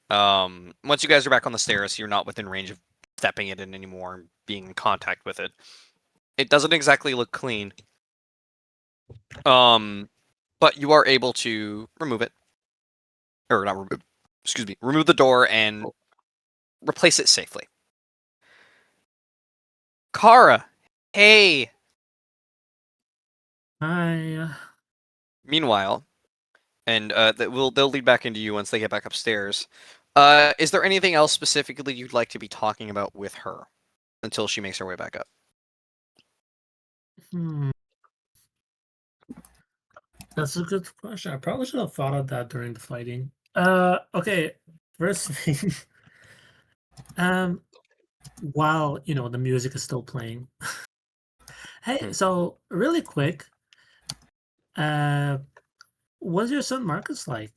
Once you guys are back on the stairs, you're not within range of stepping it in anymore and being in contact with it. It doesn't exactly look clean. But you are able to remove it. Or not remove, excuse me, remove the door and replace it safely. Kara, hey! Hi. Meanwhile, and they'll lead back into you once they get back upstairs. Is there anything else specifically you'd like to be talking about with her until she makes her way back up? That's a good question. I probably should have thought of that during the fighting. Okay. First thing, while the music is still playing. Hey, so really quick, what's your son Marcus like?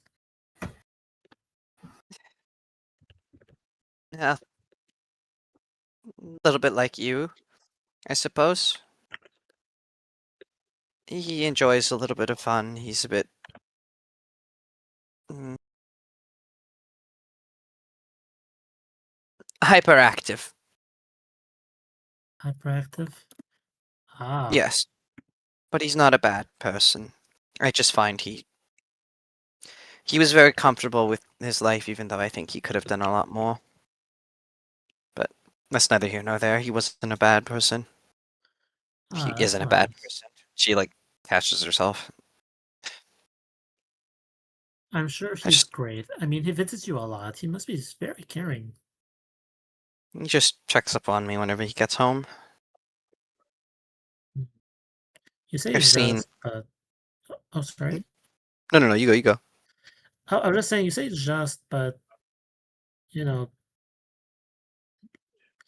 Yeah, a little bit like you, I suppose. He enjoys a little bit of fun. He's a bit hyperactive. Hyperactive? Ah. Yes, but he's not a bad person. I just find he was very comfortable with his life, even though I think he could have done a lot more. But that's neither here nor there. He wasn't a bad person. He That's isn't a bad nice. person. She catches herself. I'm sure he's great. I mean, he visits you a lot. He must be very caring. He just checks up on me whenever he gets home. You say I've seen. just, but oh, sorry. No, you go, you go. I was just saying, you say just, but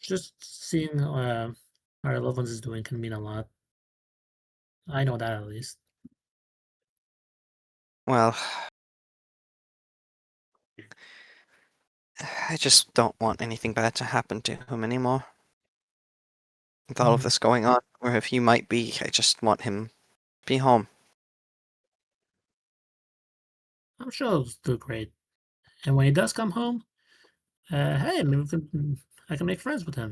just seeing how our loved ones is doing can mean a lot. I know that at least. Well, I just don't want anything bad to happen to him anymore. With all of this going on, or if he might be, I just want him to be home. I'm sure he'll do great. And when he does come home, hey, maybe I can make friends with him,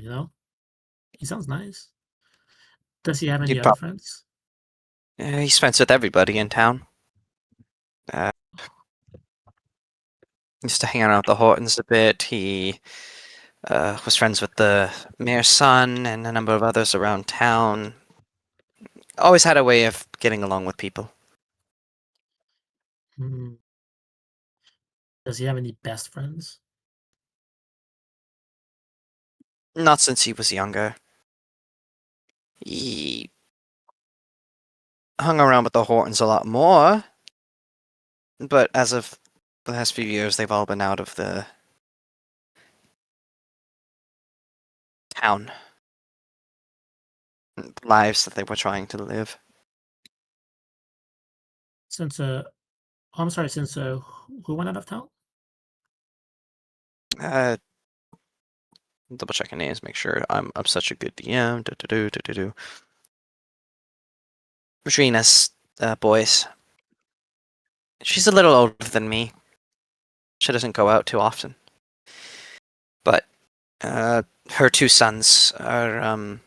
He sounds nice. Does he have any other friends? He's friends with everybody in town. Used to hang out with the Hortons a bit. He was friends with the mayor's son and a number of others around town. Always had a way of getting along with people. Does he have any best friends? Not since he was younger. He hung around with the Hortons a lot more, but as of the last few years, they've all been out of the town. Lives that they were trying to live. Since I'm sorry, since who went out of town? Double checking names, make sure I'm such a good DM. Regina's boys. She's a little older than me. She doesn't go out too often. But her two sons are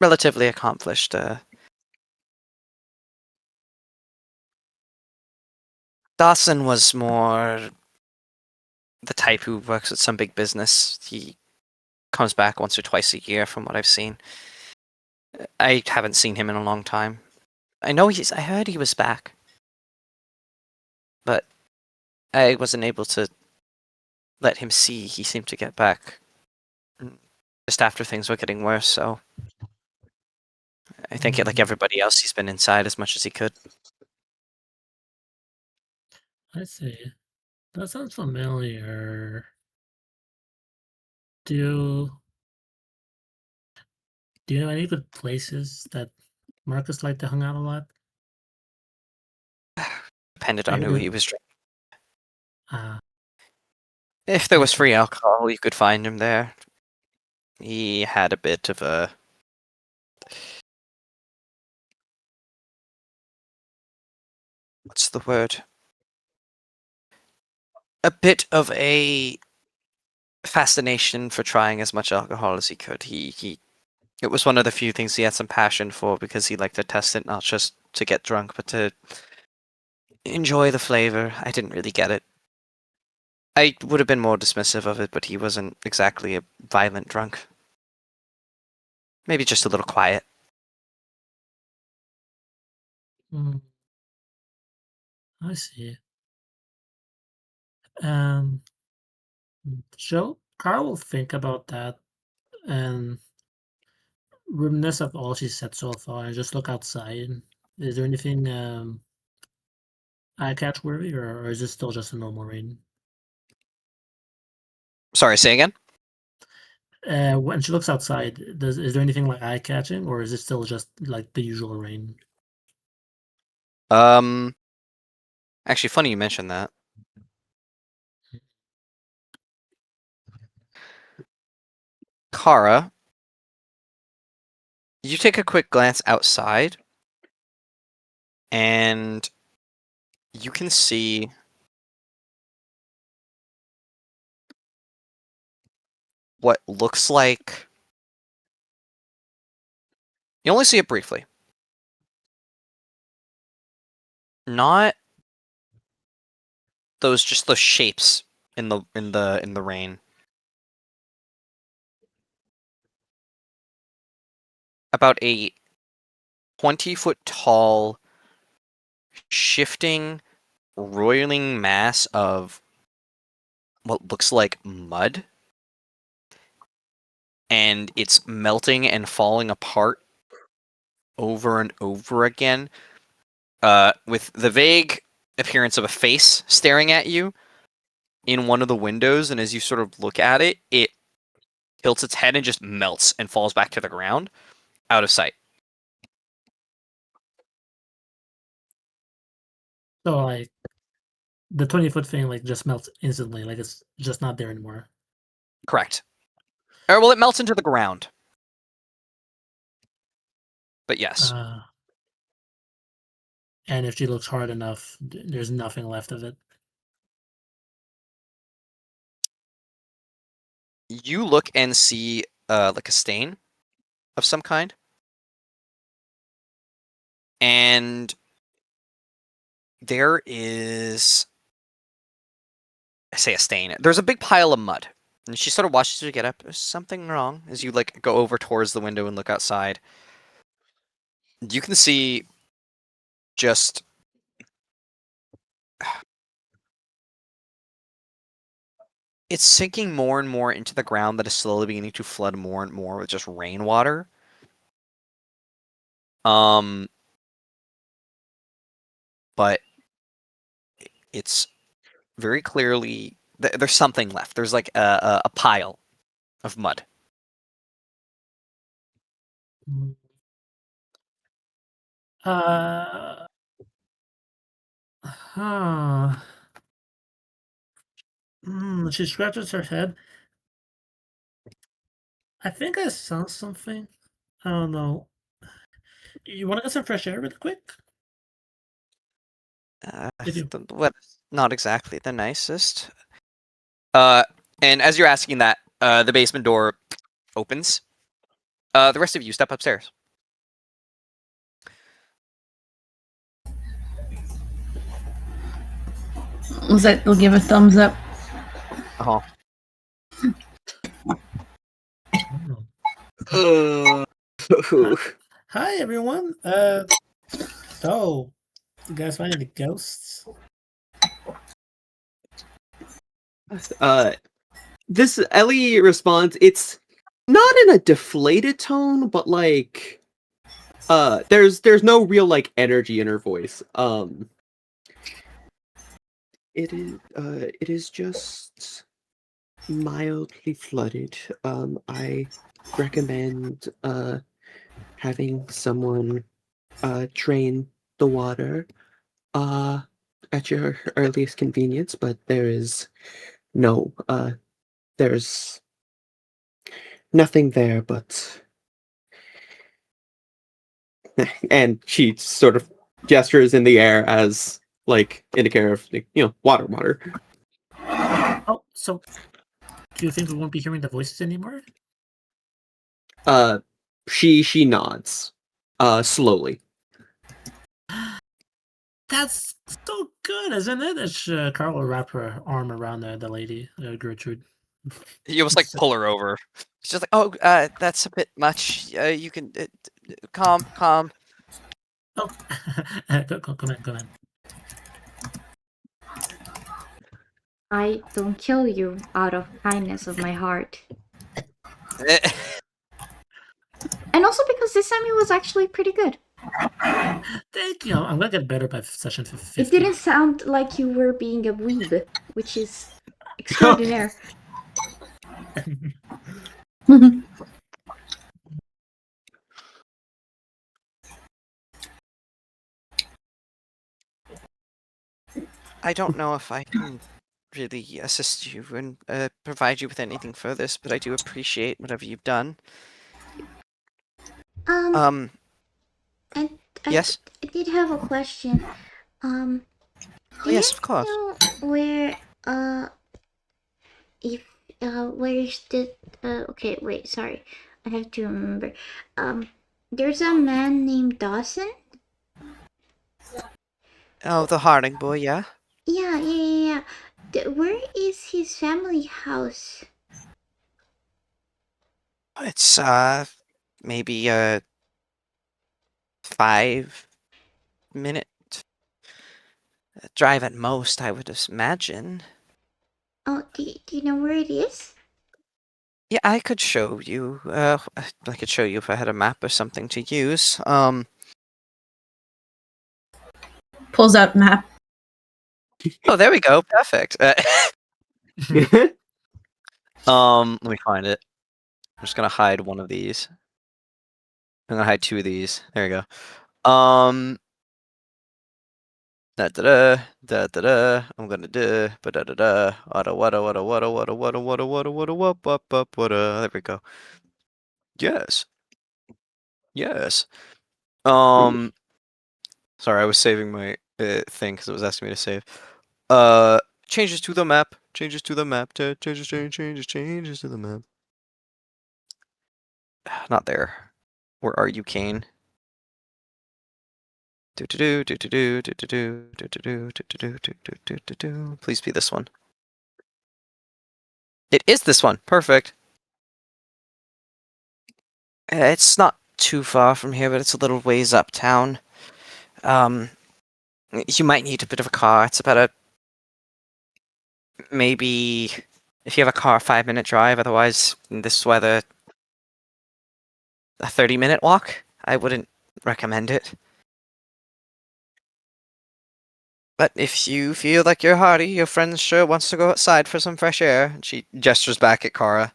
relatively accomplished. Dawson was more the type who works at some big business. He comes back once or twice a year from what I've seen. I haven't seen him in a long time. I heard he was back. But I wasn't able to let him see. He seemed to get back just after things were getting worse, so I think like everybody else, he's been inside as much as he could. I see. That sounds familiar. Do you know any good places that Marcus liked to hang out a lot? Depended on who he was drinking. If there was free alcohol, you could find him there. He had a bit of a what's the word? A bit of a fascination for trying as much alcohol as he could. It was one of the few things he had some passion for because he liked to test it, not just to get drunk, but to enjoy the flavor. I didn't really get it. I would have been more dismissive of it, but he wasn't exactly a violent drunk. Maybe just a little quiet. I see. Um, Carl will think about that and reminisce of all she said so far and just look outside. Is there anything eye catch worthy, or is it still just a normal rain? Sorry, say again? When she looks outside, is there anything like eye catching, or is it still just like the usual rain? Actually, funny you mentioned that. Kara, you take a quick glance outside, and you can see what looks like... You only see it briefly. Not just those shapes in the rain. About a 20-foot tall, shifting, roiling mass of what looks like mud. And it's melting and falling apart over and over again, with the vague appearance of a face staring at you in one of the windows. And as you sort of look at it, it tilts its head and just melts and falls back to the ground, out of sight. So like the 20-foot thing like just melts instantly, like it's just not there anymore. Correct. Or, well, it melts into the ground. But yes. And if she looks hard enough, there's nothing left of it. You look and see like a stain of some kind. And there is... I say a stain. There's a big pile of mud. And she sort of watches you get up. There's something wrong as you like go over towards the window and look outside. You can see just... It's sinking more and more into the ground that is slowly beginning to flood more and more with just rainwater. But it's very clearly... There's something left. There's like a pile of mud. She scratches her head. I think I saw something. I don't know. You want to get some fresh air really quick? The weather's not exactly the nicest. And as you're asking that, the basement door opens. The rest of you step upstairs. We'll give a thumbs up. Uh-huh. Hi everyone. So you guys find any ghosts? This Ellie responds, it's not in a deflated tone, but like there's no real like energy in her voice. It is just mildly flooded. I recommend having someone drain the water at your earliest convenience, but there's nothing there but... And she sort of gestures in the air as like indicator of like, water. Oh, so do you think we won't be hearing the voices anymore? She nods, slowly. That's so good, isn't it? As Carl will wrap her arm around the lady, Gertrude. You almost like pull her over. It's just like, oh, that's a bit much. You can calm. Oh, come in. I don't kill you out of kindness of my heart. And also because this time it was actually pretty good. Thank you. I'm gonna get better by session 50. It didn't sound like you were being a weeb, which is extraordinary. I don't know if I can really assist you and provide you with anything further, but I do appreciate whatever you've done. I Yes? I did have a question. Oh, Do yes, you of course. know where where's the okay, wait, sorry. I have to remember. There's a man named Dawson? Oh, the Harding boy, yeah? Yeah. Where is his family house? It's, maybe a 5-minute drive at most, I would imagine. Oh, do you know where it is? Yeah, I could show you. I could show you if I had a map or something to use. Pulls out map. Oh, there we go. Perfect. Let me find it. I'm just gonna hide one of these. I'm gonna hide 2 of these. There you go. Da da da da da da. I'm gonna do ba da da da. Wada. There we go. Yes. Yes. Sorry, I was saving my thing because it was asking me to save. Changes to the map. Changes to the map. Changes to the map. Not there. Where are you, CAIN? Please be this one. It is this one. Perfect. It's not too far from here, but it's a little ways uptown. You might need a bit of a car. It's about maybe if you have a car, 5-minute drive. Otherwise, in this weather, a 30-minute walk. I wouldn't recommend it. But if you feel like you're hardy, your friend sure wants to go outside for some fresh air. And she gestures back at Kara.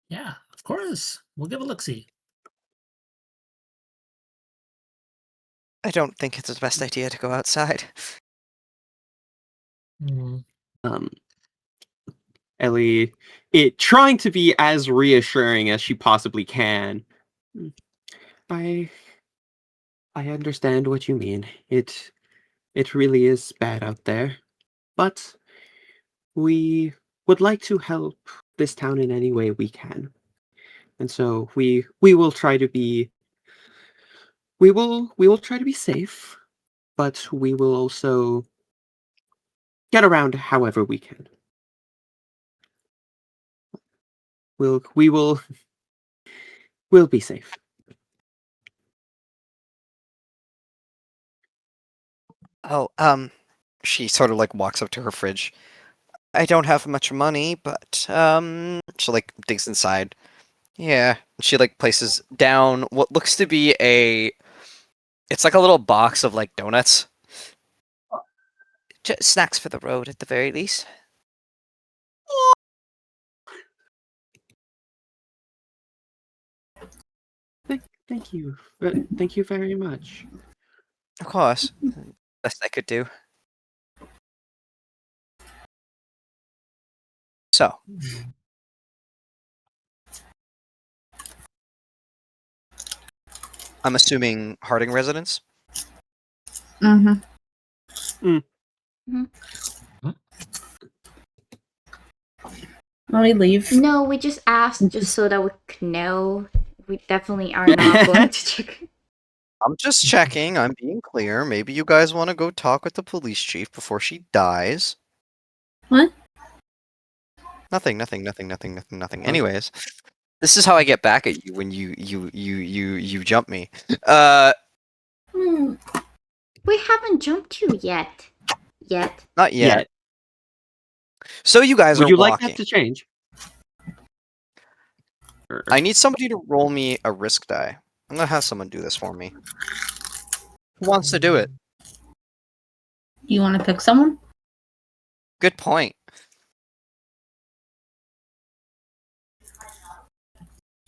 Yeah, of course. We'll give a look-see. I don't think it's the best idea to go outside. Ellie, trying to be as reassuring as she possibly can. I understand what you mean. It really is bad out there. But we would like to help this town in any way we can. And so we will try to be we will try to be safe, but we will also get around however we can. We'll be safe. Oh, she sort of like walks up to her fridge. I don't have much money, but she like digs inside. Yeah, she like places down what looks to be it's like a little box of like donuts. Just snacks for the road at the very least. Thank you. Thank you very much. Of course. Best I could do. So, I'm assuming Harding residence? Mm-hmm. Let me leave. No, we just asked just so that we could know. We definitely are not going to check. I'm just checking. I'm being clear. Maybe you guys want to go talk with the police chief before she dies. What? Nothing. Anyways, this is how I get back at you when you jump me. We haven't jumped you yet. Not yet. So you guys Would are you like walking. that to change? I need somebody to roll me a risk die. I'm gonna have someone do this for me. Who wants to do it? Do you want to pick someone? Good point.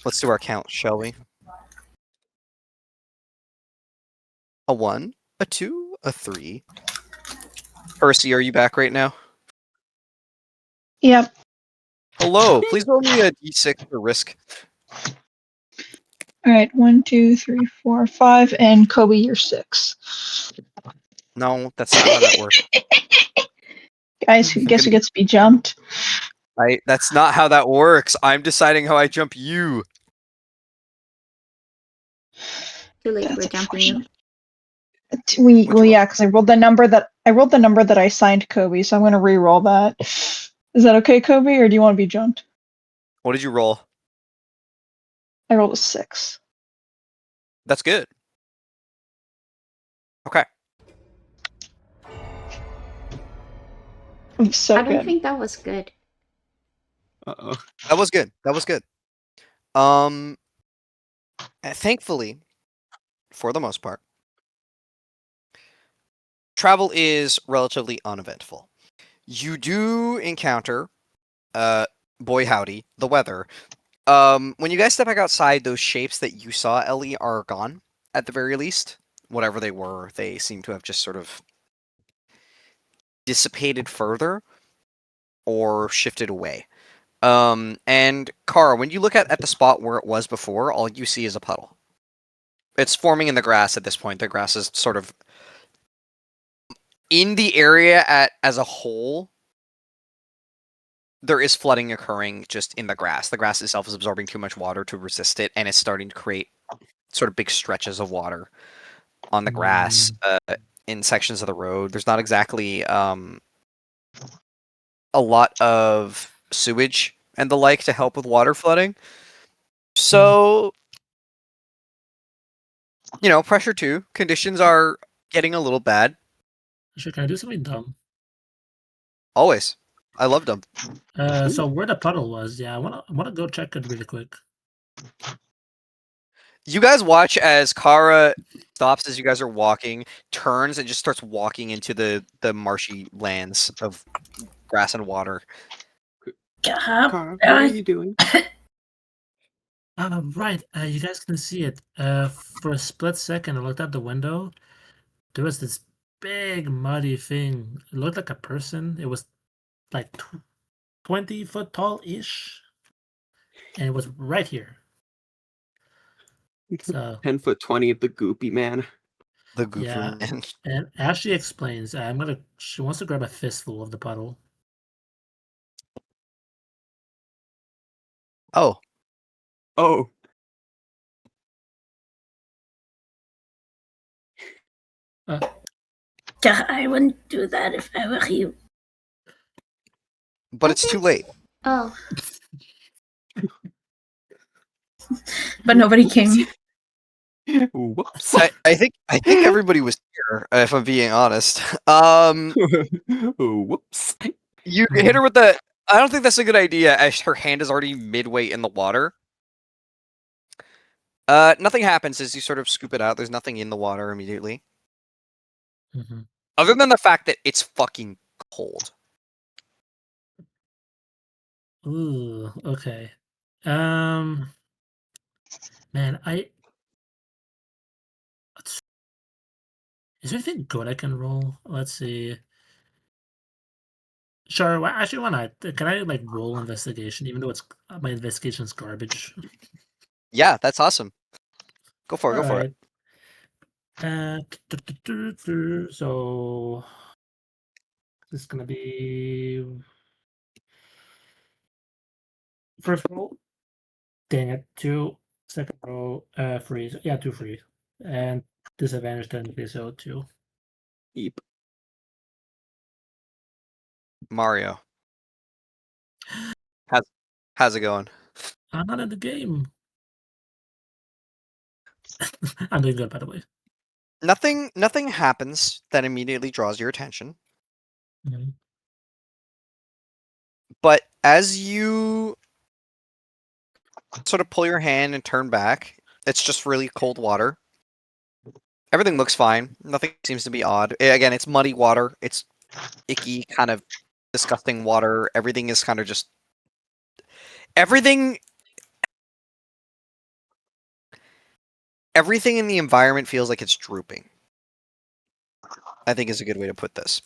Let's do our count, shall we? A 1, a 2, a 3. Percy, are you back right now? Yep. Hello, please roll me a d6 for risk. All right. 1, 2, 3, 4, 5, and Kobe, you're 6. No, that's not how that works. Guys, who guess who gets to be jumped? That's not how that works. I'm deciding how I jump you. Too late, That's we're a jumping you. Well, yeah, because I rolled the number that I assigned Kobe, so I'm gonna re-roll that. Is that okay, Kobe, or do you want to be jumped? What did you roll? I rolled a 6. That's good. Okay. I'm so I don't good. think that was good. Uh-oh. That was good. Thankfully, for the most part, travel is relatively uneventful. You do encounter, boy howdy, the weather. When you guys step back outside, those shapes that you saw, Ellie, are gone, at the very least. Whatever they were, they seem to have just sort of dissipated further or shifted away. And Kara, when you look at the spot where it was before, all you see is a puddle. It's forming in the grass at this point. The grass is sort of in the area as a whole. There is flooding occurring just in the grass. The grass itself is absorbing too much water to resist it, and it's starting to create sort of big stretches of water on the grass in sections of the road. There's not exactly a lot of sewage and the like to help with water flooding. So, pressure 2. Conditions are getting a little bad. Sure, can I do something dumb? Always. I love them. So where the puddle was, yeah, I wanna go check it really quick. You guys watch as Kara stops as you guys are walking, turns, and just starts walking into the marshy lands of grass and water. Kara, what are you doing? Right, you guys can see it. For a split second, I looked out the window. There was this big muddy thing. It looked like a person. It was like 20 foot tall-ish. And it was right here. So 10 foot 20 of the goopy man. The goopy yeah, man. and as she explains, she wants to grab a fistful of the puddle. Oh. Oh. I wouldn't do that if I were you. But it's too late. Oh. But nobody came. Whoops. I think everybody was here, if I'm being honest. Whoops. You hit her with the... I don't think that's a good idea, as her hand is already midway in the water. Nothing happens as you sort of scoop it out. There's nothing in the water immediately. Mm-hmm. Other than the fact that it's fucking cold. Ooh, okay. Man, is there anything good I can roll? Let's see. Sure. Well, actually, why not? Can I roll investigation, even though my investigation's garbage? Yeah, that's awesome. Go for it. All right. So this is gonna be first roll. Dang it, 2. Second roll, freeze. Yeah, 2 freeze. And disadvantage technically, so 2. Eep. Mario. How's it going? I'm not in the game. I'm doing good, by the way. Nothing happens that immediately draws your attention. Mhm. But as you sort of pull your hand and turn back, it's just really cold water. Everything looks fine. Nothing seems to be odd. Again, it's muddy water. It's icky, kind of disgusting water. Everything is kind of just everything in the environment feels like it's drooping. I think is a good way to put this.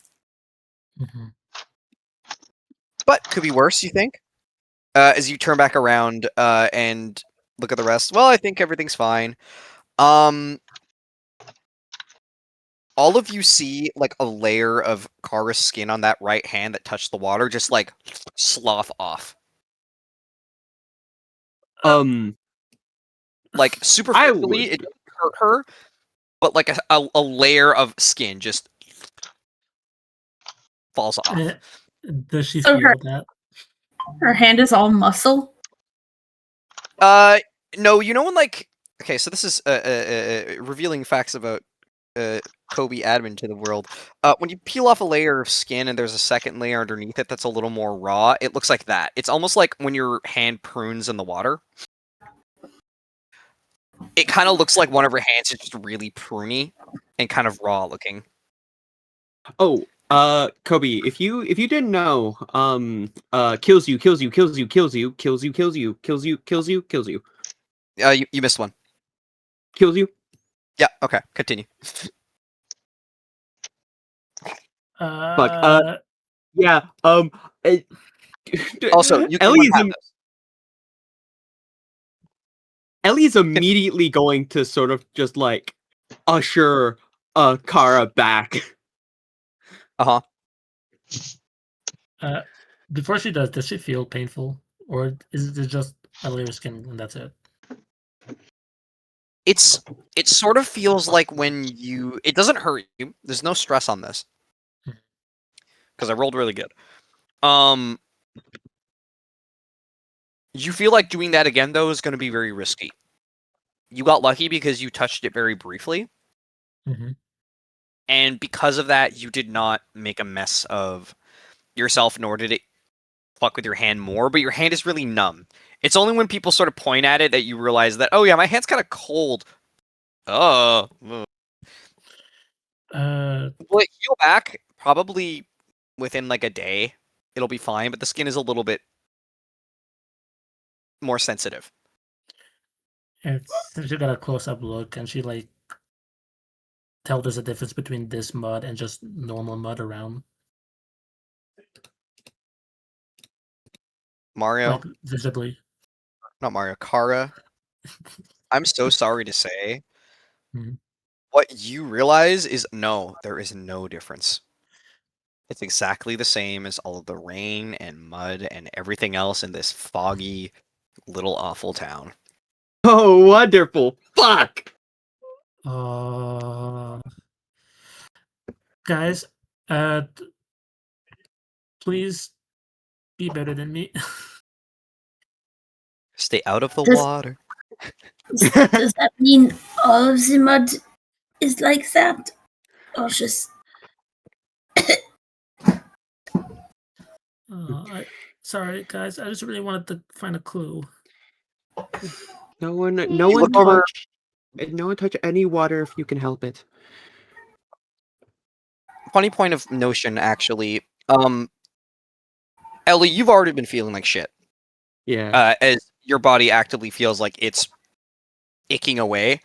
Mhm. But could be worse, you think? As you turn back around and look at the rest. Well, I think everything's fine. All of you see like a layer of Kara's skin on that right hand that touched the water just like slough off. Like superficially, it doesn't hurt her, but like a layer of skin just falls off. Does she So feel that? her hand is all muscle. No, you know when like okay, so this is revealing facts about Kobe admin to the world. When you peel off a layer of skin and there's a second layer underneath it that's a little more raw, it looks like that. It's almost like when your hand prunes in the water. It kind of looks like one of her hands is just really pruny and kind of raw looking. Oh, Kobe, if you didn't know, kills you. You missed one. Kills you. Yeah. Okay. Continue. Fuck. Yeah. Also, you can Ellie's immediately going to sort of just like usher Kara back. Before she does she feel painful, or is it just a layer of skin and that's it? It sort of feels like when you. It doesn't hurt you. There's no stress on this because I rolled really good. You feel like doing that again though is going to be very risky. You got lucky because you touched it very briefly. Mm-hmm. And because of that, you did not make a mess of yourself, nor did it fuck with your hand more, but your hand is really numb. It's only when people sort of point at it that you realize that, oh yeah, my hand's kind of cold. Oh. Will it heal back? Probably within like a day. It'll be fine, but the skin is a little bit more sensitive. She got a close-up look, and she like tell there's a difference between this mud and just normal mud around. Mario? Like, visibly. Not Mario. Kara. I'm so sorry to say. Mm-hmm. What you realize is no, there is no difference. It's exactly the same as all of the rain and mud and everything else in this foggy little awful town. Oh, wonderful! Fuck! Guys, please be better than me. Stay out of the water. Does that mean all of the mud is like that? Or just... Sorry, guys. I just really wanted to find a clue. No one touch any water if you can help it. Funny point of notion, actually. Ellie, you've already been feeling like shit. Yeah. As your body actively feels like it's icking away.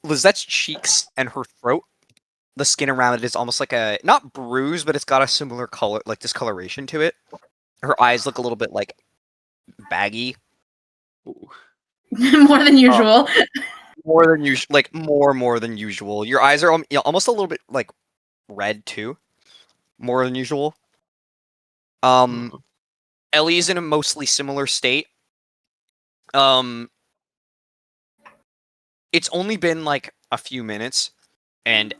Lizette's cheeks and her throat, the skin around it is almost like a, not bruise, but it's got a similar color, like discoloration to it. Her eyes look a little bit like baggy. More than usual. more than usual, like more than usual. Your eyes are almost a little bit like red too, more than usual. Ellie's in a mostly similar state. It's only been like a few minutes, and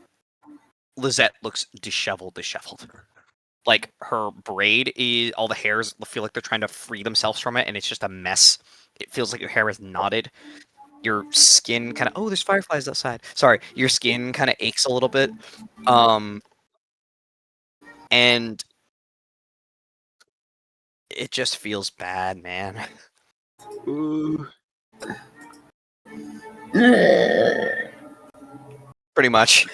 Lizette looks disheveled. Like her braid is all the hairs feel like they're trying to free themselves from it, and it's just a mess. It feels like your hair is knotted. Your skin kind of there's fireflies outside. Sorry, your skin kind of aches a little bit. And it just feels bad, man. Ooh. Pretty much.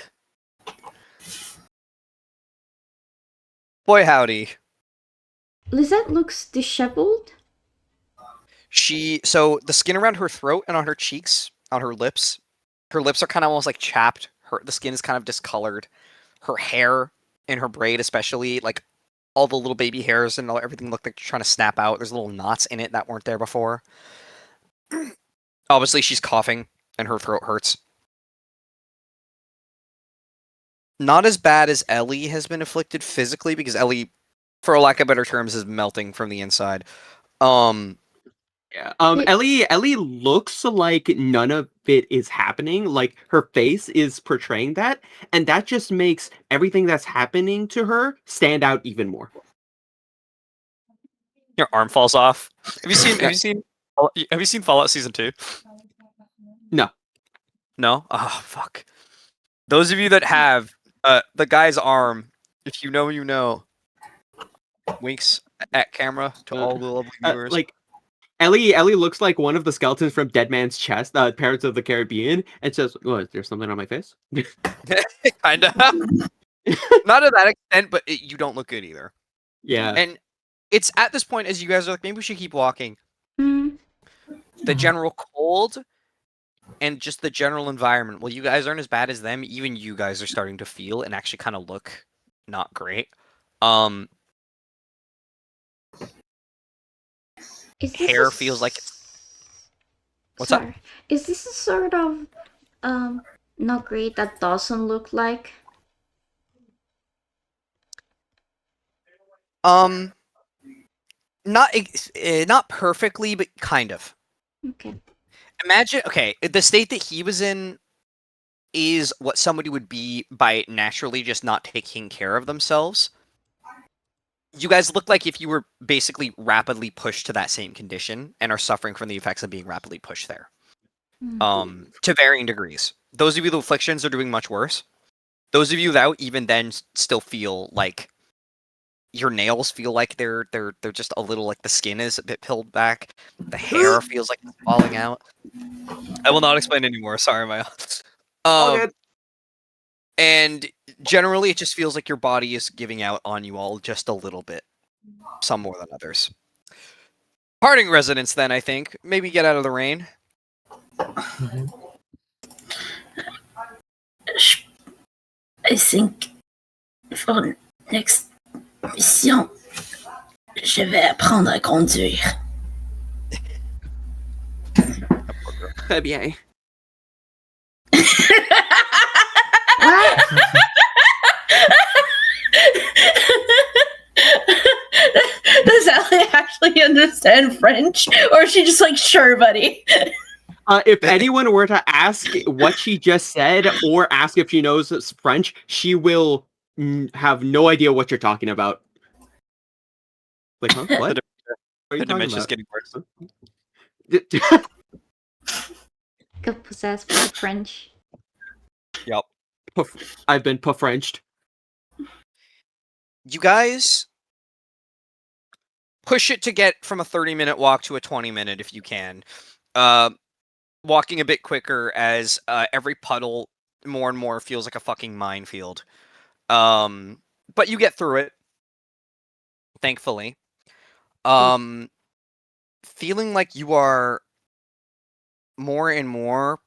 Boy howdy. Lizette looks disheveled. So the skin around her throat and on her cheeks, on her lips are kind of almost like chapped. The skin is kind of discolored. Her hair and her braid, especially, like all the little baby hairs and everything look like they're trying to snap out. There's little knots in it that weren't there before. Obviously, she's coughing and her throat hurts. Not as bad as Ellie has been afflicted physically, because Ellie, for lack of better terms, is melting from the inside. Yeah. Ellie looks like none of it is happening. Like her face is portraying that, and that just makes everything that's happening to her stand out even more. Your arm falls off. Have you seen Fallout Season 2? No. No? Oh, fuck. Those of you that have the guy's arm, if you know, you know. Winks at camera to all the lovely viewers. Like Ellie looks like one of the skeletons from Dead Man's Chest, Pirates of the Caribbean, and says, "Oh, is there something on my face?" Kinda. Not to that extent, but you don't look good either. Yeah. And it's at this point, as you guys are like, maybe we should keep walking. The general cold and just the general environment. Well, you guys aren't as bad as them. Even you guys are starting to feel and actually kind of look not great. Hair feels like what's up? Is this a sort of not great that doesn't look like? Not perfectly, but kind of. Okay. Imagine, the state that he was in is what somebody would be by naturally just not taking care of themselves. You guys look like if you were basically rapidly pushed to that same condition and are suffering from the effects of being rapidly pushed there. To varying degrees. Those of you with afflictions are doing much worse. Those of you without even then still feel like your nails feel like they're just a little like the skin is a bit peeled back. The hair feels like it's falling out. I will not explain anymore. Sorry, Maya. And generally, it just feels like your body is giving out on you all just a little bit. Some more than others. Parting residents, then, I think. Maybe get out of the rain. I think for next mission, je vais apprendre à conduire. Très bien. Does Ellie actually understand French, or is she just like, sure, buddy? If anyone were to ask what she just said, or ask if she knows French, she will have no idea what you're talking about. Like, huh? What? The dementia's getting worse. Got possessed by the French. Yep. I've been puff-Frenched. You guys push it to get from a 30-minute walk to a 20-minute if you can. Walking a bit quicker as every puddle more and more feels like a fucking minefield. But you get through it. Thankfully. Feeling like you are more and more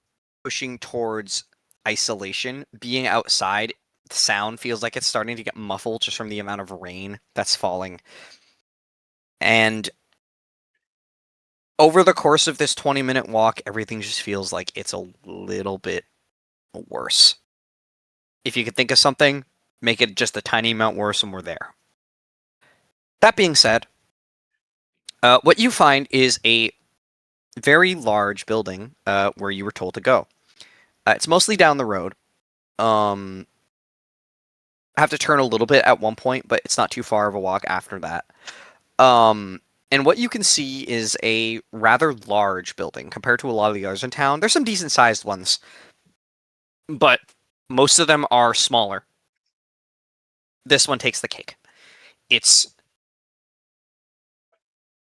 pushing towards isolation. Being outside, the sound feels like it's starting to get muffled just from the amount of rain that's falling. And over the course of this 20-minute walk, everything just feels like it's a little bit worse. If you could think of something, make it just a tiny amount worse and we're there. That being said, what you find is a very large building where you were told to go. It's mostly down the road. I have to turn a little bit at one point, but it's not too far of a walk after that. And what you can see is a rather large building compared to a lot of the others in town. There's some decent sized ones, but most of them are smaller. This one takes the cake. It's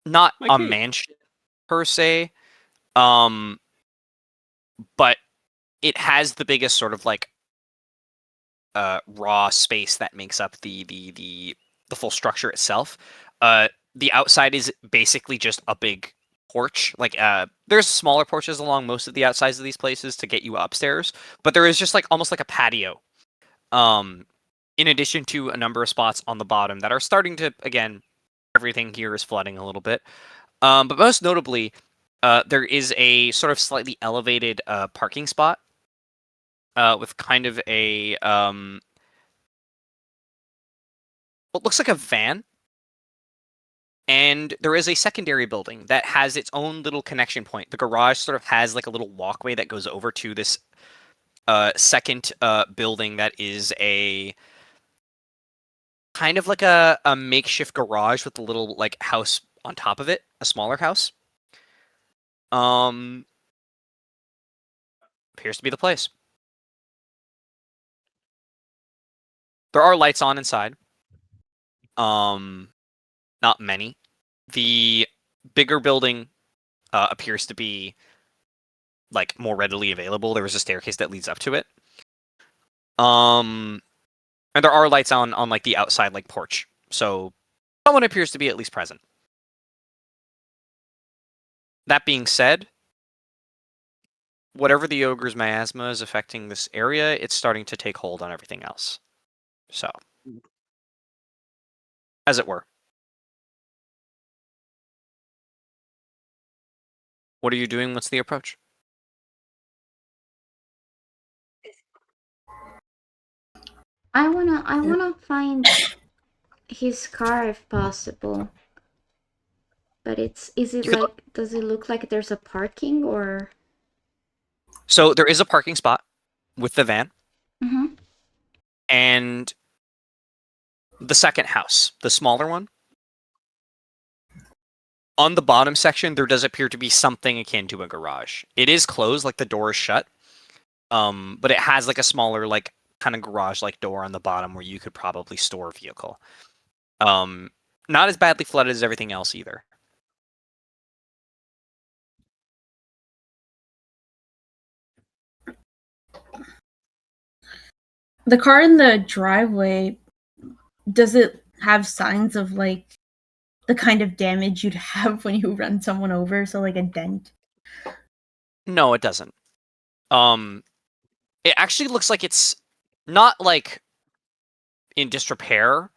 not a mansion per se, but it has the biggest sort of like raw space that makes up the full structure itself. The outside is basically just a big porch. Like there's smaller porches along most of the outsides of these places to get you upstairs, but there is just like almost like a patio. In addition to a number of spots on the bottom that are starting to, again, everything here is flooding a little bit. But most notably, there is a sort of slightly elevated parking spot with kind of a what looks like a van. And there is a secondary building that has its own little connection point. The garage sort of has like a little walkway that goes over to this second building that is a kind of like a makeshift garage with a little like house on top of it, a smaller house. Appears to be the place. There are lights on inside. Not many. The bigger building appears to be like more readily available. There is a staircase that leads up to it. And there are lights on like the outside like porch. So someone appears to be at least present. That being said, whatever the ogre's miasma is affecting this area, it's starting to take hold on everything else. So, as it were. What are you doing? What's the approach? I wanna find his car if possible. But is it like, does it look like there's a parking or? So there is a parking spot with the van. Mm-hmm. And the second house, the smaller one. On the bottom section, there does appear to be something akin to a garage. It is closed, like the door is shut. But it has like a smaller, like kind of garage-like door on the bottom where you could probably store a vehicle. Not as badly flooded as everything else either. The car in the driveway, does it have signs of like the kind of damage you'd have when you run someone over? So like a dent? No, it doesn't. It actually looks like it's not like in disrepair,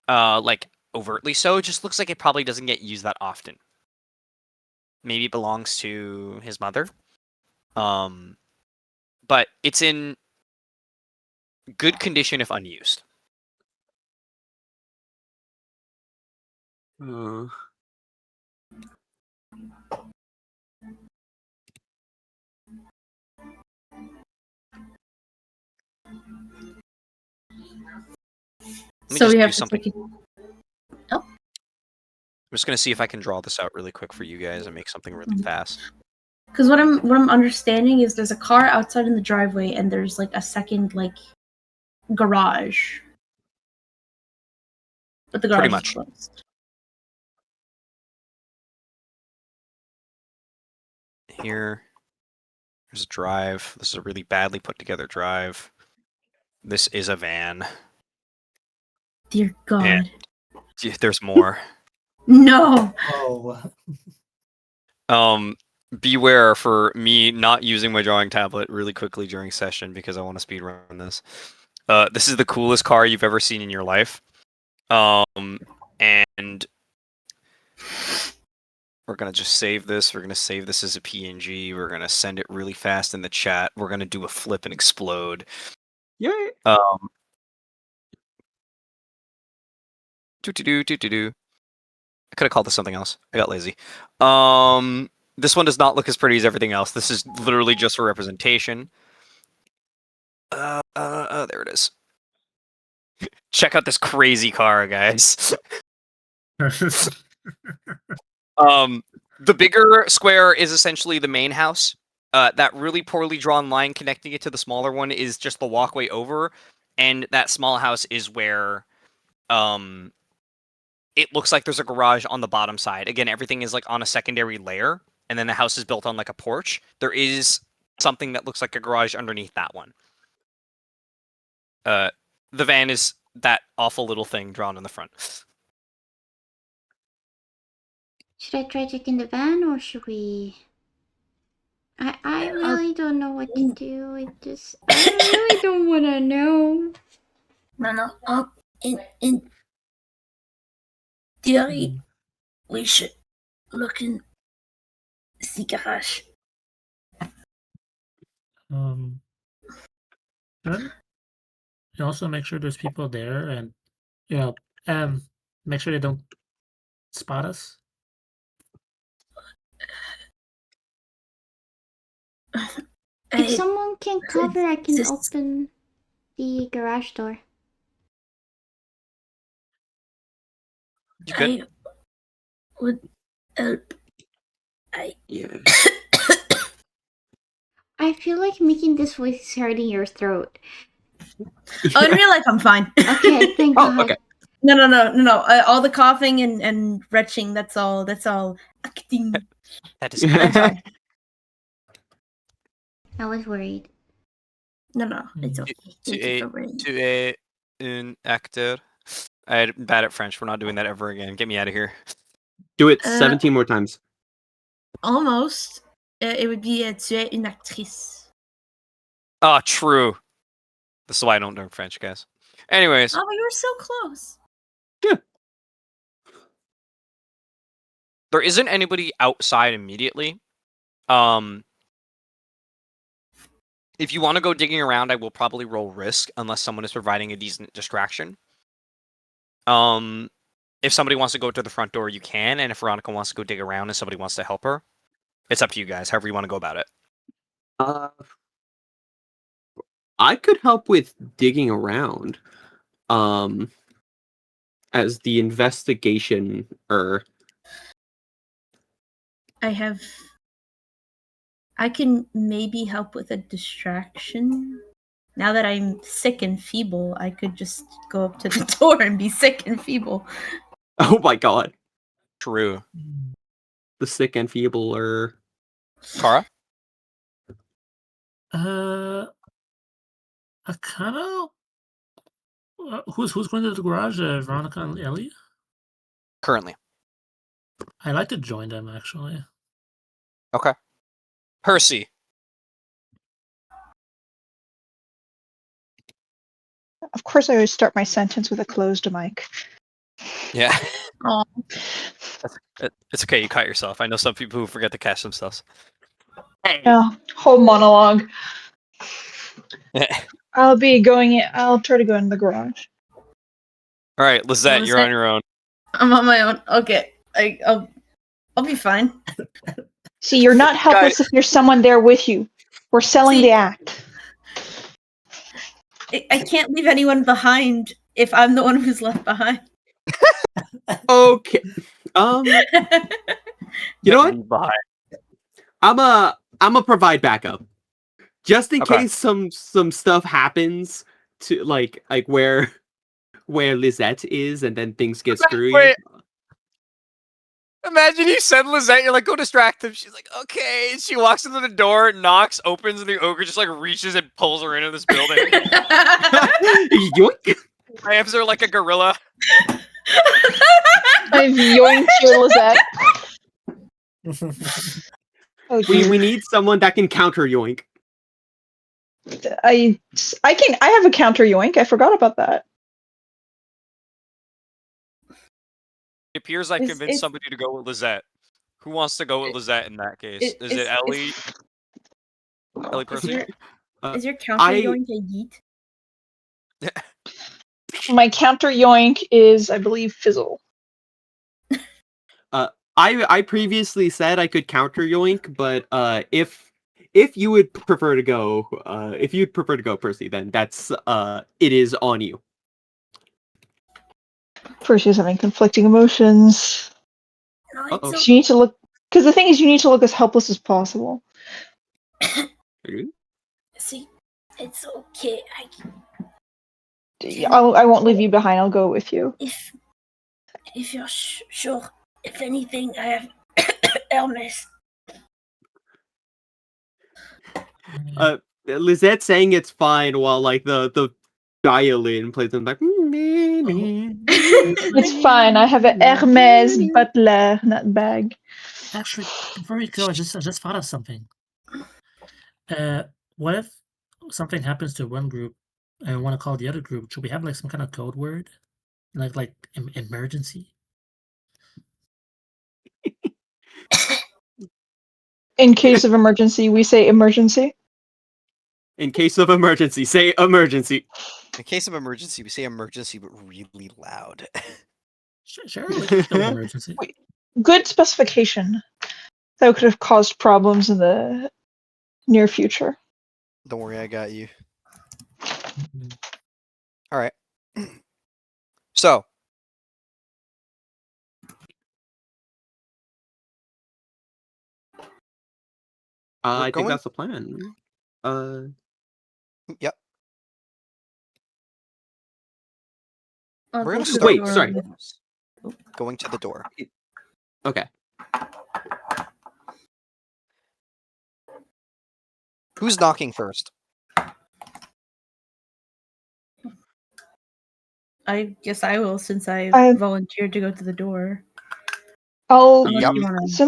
like overtly so. It just looks like it probably doesn't get used that often. Maybe it belongs to his mother. But it's in good condition if unused. So we have to something. take it. Oh. I'm just gonna see if I can draw this out really quick for you guys and make something really fast. Because what I'm understanding is there's a car outside in the driveway and there's like a second like garage. But the garage Pretty much. is closed. Here, there's a drive. This is a really badly put together drive. This is a van. Dear God. And there's more. No. Oh. Beware for me not using my drawing tablet really quickly during session because I want to speed run this. This is the coolest car you've ever seen in your life. And We're gonna just save this. We're gonna save this as a PNG. We're gonna send it really fast in the chat. We're gonna do a flip and explode. Yay! Do. I could have called this something else. I got lazy. This one does not look as pretty as everything else. This is literally just for representation. There it is. Check out this crazy car, guys. The bigger square is essentially the main house. That really poorly drawn line connecting it to the smaller one is just the walkway over, and that small house is where it looks like there's a garage on the bottom side. Again, everything is like on a secondary layer, and then the house is built on like a porch. There is something that looks like a garage underneath that one. The van is that awful little thing drawn in the front. Should I try checking the van or should we? I really don't know what to do. I really don't want to know. No. In theory, we should look in the garage. Good. You also make sure there's people there, and make sure they don't spot us. If someone can cover, I can open the garage door. You good? I would help. Yeah. I feel like making this voice is hurting your throat. Oh, in real life, I'm fine. Okay, thank God. Okay. No. All the coughing and retching, that's all acting. That is fine. I was worried. No, it's okay. To an actor. I'm bad at French. We're not doing that ever again. Get me out of here. Do it 17 more times. Almost. It would be tu es une actrice. Ah, true. This is why I don't learn French, guys. Anyways. Oh, you were so close. Yeah. There isn't anybody outside immediately. If you want to go digging around, I will probably roll risk unless someone is providing a decent distraction. If somebody wants to go to the front door, you can, and if Veronica wants to go dig around and somebody wants to help her, it's up to you guys, however you want to go about it. I could help with digging around. As the investigation I can maybe help with a distraction. Now that I'm sick and feeble, I could just go up to the door and be sick and feeble. Oh my god. True. The sick and feeble are... Kara? Akano? Who's going to the garage? Veronica and Ellie? Currently. I'd like to join them, actually. Okay. Percy. Of course, I always start my sentence with a closed mic. Yeah. Oh. It's okay, you caught yourself. I know some people who forget to catch themselves. Yeah, whole monologue. I'll try to go in the garage. All right, Lizette, you're on your own. I'm on my own. Okay. I'll be fine. See, you're not helpless if there's someone there with you. We're selling the act. I can't leave anyone behind if I'm the one who's left behind. Okay. You know what? I'm a provide backup. Just in case some stuff happens to like where Lizette is and then things get screwy. Wait. Imagine you send Lizette, you're like, go distract him. She's like, okay. She walks into the door, knocks, opens, and the ogre just like reaches and pulls her into this building. Yoink. Rams her like a gorilla. I've yoinked your Lizette. We need someone that can counter yoink. I have a counter yoink. I forgot about that. It appears I convinced somebody to go with Lizette. Who wants to go with Lizette in that case? Is it Ellie? Ellie Percy? Is your counter going to yeet? My counter yoink is, I believe, fizzle. I previously said I could counter yoink, but if you would prefer to go, Percy, then that's it is on you. Percy's having conflicting emotions. No, Uh-oh. You need to look, because the thing is, you need to look as helpless as possible. See, it's okay. I won't leave you behind. I'll go with you. If you're sure, if anything, I have Hermes. Lizette saying it's fine while like the violin plays in the back. It's fine. I have an Hermes butler in that bag. Actually, before we go, I just thought of something. What if something happens to one group and we want to call the other group? Should we have like some kind of code word, like emergency? In case of emergency, we say emergency. In case of emergency, say emergency. In case of emergency, we say emergency, but really loud. Sure, we can go with emergency. Good specification. That could have caused problems in the near future. Don't worry, I got you. All right. So, I think going? that's the plan. Yep. I'll We're go gonna to the start. Wait, door sorry. with- Going to the door. Okay. Who's knocking first? I guess I will, since I volunteered to go to the door. Yep.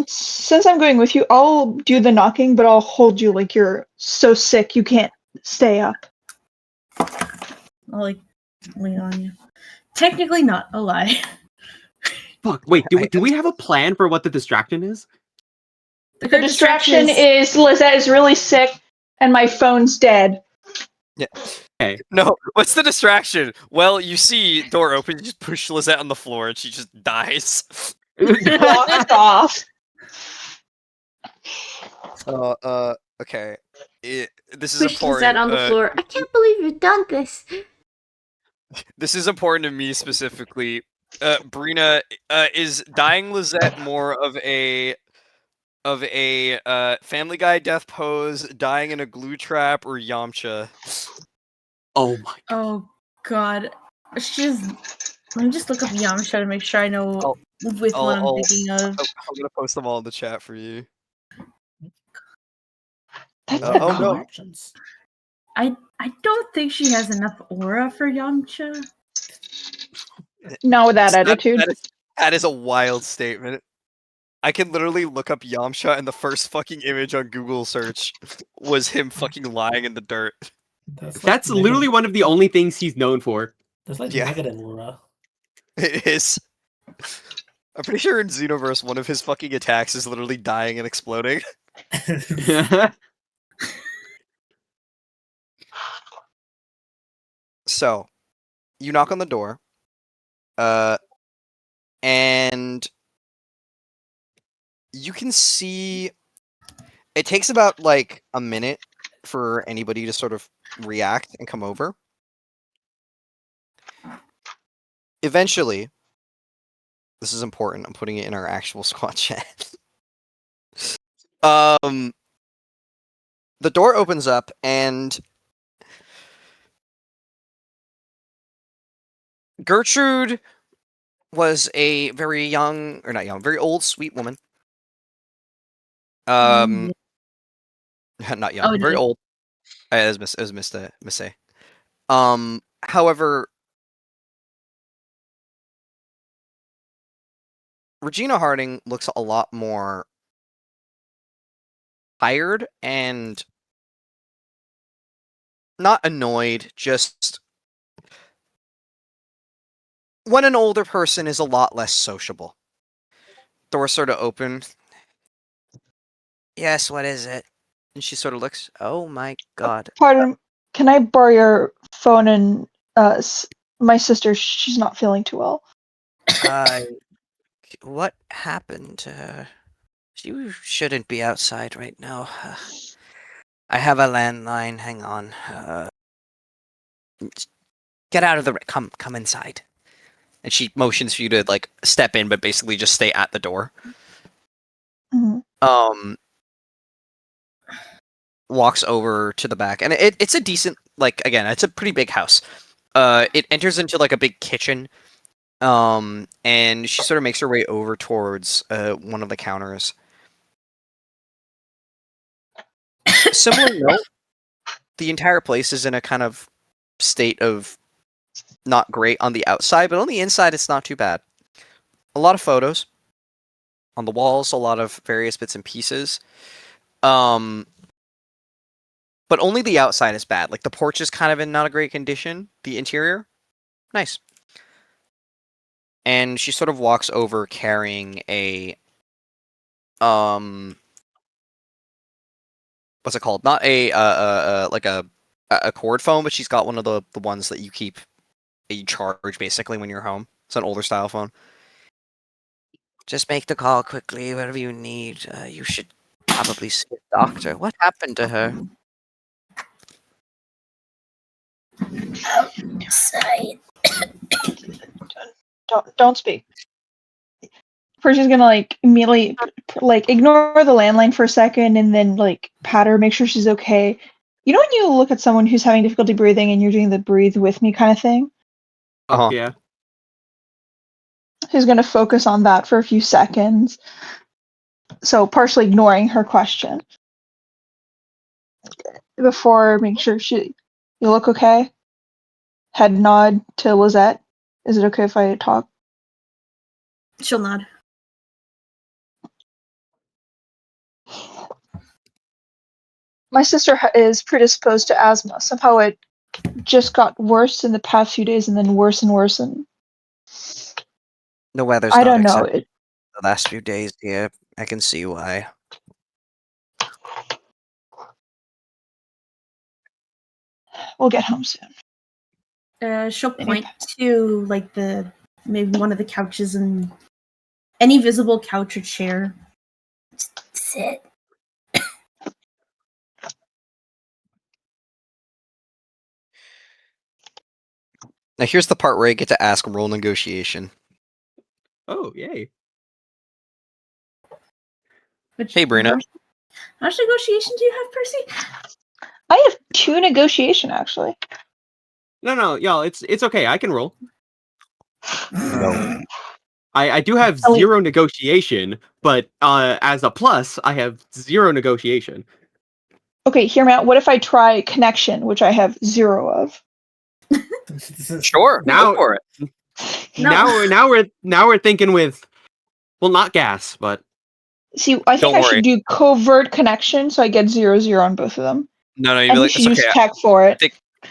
Since I'm going with you, I'll do the knocking, but I'll hold you like you're so sick you can't stay up. I'll lean on you. Technically not a lie. Fuck. Wait. Do we have a plan for what the distraction is? The distraction is Lizette is really sick and my phone's dead. Yeah. Okay. No, what's the distraction? Well, you see, door open, you just push Lizette on the floor, and she just dies. Walked off. Okay. This is Push important. Lizette on the floor. I can't believe you've done this. This is important to me specifically. Brina, is dying Lizette more of a Family Guy death pose, dying in a glue trap, or Yamcha? Oh my. Oh god. Let me just look up Yamcha to make sure I know which one I'm thinking of. I'm gonna post them all in the chat for you. Oh no. I don't think she has enough aura for Yamcha. Not with that attitude. That is a wild statement. I can literally look up Yamcha, and the first fucking image on Google search was him fucking lying in the dirt. That's literally one of the only things he's known for. That's like negative aura. It is. I'm pretty sure in Xenoverse, one of his fucking attacks is literally dying and exploding. So, you knock on the door, and you can see it takes about like a minute for anybody to sort of react and come over. Eventually, this is important. I'm putting it in our actual squad chat. The door opens up and Gertrude was a very young, or not young, very old, sweet woman. Not young, very old. As Miss say. However, Regina Harding looks a lot more tired and not annoyed, just when an older person is a lot less sociable. Door sort of opened, Yes, what is it? And she sort of looks. Oh my god. Pardon, can I borrow your phone and my sister, she's not feeling too well. What happened to her? You shouldn't be outside right now. I have a landline. Hang on. Get out of the... Come inside. And she motions for you to like step in, but basically just stay at the door. Mm-hmm. Walks over to the back, and it's a decent, like, again, it's a pretty big house. It enters into like a big kitchen. And she sort of makes her way over towards one of the counters. Similar note, the entire place is in a kind of state of not great on the outside, but on the inside it's not too bad. A lot of photos on the walls, a lot of various bits and pieces. But only the outside is bad. Like the porch is kind of in not a great condition. The interior, nice. And she sort of walks over carrying a what's it called? Not a like a cord phone, but she's got one of the ones that you keep, you charge basically when you're home. It's an older style phone. Just make the call quickly, whatever you need. You should probably see a doctor. What happened to her? Outside. Don't speak. Percy's gonna like immediately like ignore the landline for a second and then like pat her, make sure she's okay. You know when you look at someone who's having difficulty breathing and you're doing the breathe with me kind of thing? Yeah. Who's gonna focus on that for a few seconds. So partially ignoring her question. Before making sure you look okay? Head nod to Lizette. Is it okay if I talk? She'll nod. My sister is predisposed to asthma. Somehow it just got worse in the past few days and then worse and worse. And The weather's I not don't know. acceptable the last few days here. I can see why. We'll get home soon. She'll point to like maybe one of the couches and any visible couch or chair. Just sit. Now here's the part where I get to ask roll negotiation. Oh, yay. Hey, Brina. How much negotiation do you have, Percy? I have 2 negotiation actually. No, y'all, it's okay. I can roll. No. I do have 0 negotiation, but as a plus, I have 0 negotiation. Okay, hear me out. What if I try connection, which I have 0 of? Sure, Now go for it. Now we're thinking with, well, not gas, but See, I think Don't I worry. should do covert connection, so I get 0/0 on both of them. No, you'd And be we like, should it's use okay. tech for it.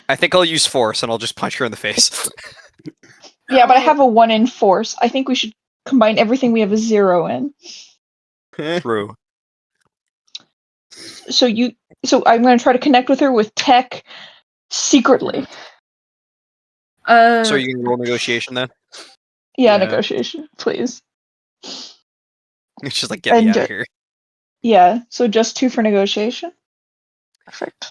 I think I'll use force, and I'll just punch her in the face. Yeah, but I have a 1 in force. I think we should combine everything we have a 0 in. True. So I'm going to try to connect with her with tech secretly. So you can roll negotiation then? Yeah, Yeah. negotiation, please. It's just like, get me And, out of here. Yeah, so just 2 for negotiation. Perfect.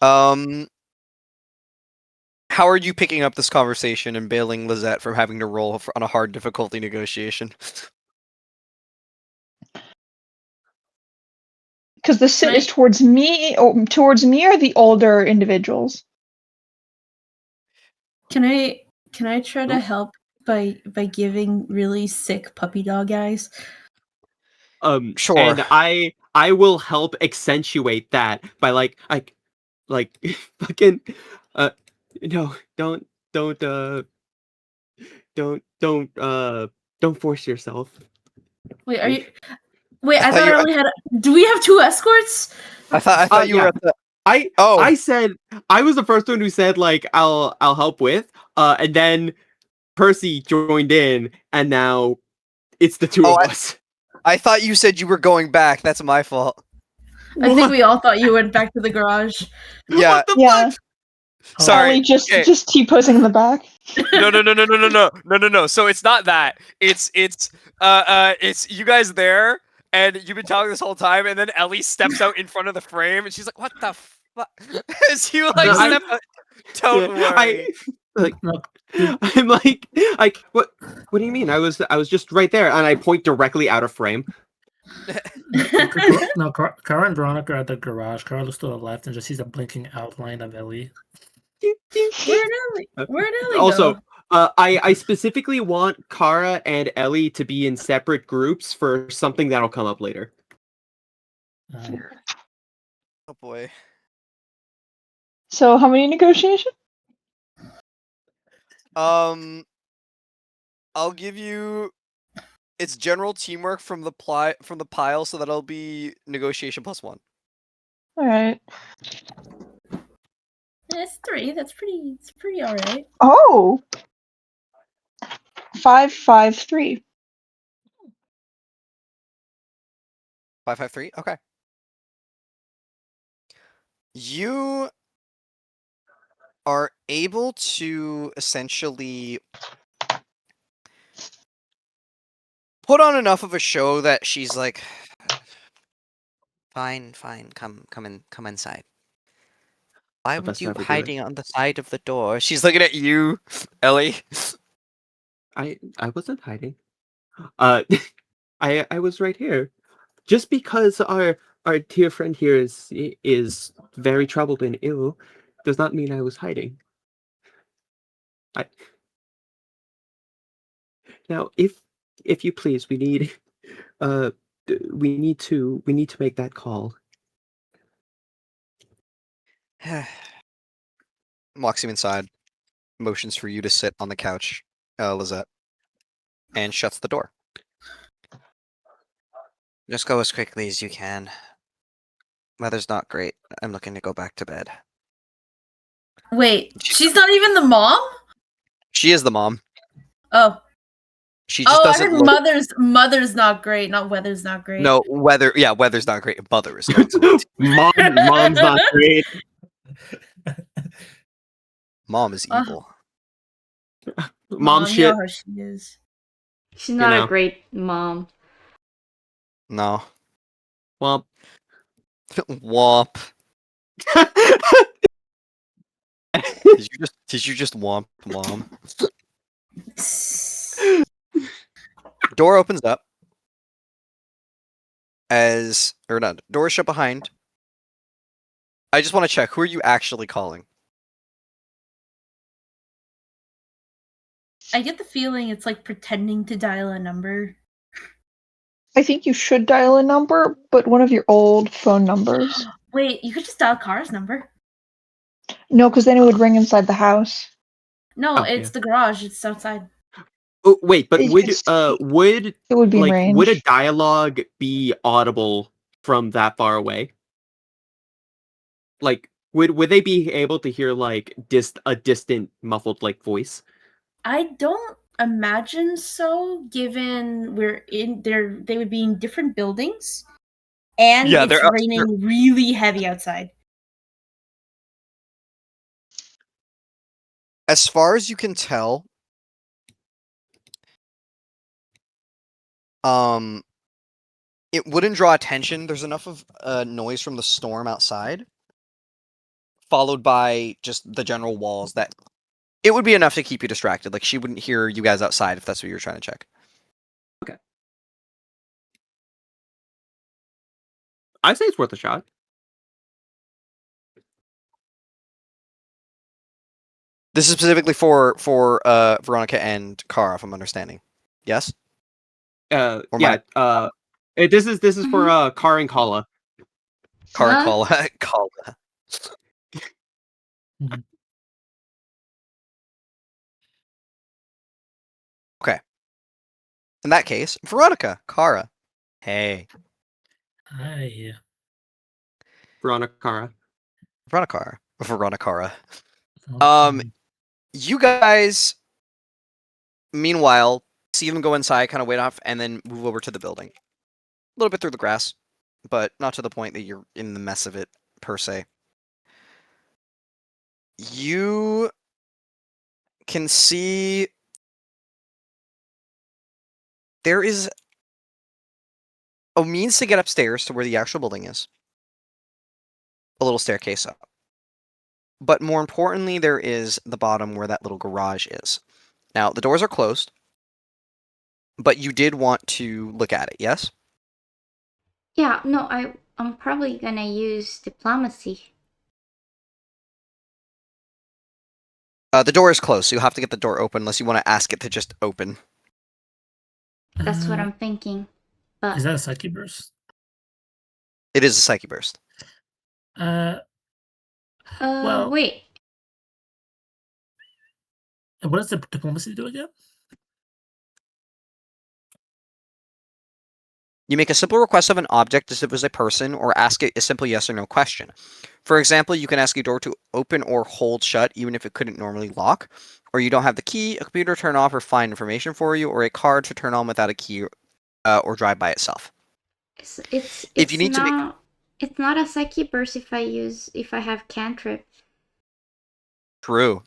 How are you picking up this conversation and bailing Lizette from having to roll on a hard difficulty negotiation? Because the sit is towards me, or the older individuals. Can I try to help by giving really sick puppy dog eyes? Sure. And I will help accentuate that by like fucking no, don't force yourself. Wait, are you? Wait, I thought I only had. Do we have 2 escorts? I thought you were at the. I said I was the first one who said like I'll help with, and then Percy joined in, and now it's the 2 of us. I thought you said you were going back. That's my fault. I think we all thought you went back to the garage. Yeah. What the Yeah. fuck? Sorry. Ellie just okay. T-posing in the back. No. So it's not that. It's you guys there, and you've been talking this whole time, and then Ellie steps out in front of the frame, and she's like, "What the fuck?" As you like No, step out. Don't worry. No, I'm like, what? What do you mean? I was just right there, and I point directly out of frame. no, Kara and Veronica are at the garage. Kara looks to the left and just sees a blinking outline of Ellie. Where'd Ellie Also, go? I specifically want Kara and Ellie to be in separate groups for something that'll come up later. Oh boy. So how many negotiations? I'll give you. It's general teamwork from the pile, so that'll be negotiation +1. All right. It's 3. It's pretty all right. Oh. 553. 553. Okay. You are able to essentially put on enough of a show that she's like, fine, come inside. Why The would best you ever do it. hiding on the side of the door? She's looking at you, Ellie. I wasn't hiding. I was right here. Just because our dear friend here is very troubled and ill, does not mean I was hiding. Now, if you please, we need to make that call. Walks you inside, motions for you to sit on the couch, Lizette, and shuts the door. Just go as quickly as you can. Weather's not great. I'm looking to go back to bed. Wait, she's not even the mom? She is the mom. Oh. She just I doesn't heard look. mother's not great, not weather's not great. No, weather. Yeah, weather's not great. Mother is not great. Mom's not great. Mom is evil. Mom you shit. know how she is. She's not know. a great mom. No. Well, Womp. Did you just womp, mom? Door opens up. Door is shut behind. I just want to check. Who are you actually calling? I get the feeling it's like pretending to dial a number. I think you should dial a number, but one of your old phone numbers. Wait, you could just dial Kara's number. No, because then it would ring inside the house. No, Oh, it's yeah. the garage. It's outside. Oh, wait, but It would be in range. would a dialogue be audible from that far away? Like, would they be able to hear like a distant muffled like voice? I don't imagine so, given they would be in different buildings, and Yeah, it's they're raining really heavy outside. As far as you can tell, it wouldn't draw attention. There's enough of noise from the storm outside, followed by just the general walls, that it would be enough to keep you distracted. Like, she wouldn't hear you guys outside if that's what you're trying to check. Okay. I say it's worth a shot. This is specifically for Veronica and Kara, if I'm understanding. Yes? Or Yeah. This is for Kara and Kala. Kara, Huh? Kala. Mhm. Okay. In that case, Veronica, Kara. Hey. Hi. Veronica Kara. Veronica. Oh, You guys, meanwhile, see them go inside, kind of wait off, and then move over to the building. A little bit through the grass. but not to the point that you're in the mess of it per se. You can see there is a means to get upstairs to where the actual building is. A little staircase up. But more importantly, there is the bottom where that little garage is. Now, the doors are closed, but you did want to look at it, yes? Yeah, no, I'm probably gonna use diplomacy. The door is closed, so you'll have to get the door open unless you want to ask it to just open. That's what Uh, I'm thinking. But Is that a psyche burst? It is a psyche burst. Well, wait. what does the diplomacy do again? You make a simple request of an object as if it was a person, or ask it a simple yes or no question. For example, you can ask a door to open or hold shut even if it couldn't normally lock, or you don't have the key, a computer to turn off or find information for you, or a car to turn on without a key or drive by itself. If you need to make It's not a psyche burst if I have cantrip. true.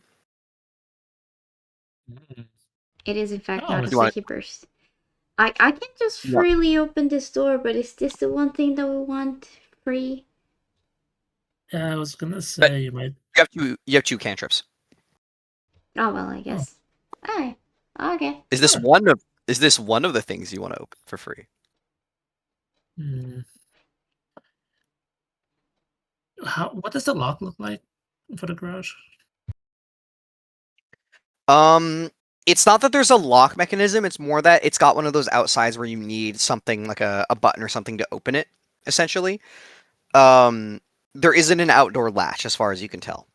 It is in fact Oh, not a it's- psyche burst. I can just freely open this door, but is this the one thing that we want free? Yeah, I was gonna say you might. You have two cantrips. Oh well, I guess. Alright. Okay. Is this Sure. one of the things you want to open for free? What does the lock look like for the garage? It's not that there's a lock mechanism, it's more that it's got one of those outsides where you need something like a button or something to open it, essentially. There isn't an outdoor latch as far as you can tell.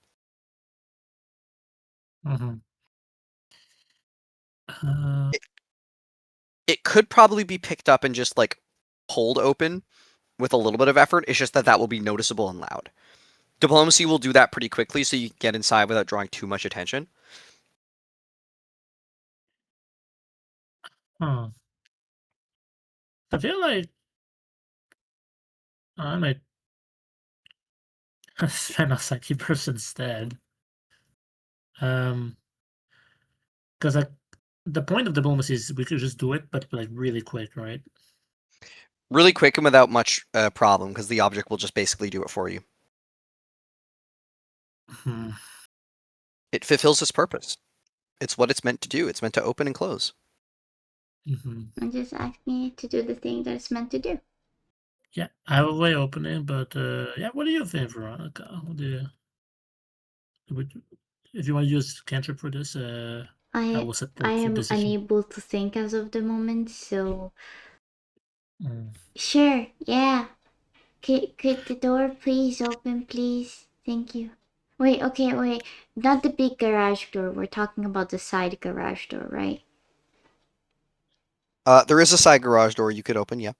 It could probably be picked up and just like pulled open with a little bit of effort. It's just that will be noticeable and loud. Diplomacy will do that pretty quickly, so you can get inside without drawing too much attention. I feel like I might spend a psyche burst instead. Because like the point of diplomacy is we could just do it, but like really quick, right? Really quick and without much problem, because the object will just basically do it for you. It fulfills its purpose. It's what it's meant to do. It's meant to open and close. I'm just asking it to do the thing that it's meant to do. Yeah, I will way opening, but yeah, what do you think, Veronica? What do you, if you want to use cantrip for this, I will set I the am decision. unable to think as of the moment, so sure, yeah. Could the door please open, please? Thank you. Wait, okay, wait. Not the big garage door. We're talking about the side garage door, right? There is a side garage door you could open, yeah.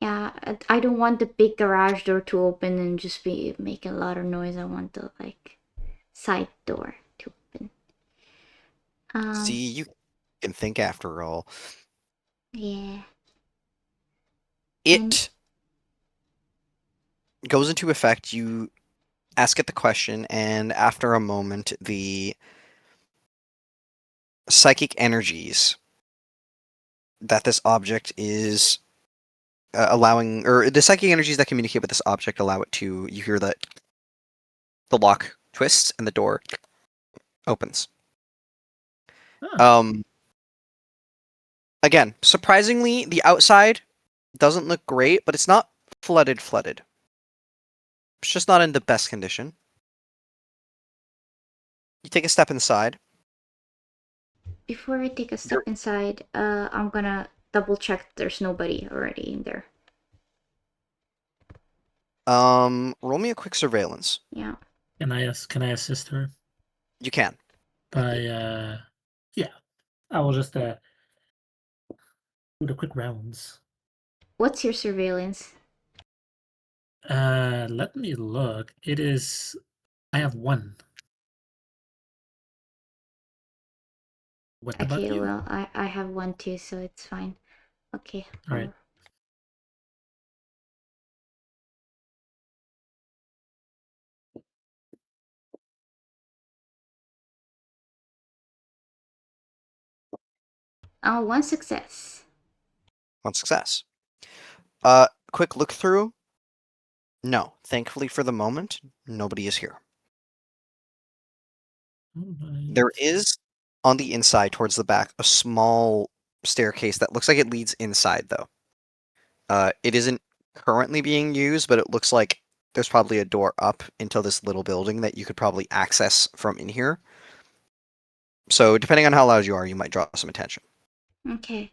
Yeah, I don't want the big garage door to open and just be making a lot of noise. I want the like side door to open. See, you can think after all. Yeah. It goes into effect. You ask it the question, and after a moment, the psychic energies that this object is allowing, or the psychic energies that communicate with this object allow it to, you hear that the lock twists and the door opens. Again, surprisingly, the outside doesn't look great, but it's not flooded. It's just not in the best condition. You take a step inside. Before I take a step inside, I'm gonna double check there's nobody already in there. Roll me a quick surveillance. Yeah. Can I assist her? You can. By yeah, I will just do the quick rounds. What's your surveillance? Let me look. It is. I have 1. What about Okay, you? well, I have 1 too, so it's fine. Okay. All right. One success. One success. Quick look through. No, thankfully for the moment, nobody is here. There is, on the inside towards the back, a small staircase that looks like it leads inside, though. It isn't currently being used, but it looks like there's probably a door up into this little building that you could probably access from in here. So depending on how loud you are, you might draw some attention. Okay.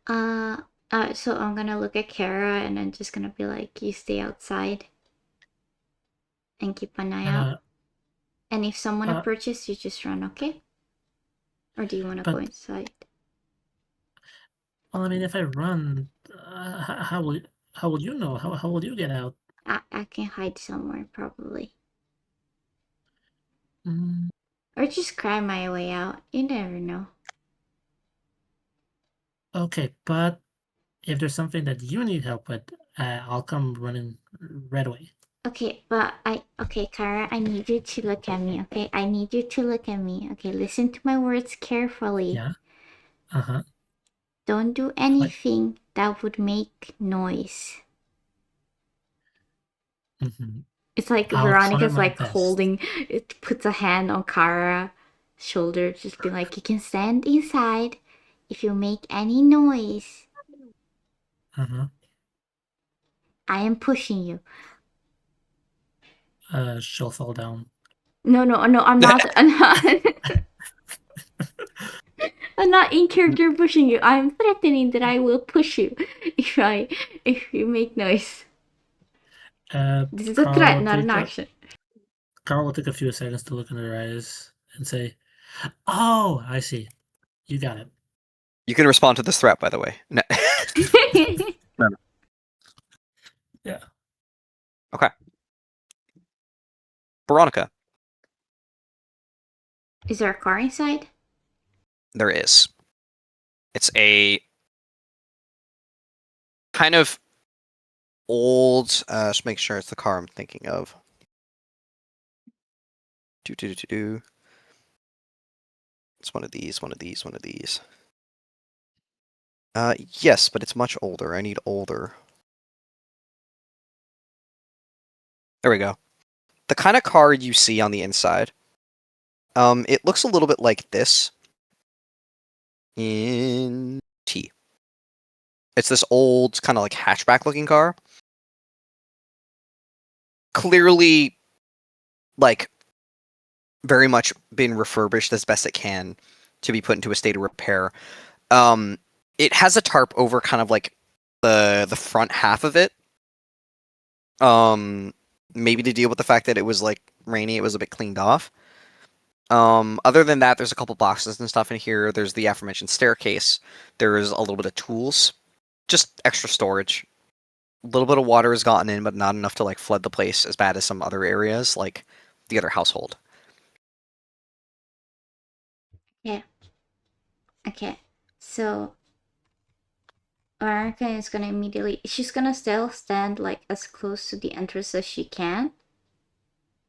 So I'm gonna look at Kara and I'm just gonna be like, you stay outside and keep an eye out. And if someone approaches, you just run, okay? Or do you want to go inside? Well, I mean, if I run, how will you know? How will you get out? I can hide somewhere, probably. Mm, Or just cry my way out. You never know. okay, but if there's something that you need help with, I'll come running right away. Okay, but okay, Kara, I need you to look at me, okay? I need you to look at me. Okay, listen to my words carefully. Yeah. Uh-huh. Don't do anything that would make noise. Mm-hmm. It's like I'll try Veronica's my like best. holding, it puts a hand on Kara's shoulder, just be like, you can stand inside. If you make any noise, Uh-huh. I am pushing you. She'll fall down. No, I'm not. I'm not. I'm not in character pushing you. I'm threatening that I will push you if you make noise. This is a threat, not an action. Carl will take a few seconds to look in her eyes and say, "Oh, I see. You got it." You can respond to this threat, by the way. No. No. Yeah. Okay. Veronica. Is there a car inside? There is. It's a kind of old, just make sure it's the car I'm thinking of. It's one of these. Yes, but it's much older. I need older. There we go. The kind of car you see on the inside. It looks a little bit like this. In T. It's this old, kind of like hatchback looking car. Clearly, like, very much been refurbished as best it can to be put into a state of repair. It has a tarp over kind of like the front half of it. Maybe to deal with the fact that it was like rainy, it was a bit cleaned off. Other than that, there's a couple boxes and stuff in here. There's the aforementioned staircase. There's a little bit of tools, just extra storage. A little bit of water has gotten in, but not enough to like flood the place as bad as some other areas, like the other household. Yeah. Okay. So Veronica is gonna immediately. She's gonna still stand like as close to the entrance as she can.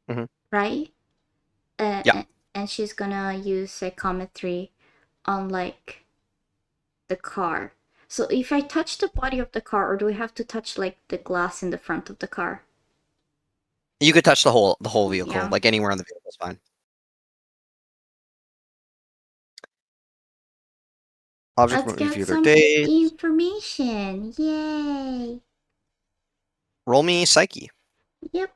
Mm-hmm. Right. Yeah. And she's gonna use psychometry on like the car. So if I touch the body of the car, or do we have to touch like the glass in the front of the car? You could touch the whole vehicle, Yeah. like anywhere on the vehicle is fine. Object Let's review get their some days. information. Yay! Roll me psyche. Yep.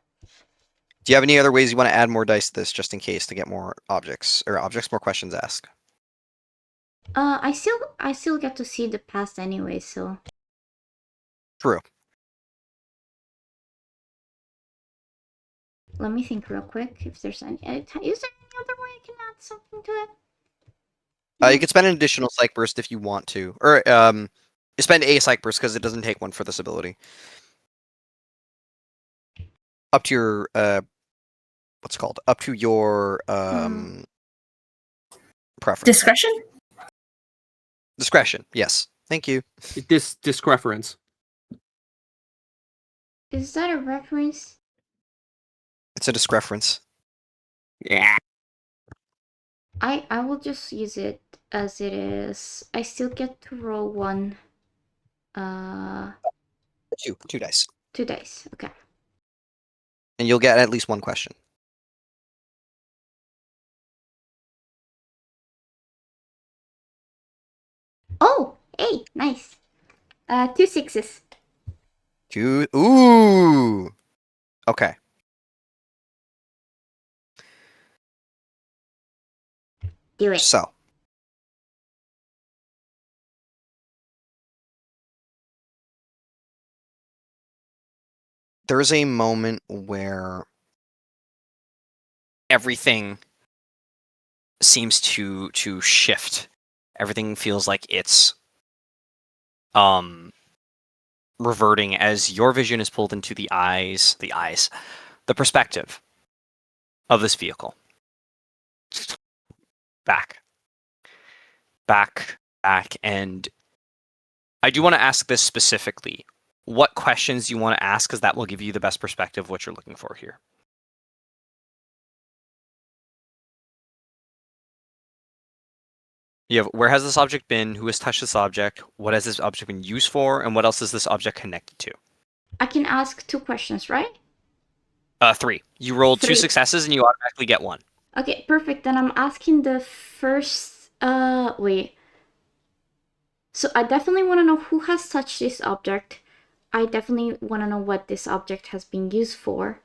Do you have any other ways you want to add more dice to this, just in case, to get more more questions asked? I still get to see the past anyway, so. True. Let me think real quick if there's any. Is there any other way I can add something to it? You could spend an additional psych burst if you want to, or spend a psych burst because it doesn't take one for this ability. Up to your what's it called? Up to your preference. Discretion? Discretion. Yes. Thank you. Discreference. Is that a reference? It's a discreference. Yeah. I will just use it as it is. I still get to roll one. Two dice. 2 dice. Okay. And you'll get at least one question. Oh, hey, nice. 2 6s. Two. Ooh. Okay. Do it. So. There is a moment where everything seems to shift. Everything feels like it's reverting as your vision is pulled into the perspective of this vehicle. Back, and I do want to ask this specifically. What questions you want to ask, because that will give you the best perspective of what you're looking for here. You have, where has this object been? Who has touched this object? What has this object been used for? And what else is this object connected to? I can ask 2 questions, right? 3. You rolled 2 3. successes and you automatically get 1. Okay, perfect. Then I'm asking the first. Wait. So I definitely want to know who has touched this object. I definitely want to know what this object has been used for.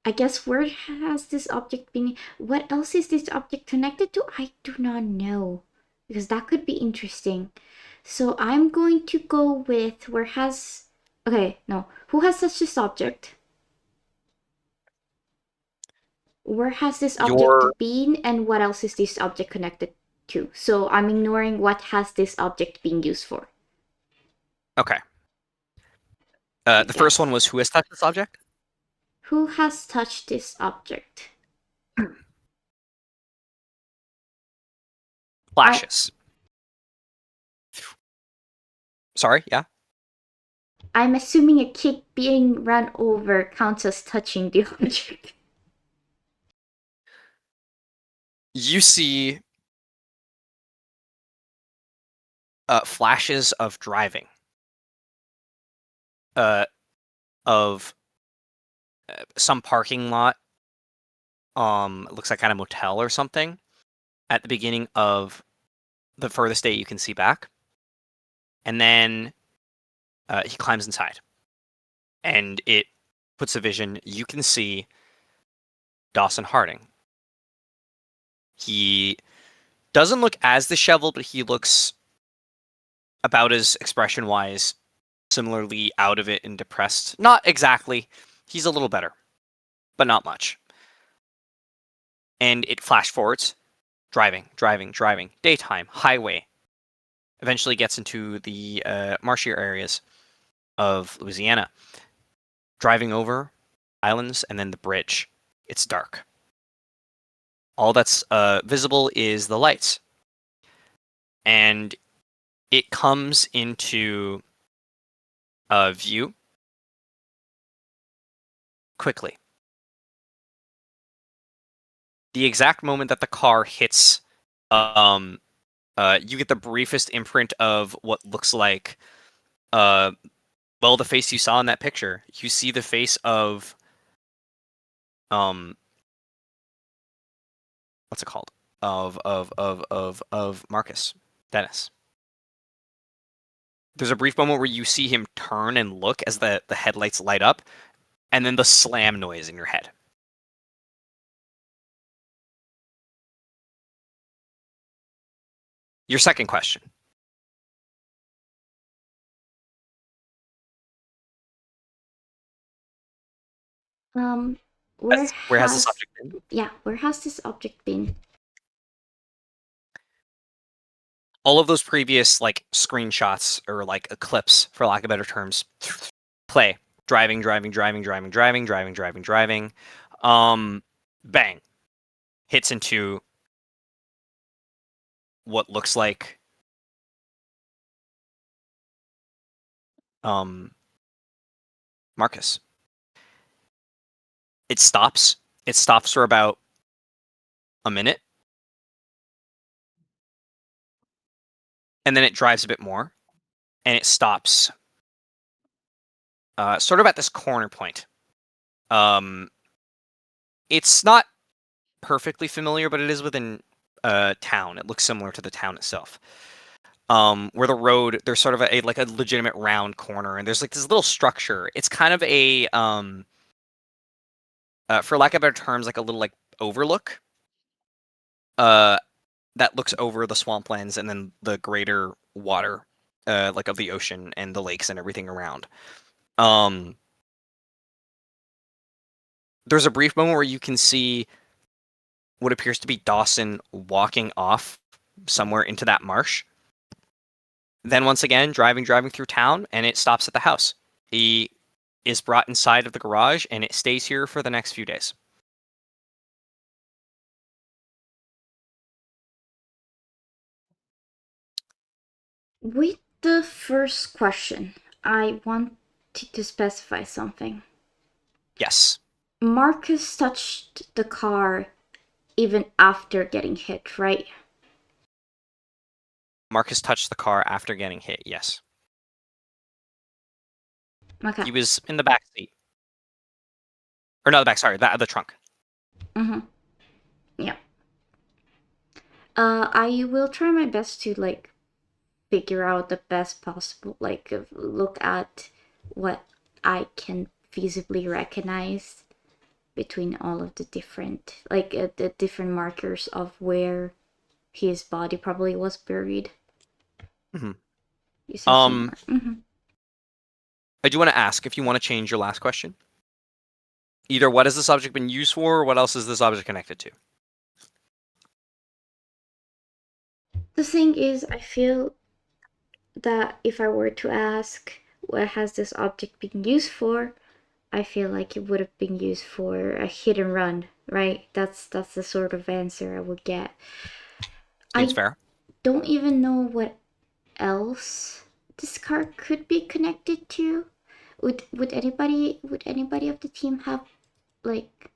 I guess where has this object been? What else is this object connected to? I do not know. Because that could be interesting. So I'm going to go with where has... Okay, no. Who has touched this object? Where has this object been? And what else is this object connected to? So I'm ignoring what has this object been used for. Okay. The first one was who has touched this object? Who has touched this object? Flashes. Sorry, yeah? I'm assuming a kid being run over counts as touching the object. You see flashes of driving. Of some parking lot. It looks like kind of motel or something. At the beginning of the furthest day you can see back. And then he climbs inside. And it puts a vision. You can see Dawson Harding. He doesn't look as disheveled, but he looks about as expression-wise similarly out of it and depressed. Not exactly. He's a little better, but not much. And it flash forwards. Driving. Daytime. Highway. Eventually gets into the marshier areas of Louisiana. Driving over islands and then the bridge. It's dark. All that's visible is the lights. And it comes into view quickly. The exact moment that the car hits, you get the briefest imprint of what looks like, the face you saw in that picture. You see the face of, what's it called? Of Marcus Dennis. There's a brief moment where you see him turn and look as the headlights light up, and then the slam noise in your head. Your second question. Where has this object been? Yeah, where has this object been? All of those previous like screenshots or like clips, for lack of better terms, play. Driving. Bang. Hits into what looks like Marcus. It stops. It stops for about a minute. and then it drives a bit more, and it stops sort of at this corner point. It's not perfectly familiar, but it is within a town. It looks similar to the town itself. Where the road, there's sort of a legitimate round corner, and there's like this little structure. It's kind of a for lack of better terms, like a little like overlook. That looks over the swamplands and then the greater water, like of the ocean and the lakes and everything around. There's a brief moment where you can see what appears to be Dawson walking off somewhere into that marsh. Then once again, driving through town, and it stops at the house. He is brought inside of the garage, and it stays here for the next few days. With the first question, I wanted to specify something. Yes. Marcus touched the car even after getting hit, right? Marcus touched the car after getting hit, yes. Okay. He was in the back seat. Or no, the back, sorry, the trunk. Mm-hmm. Yeah. I will try my best to, like, figure out the best possible, like, look at what I can feasibly recognize between all of the different, like, the different markers of where his body probably was buried. Mm-hmm. You said somewhere. Mm-hmm. I do want to ask if you want to change your last question. Either what has this object been used for, or what else is this object connected to? The thing is, I feel that if I were to ask what has this object been used for, I feel like it would have been used for a hit and run, right? That's the sort of answer I would get. Seems fair. Don't even know what else this car could be connected to. Would anybody of the team have, like,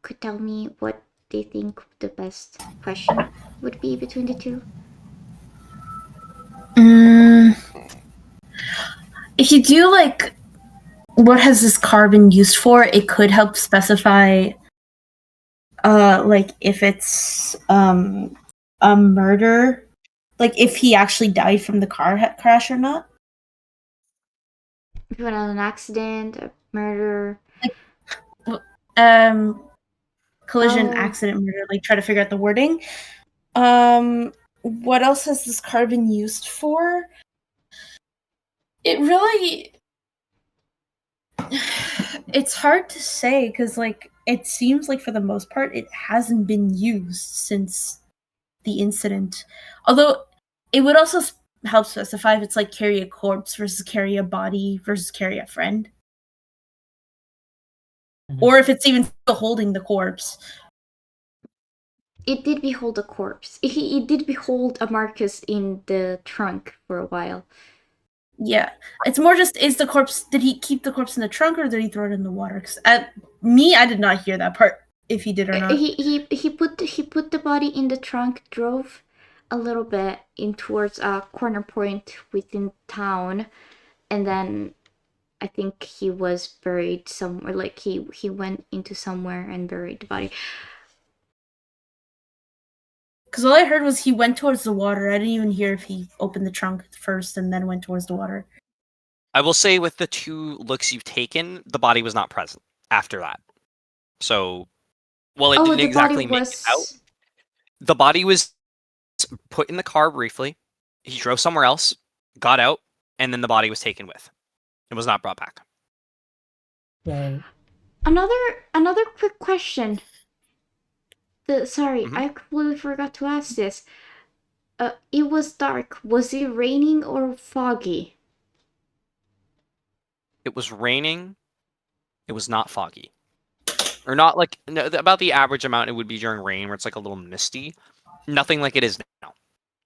could tell me what they think the best question would be between the two? If you do, like, what has this car been used for, it could help specify, like, if it's a murder, like if he actually died from the car crash or not. If it was an accident, a murder, collision, accident, murder. Like, try to figure out the wording. What else has this car been used for? It really, it's hard to say because, like, it seems like for the most part it hasn't been used since the incident. Although it would also help specify if it's like carry a corpse versus carry a body versus carry a friend. Mm-hmm. Or if it's even still holding the corpse. It did behold a corpse. It did behold a Marcus in the trunk for a while. Yeah, it's more just, is the corpse, did he keep the corpse in the trunk or did he throw it in the water? Because I did not hear that part, if he did or not. He put the body in the trunk, drove a little bit in towards a corner point within town, and then I think he was buried somewhere. Like, he went into somewhere and buried the body. Because all I heard was he went towards the water. I didn't even hear if he opened the trunk first and then went towards the water. I will say with the two looks you've taken, the body was not present after that. So, well, it didn't exactly make it out. The body was put in the car briefly. He drove somewhere else, got out, and then the body was taken with. It was not brought back. Well, another quick question. Sorry, Mhm. I completely forgot to ask this. It was dark. Was it raining or foggy? It was raining. It was not foggy. Or not like, no, about the average amount it would be during rain, where it's like a little misty. Nothing like it is now.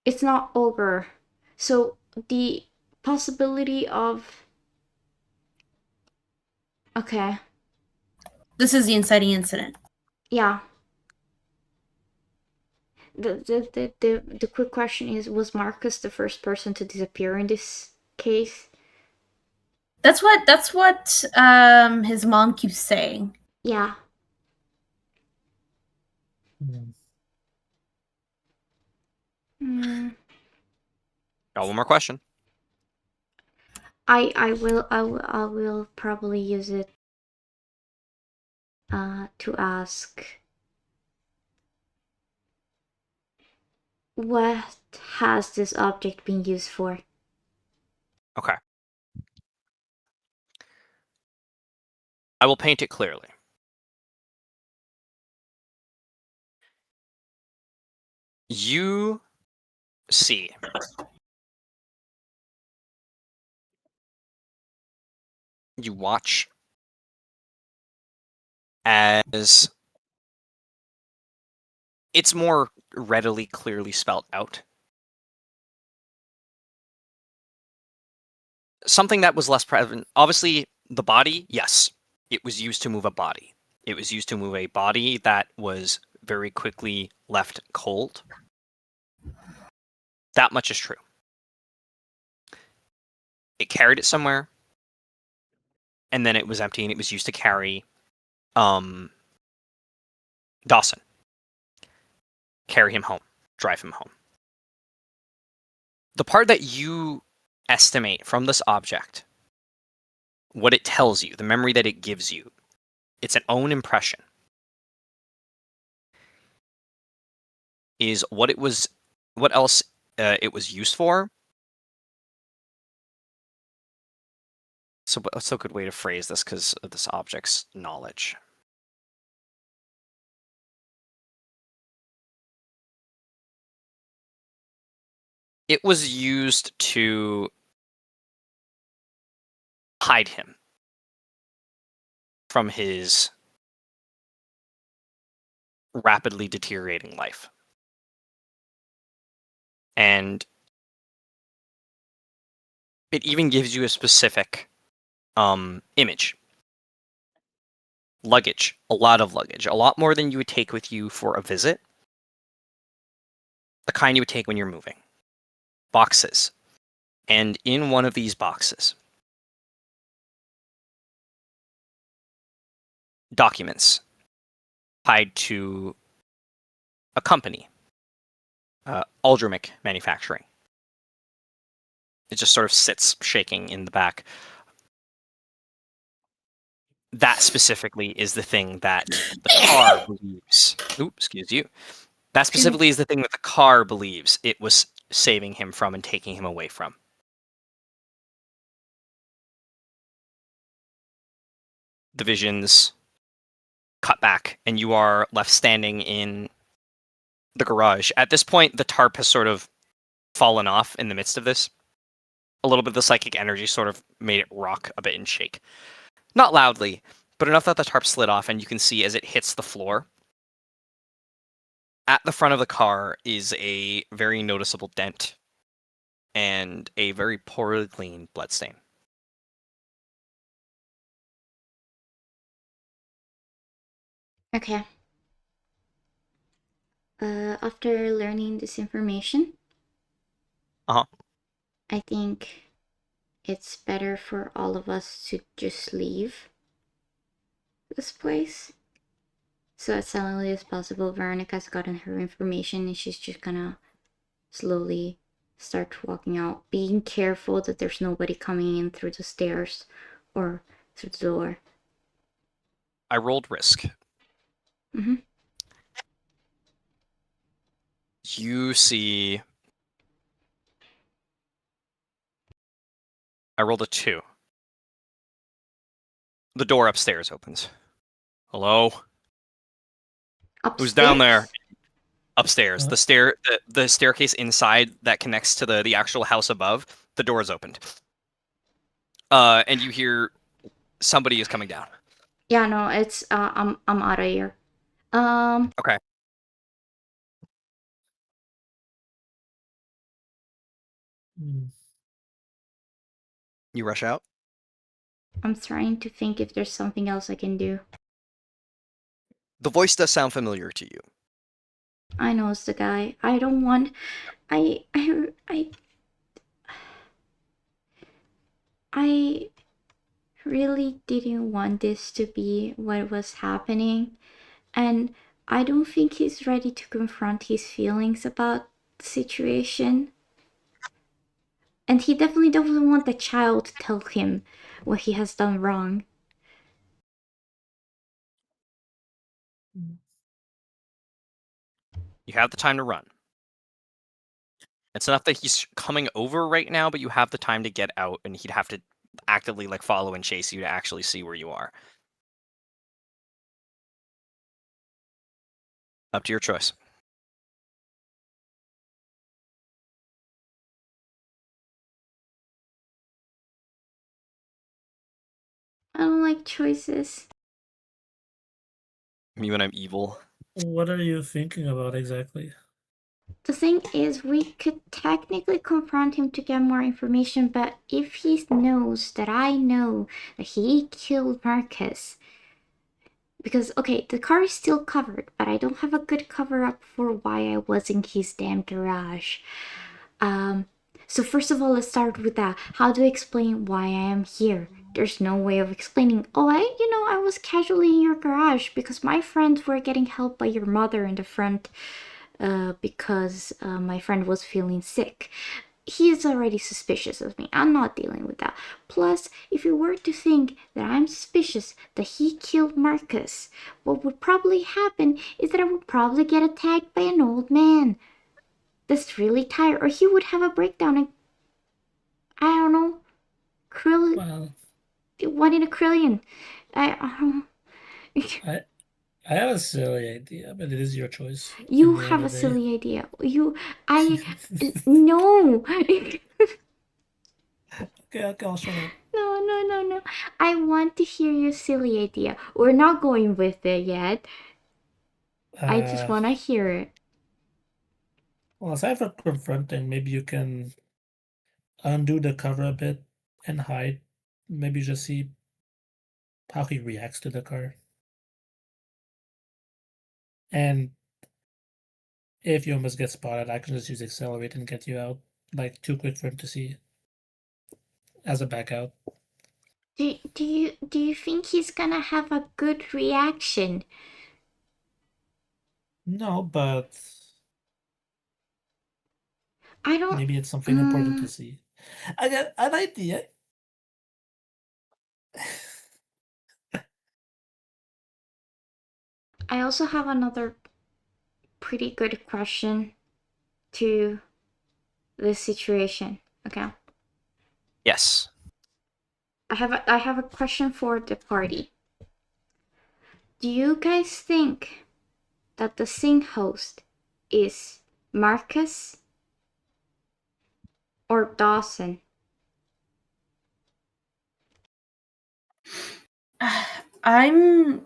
It's not ogre. So the possibility of... Okay. This is the inciting incident. Yeah. The quick question is: was Marcus the first person to disappear in this case? That's what his mom keeps saying. Yeah. Mm. Got one more question. I will probably use it to ask, what has this object been used for? Okay. I will paint it clearly. You see you watch as it's more readily, clearly spelled out. Something that was less prevalent. Obviously, the body, yes, it was used to move a body. It was used to move a body that was very quickly left cold. That much is true. It carried it somewhere, and then it was empty, and it was used to carry Dawson. Carry him home. Drive him home. The part that you estimate from this object, what it tells you, the memory that it gives you, it's an own impression, is what else it was used for. So what's a good way to phrase this because of this object's knowledge? It was used to hide him from his rapidly deteriorating life. And it even gives you a specific image. Luggage, a lot of luggage, a lot more than you would take with you for a visit. The kind you would take when you're moving. Boxes. And in one of these boxes, documents tied to a company, Aldrimic Manufacturing. It just sort of sits shaking in the back. That specifically is the thing that the car believes. Oops, excuse you. That specifically is the thing that the car believes it was saving him from and taking him away from. The visions cut back, and you are left standing in the garage. At this point, the tarp has sort of fallen off in the midst of this. A little bit of the psychic energy sort of made it rock a bit and shake. Not loudly, but enough that the tarp slid off, and you can see as it hits the floor. At the front of the car is a very noticeable dent and a very poorly clean bloodstain. Okay. After learning this information, I think it's better for all of us to just leave this place. So as silently as possible, Veronica's gotten her information and she's just gonna slowly start walking out, being careful that there's nobody coming in through the stairs or through the door. I rolled risk. Mm-hmm. You see... I rolled a 2. The door upstairs opens. Hello? Upstairs? Who's down there? Upstairs. The staircase inside that connects to the actual house above, the door is opened. And you hear somebody is coming down. Yeah, no, it's I'm out of here. Okay. You rush out? I'm trying to think if there's something else I can do. The voice does sound familiar to you. I know it's the guy. I don't want. I really didn't want this to be what was happening, and I don't think he's ready to confront his feelings about the situation. And he definitely doesn't want the child to tell him what he has done wrong. You have the time to run. It's enough that he's coming over right now, but you have the time to get out, and he'd have to actively like follow and chase you to actually see where you are. Up to your choice. I don't like choices. Me when I'm evil. What are you thinking about exactly? The thing is, we could technically confront him to get more information, but if he knows that I know that he killed Marcus, because, okay, the car is still covered, but I don't have a good cover up for why I was in his damn garage. So first of all, let's start with that. How do I explain why I am here? There's no way of explaining, oh, I was casually in your garage because my friends were getting help by your mother in the front because my friend was feeling sick. He is already suspicious of me. I'm not dealing with that. Plus, if you were to think that I'm suspicious that he killed Marcus, what would probably happen is that I would probably get attacked by an old man that's really tired, or he would have a breakdown and I don't know, Well, one in a trillion. I don't know. I have a silly idea, but it is your choice. You in the end have a of the day. silly idea. No. Okay, I'll shut up. No. I want to hear your silly idea. We're not going with it yet. I just want to hear it. Well, aside from confronting, maybe you can undo the cover a bit and hide. Maybe just see how he reacts to the car. And if you almost get spotted, I can just use accelerate and get you out. Like too quick for him to see as a back out. Do you think he's gonna have a good reaction? No, but I don't. maybe it's something important to see. I got an idea. I also have another pretty good question to this situation. Okay. Yes. I have a question for the party. Do you guys think that the sing host is Marcus or Dawson? I'm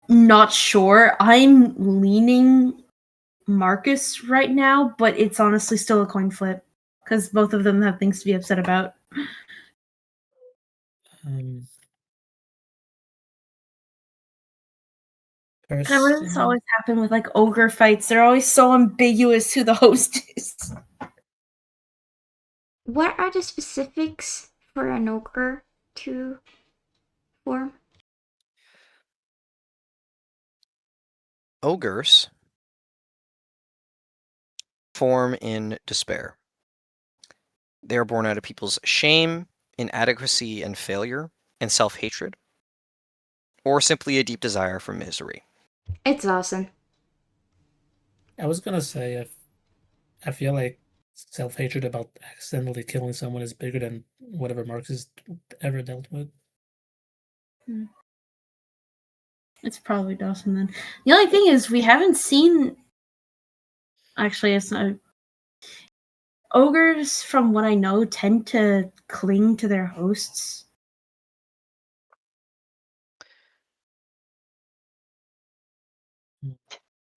not sure. I'm leaning Marcus right now, but it's honestly still a coin flip because both of them have things to be upset about. How does this always happen with like ogre fights? They're always so ambiguous who the host is. What are the specifics for an ogre to form? Ogres form in despair. They are born out of people's shame, inadequacy, and failure, and self-hatred, or simply a deep desire for misery. It's Dawson. I was gonna say, I feel like self-hatred about accidentally killing someone is bigger than whatever Marx has ever dealt with. It's probably Dawson then. The only thing is we haven't seen. Actually, it's not. Ogres, from what I know, tend to cling to their hosts.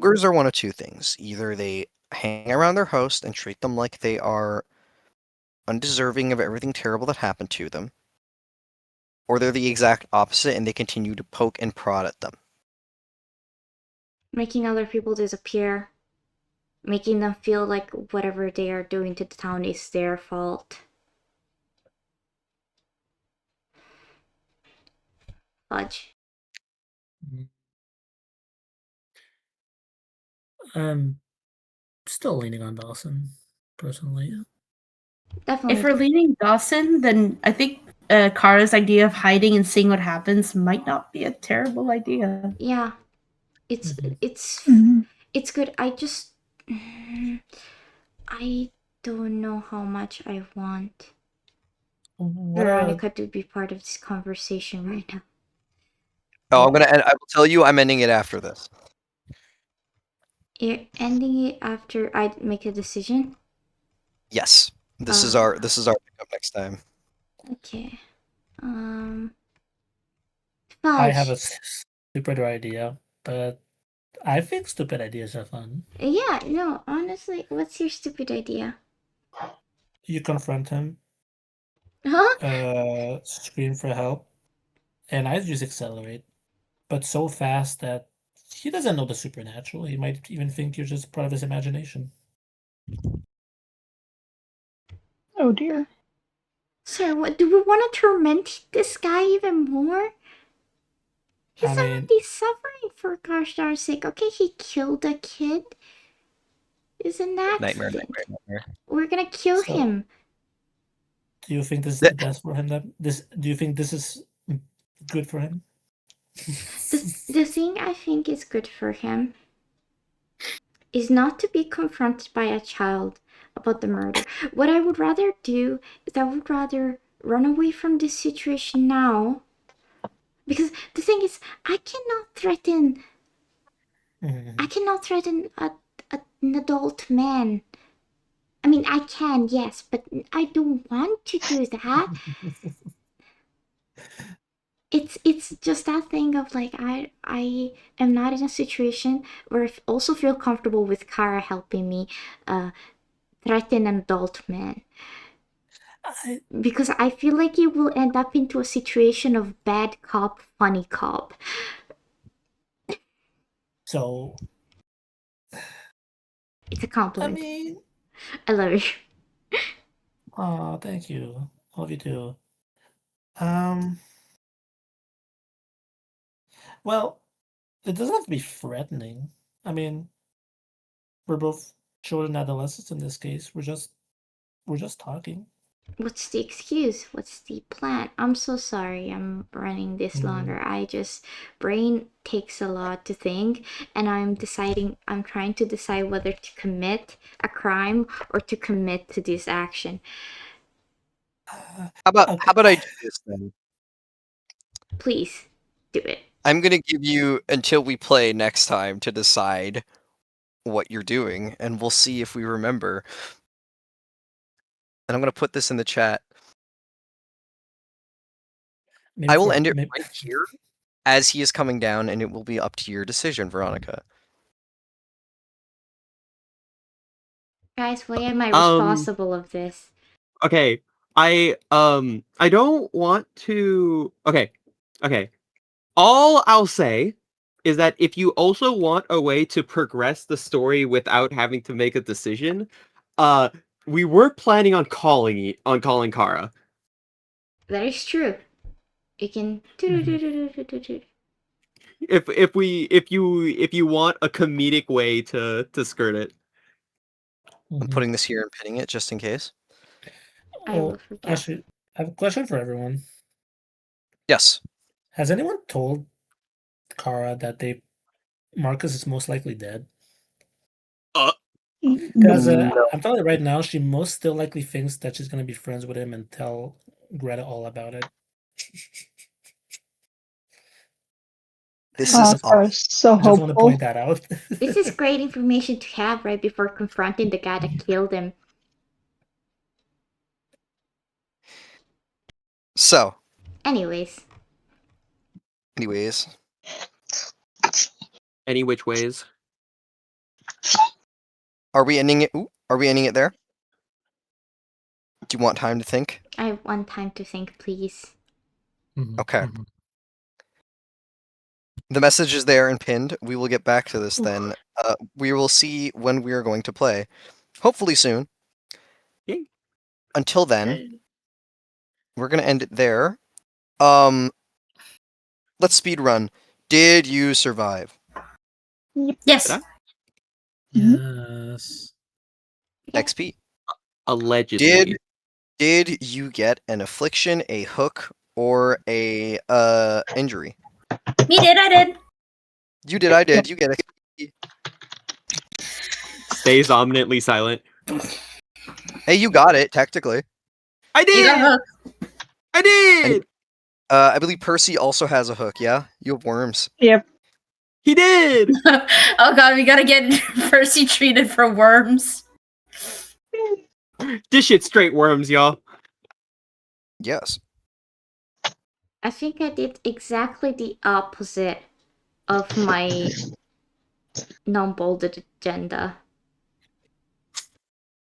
Ogres are one of two things. Either they hang around their host and treat them like they are undeserving of everything terrible that happened to them, or they're the exact opposite and they continue to poke and prod at them. making other people disappear, making them feel like whatever they are doing to the town is their fault. Fudge. I'm still leaning on Dawson, personally. Definitely. If we're leaning Dawson, then I think Kara's idea of hiding and seeing what happens might not be a terrible idea. Yeah, it's Mhm. it's good. I just I don't know how much I want Veronica to be part of this conversation right now. Oh, I'm gonna end. I will tell you, I'm ending it after this. You're ending it after I make a decision. Yes, this is our pickup next time. Okay. I have Fudge. a stupider idea, but I think stupid ideas are fun. Yeah, no, honestly, what's your stupid idea? You confront him, Huh? scream for help, and I just accelerate, but so fast that he doesn't know the supernatural. He might even think you're just part of his imagination. Oh dear. Sir, what do we want to torment this guy even more? He's already suffering for gosh darn sake. Okay, he killed a kid. Is an accident. Nightmare. We're gonna kill So- him. Do you think this is the best for him? Do you think this is good for him? The thing I think is good for him is not to be confronted by a child about the murder. What I would rather do is I would rather run away from this situation now. Because the thing is, I cannot threaten an adult man. I mean, I can, yes, but I don't want to do that. It's just that thing of like I am not in a situation where I also feel comfortable with Kara helping me threaten an adult man. Because I feel like you will end up into a situation of bad cop, funny cop. So it's a compliment. I mean, I love you. Oh, thank you. Love you too. Well, it doesn't have to be threatening. I mean, we're both children, adolescents in this case. We're just talking. What's the excuse? What's the plan? I'm so sorry I'm running this longer. I just, brain takes a lot to think, and I'm trying to decide whether to commit a crime or to commit to this action. How about I do this then? Please, do it. I'm gonna give you until we play next time to decide what you're doing, and we'll see if we remember. And I'm gonna put this in the chat. I will end it right here as he is coming down, and it will be up to your decision, Veronica. Guys, why am I responsible of this? Okay, I don't want to. Okay. All I'll say is that if you also want a way to progress the story without having to make a decision, we were planning on calling Kara. That is true. You can. If you want a comedic way to skirt it. I'm putting this here and pinning it just in case. I will forget. Actually, I have a question for everyone. Yes. Has anyone told Kara that Marcus is most likely dead? Because I'm telling you right now, she most still likely thinks that she's going to be friends with him and tell Greta all about it. This is so I just want to point that out. This is great information to have right before confronting the guy that killed him. So. Anyways. Any which ways. Are we ending it? Are we ending it there? Do you want time to think? I want time to think, please. Okay. The message is there and pinned. We will get back to this then. We will see when we are going to play. Hopefully soon. Yay. Until then, we're going to end it there. Let's speed run. Did you survive? Yes. Did I? Yes. XP. Allegedly. Did you get an affliction, a hook, or a injury? Me did. I did. You did, I did. You get it. Stays ominously silent. Hey, you got it, technically. I You did! got hooked. I did! I believe Percy also has a hook, yeah? You have worms. Yep. He did! Oh god, we gotta get Percy treated for worms. This shit's straight worms, y'all. Yes. I think I did exactly the opposite of my non-bolded agenda.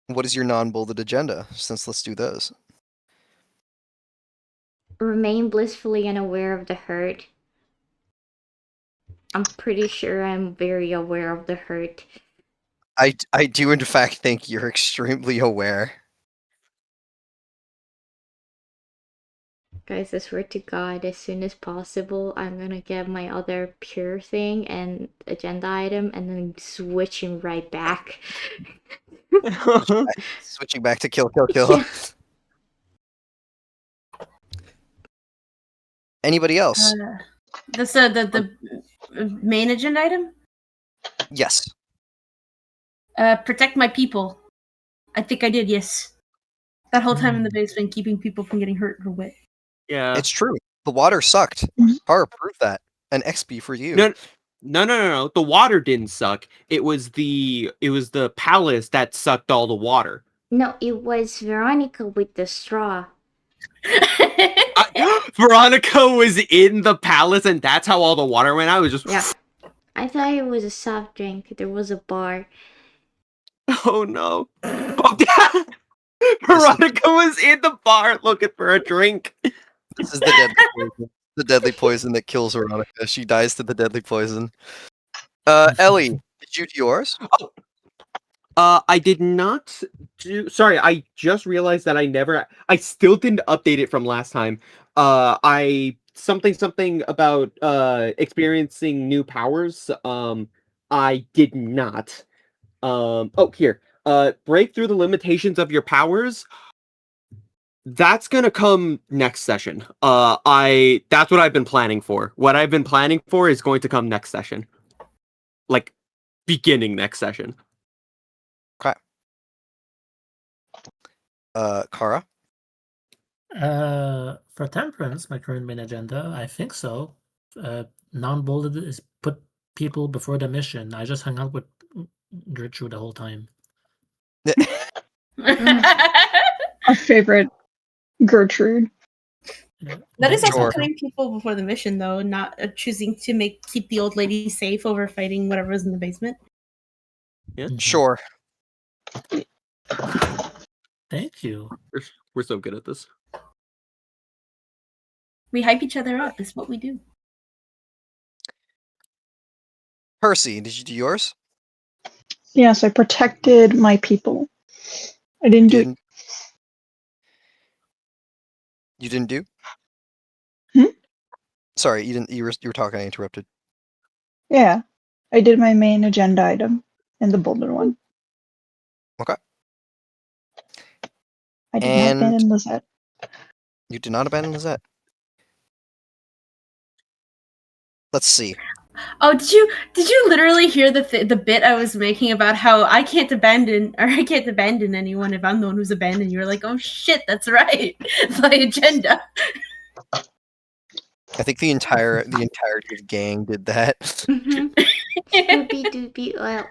What is your non-bolded agenda? Since let's do those. Remain blissfully unaware of the hurt. I'm pretty sure I'm very aware of the hurt. I do in fact think you're extremely aware. Guys, I swear to God, as soon as possible, I'm gonna get my other pure thing and agenda item and then switching right back. Switching back to kill, kill, kill. Yeah. Anybody else? That's the main agenda item. Yes. Protect my people. I think I did. Yes. That whole time in the basement, keeping people from getting hurt or wet. Yeah. It's true. The water sucked. Har, prove that. An XP for you. No. The water didn't suck. It was the palace that sucked all the water. No, it was Veronica with the straw. Veronica was in the palace, and that's how all the water went out. It was just Yeah. I thought it was a soft drink. There was a bar. Oh no. Veronica was in the bar looking for a drink. This is the deadly poison. The deadly poison that kills Veronica. She dies to the deadly poison. Ellie, did you do yours? I did not do. Sorry, I just realized that I still didn't update it from last time. I something about experiencing new powers. I did not. Oh, here. Break through the limitations of your powers. That's gonna come next session. That's what I've been planning for. What I've been planning for is going to come next session. Like, beginning next session. Okay. Kara? For Temperance, my current main agenda, I think so. Non-bolded is put people before the mission. I just hung out with Gertrude the whole time. Our favorite Gertrude. That is also Sure. putting people before the mission, though, not choosing to keep the old lady safe over fighting whatever was in the basement. Yeah. Sure. Thank you. We're so good at this. We hype each other up. Is what we do. Percy, did you do yours? Yes, I protected my people. I didn't do it. You didn't do? Hmm? Sorry, you didn't. You were talking. I interrupted. Yeah, I did my main agenda item and the boulder one. Okay. I did And- not abandon Lizette. You did not abandon Lizette. Let's see. Oh, did you literally hear the bit I was making about how I can't abandon anyone if I'm the one who's abandoned? You were like, oh shit, that's right. It's my agenda. I think the entirety of the gang did that. Mm-hmm. Scooby Dooby oil.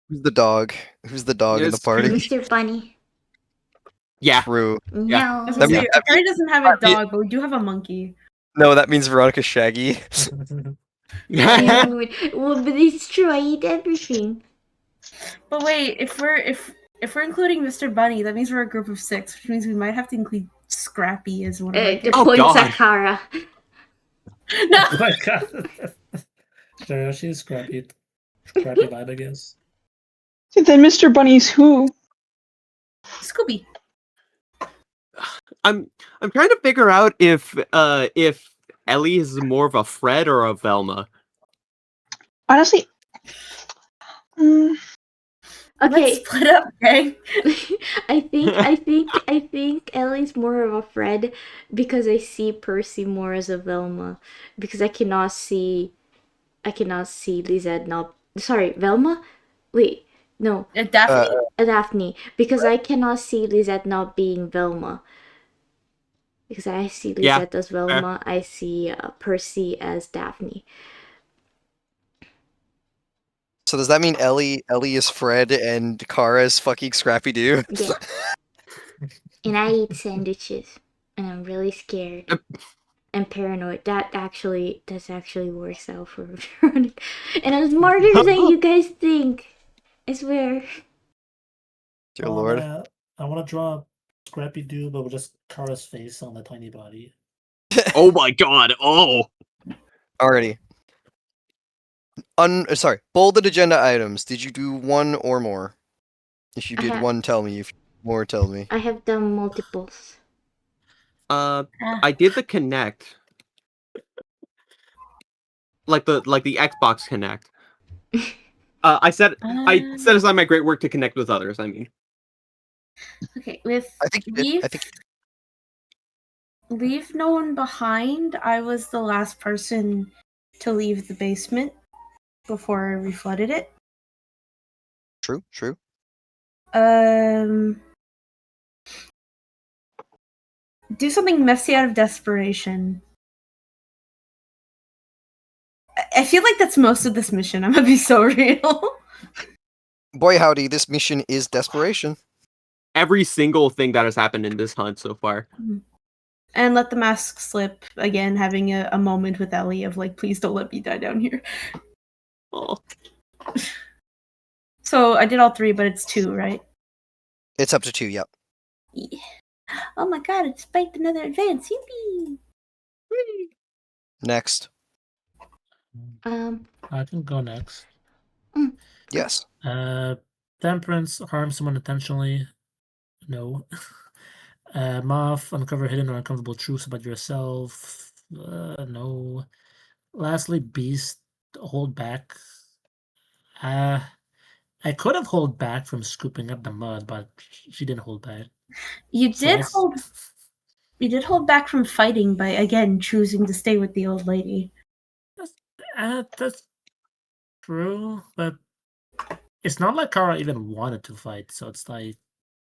Who's the dog? Who's the dog in the Yes, party? Mr. Bunny. Yeah. True. No. I was That gonna say, means- our party doesn't have a dog, but we do have a monkey. No, that means Veronica's Shaggy. Dude. Well, but it's true. I eat everything. But wait, if we're including Mr. Bunny, that means we're a group of 6, which means we might have to include Scrappy as one of our The Oh, points God. at Kara. No. Oh my god. Sure, she's scrappy vibe, I guess. Then Mr. Bunny's who? Scooby. I'm trying to figure out if Ellie is more of a Fred or a Velma. Honestly, Let's Okay, split up, gang. I think Ellie's more of a Fred because I see Percy more as a Velma because I cannot see Lizette not. Sorry, Velma. Wait, no, Daphne. Daphne because I cannot see Lizette not being Velma. Because I see Yeah, Lizette as Velma, I see Percy as Daphne. So does that mean Ellie is Fred and Kara is fucking Scrappy Doo? Yeah. And I eat sandwiches, and I'm really scared and paranoid. That's actually works out for Veronica. And I'm smarter than you guys think. I swear. Dear Lord. I wanna draw Scrappy Doo, but with just Kara's face on the tiny body. Oh my god! Oh, Alrighty. Sorry. Bolded agenda items. Did you do one or more? If you did one, tell me. If more, tell me. I have done multiples. I did the Connect, like the Xbox Connect. I set aside my great work to connect with others. I mean, Okay, with I think you did. leave no one behind. I was the last person to leave the basement before I reflooded it. True. Do something messy out of desperation. I feel like that's most of this mission. I'm gonna be so real. Boy howdy, this mission is desperation. every single thing that has happened in this hunt so far. And let the mask slip again, having a moment with Ellie of like, please don't let me die down here. Oh. So I did all three, but it's 2, right? It's up to 2, yep. Yeah. Oh my god, it spiked another advance. Yippee! Next. I can go next. Yes. Temperance, harm someone intentionally. No. Moth, uncover hidden or uncomfortable truths about yourself. No. Lastly, beast, hold back. I could have hold back from scooping up the mud, but she didn't hold back. You So did hold back from fighting by again choosing to stay with the old lady. That's true, but it's not like Kara even wanted to fight, so it's like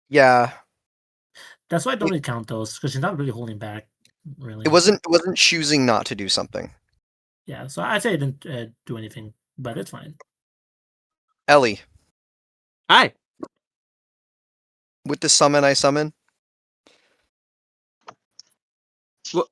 Yeah. That's why I don't really count those because she's not really holding back. Really, It wasn't choosing not to do something. Yeah, so I'd say I didn't do anything, but it's fine. Ellie. Hi. With the summon I summon. Well,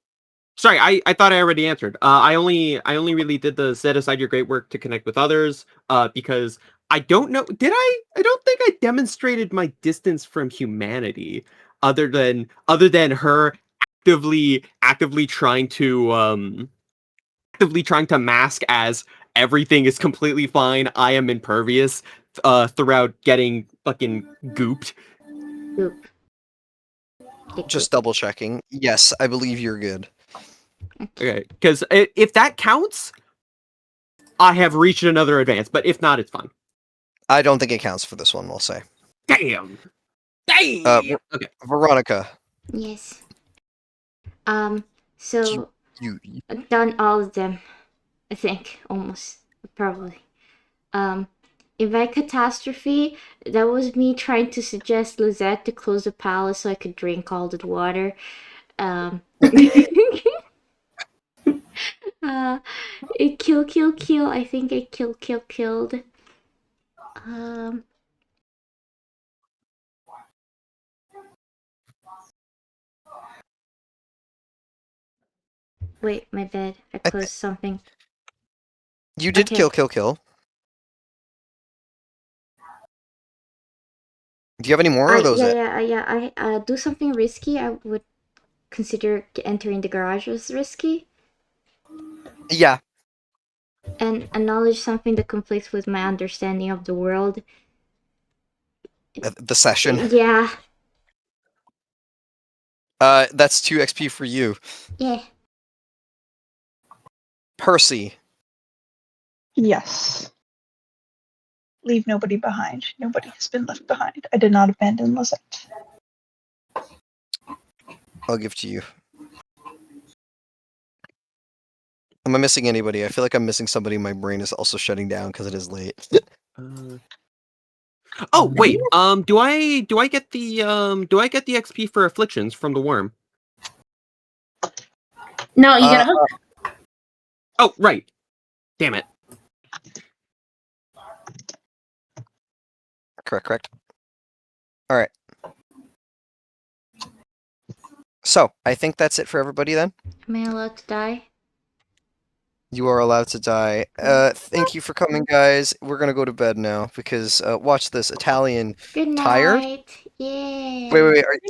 sorry, I thought I already answered. I only really did the set aside your great work to connect with others. Because I don't know. Did I? I don't think I demonstrated my distance from humanity, other than her actively trying to mask as everything is completely fine. I am impervious. Throughout getting fucking gooped. Goop. Just double checking. Yes, I believe you're good. Okay, because if that counts, I have reached another advance. But if not, it's fine. I don't think it counts for this one. We'll say. Damn. Okay. Veronica. Yes. So You. I've done all of them. I think almost, probably. Invite catastrophe. That was me trying to suggest Lizette to close the palace so I could drink all the water. It kill. I think I killed. Wait, my bad. I closed something. You did kill. Do you have any more? Or are those it? Yeah. I do something risky. I would consider entering the garage as risky. Yeah. And acknowledge something that conflicts with my understanding of the world. The session. Yeah. That's 2 XP for you. Yeah. Percy. Yes. Leave nobody behind. Nobody has been left behind. I did not abandon Lizette. I'll give to you. Am I missing anybody? I feel like I'm missing somebody. My brain is also shutting down because it is late. Oh wait, do I get the XP for afflictions from the worm? No, you get a hook. Oh right, damn it. Correct. All right. So I think that's it for everybody then. Am I allowed to die? You are allowed to die. Thank you for coming, guys. We're gonna go to bed now because watch this Italian Good tired. night. Yeah. Wait.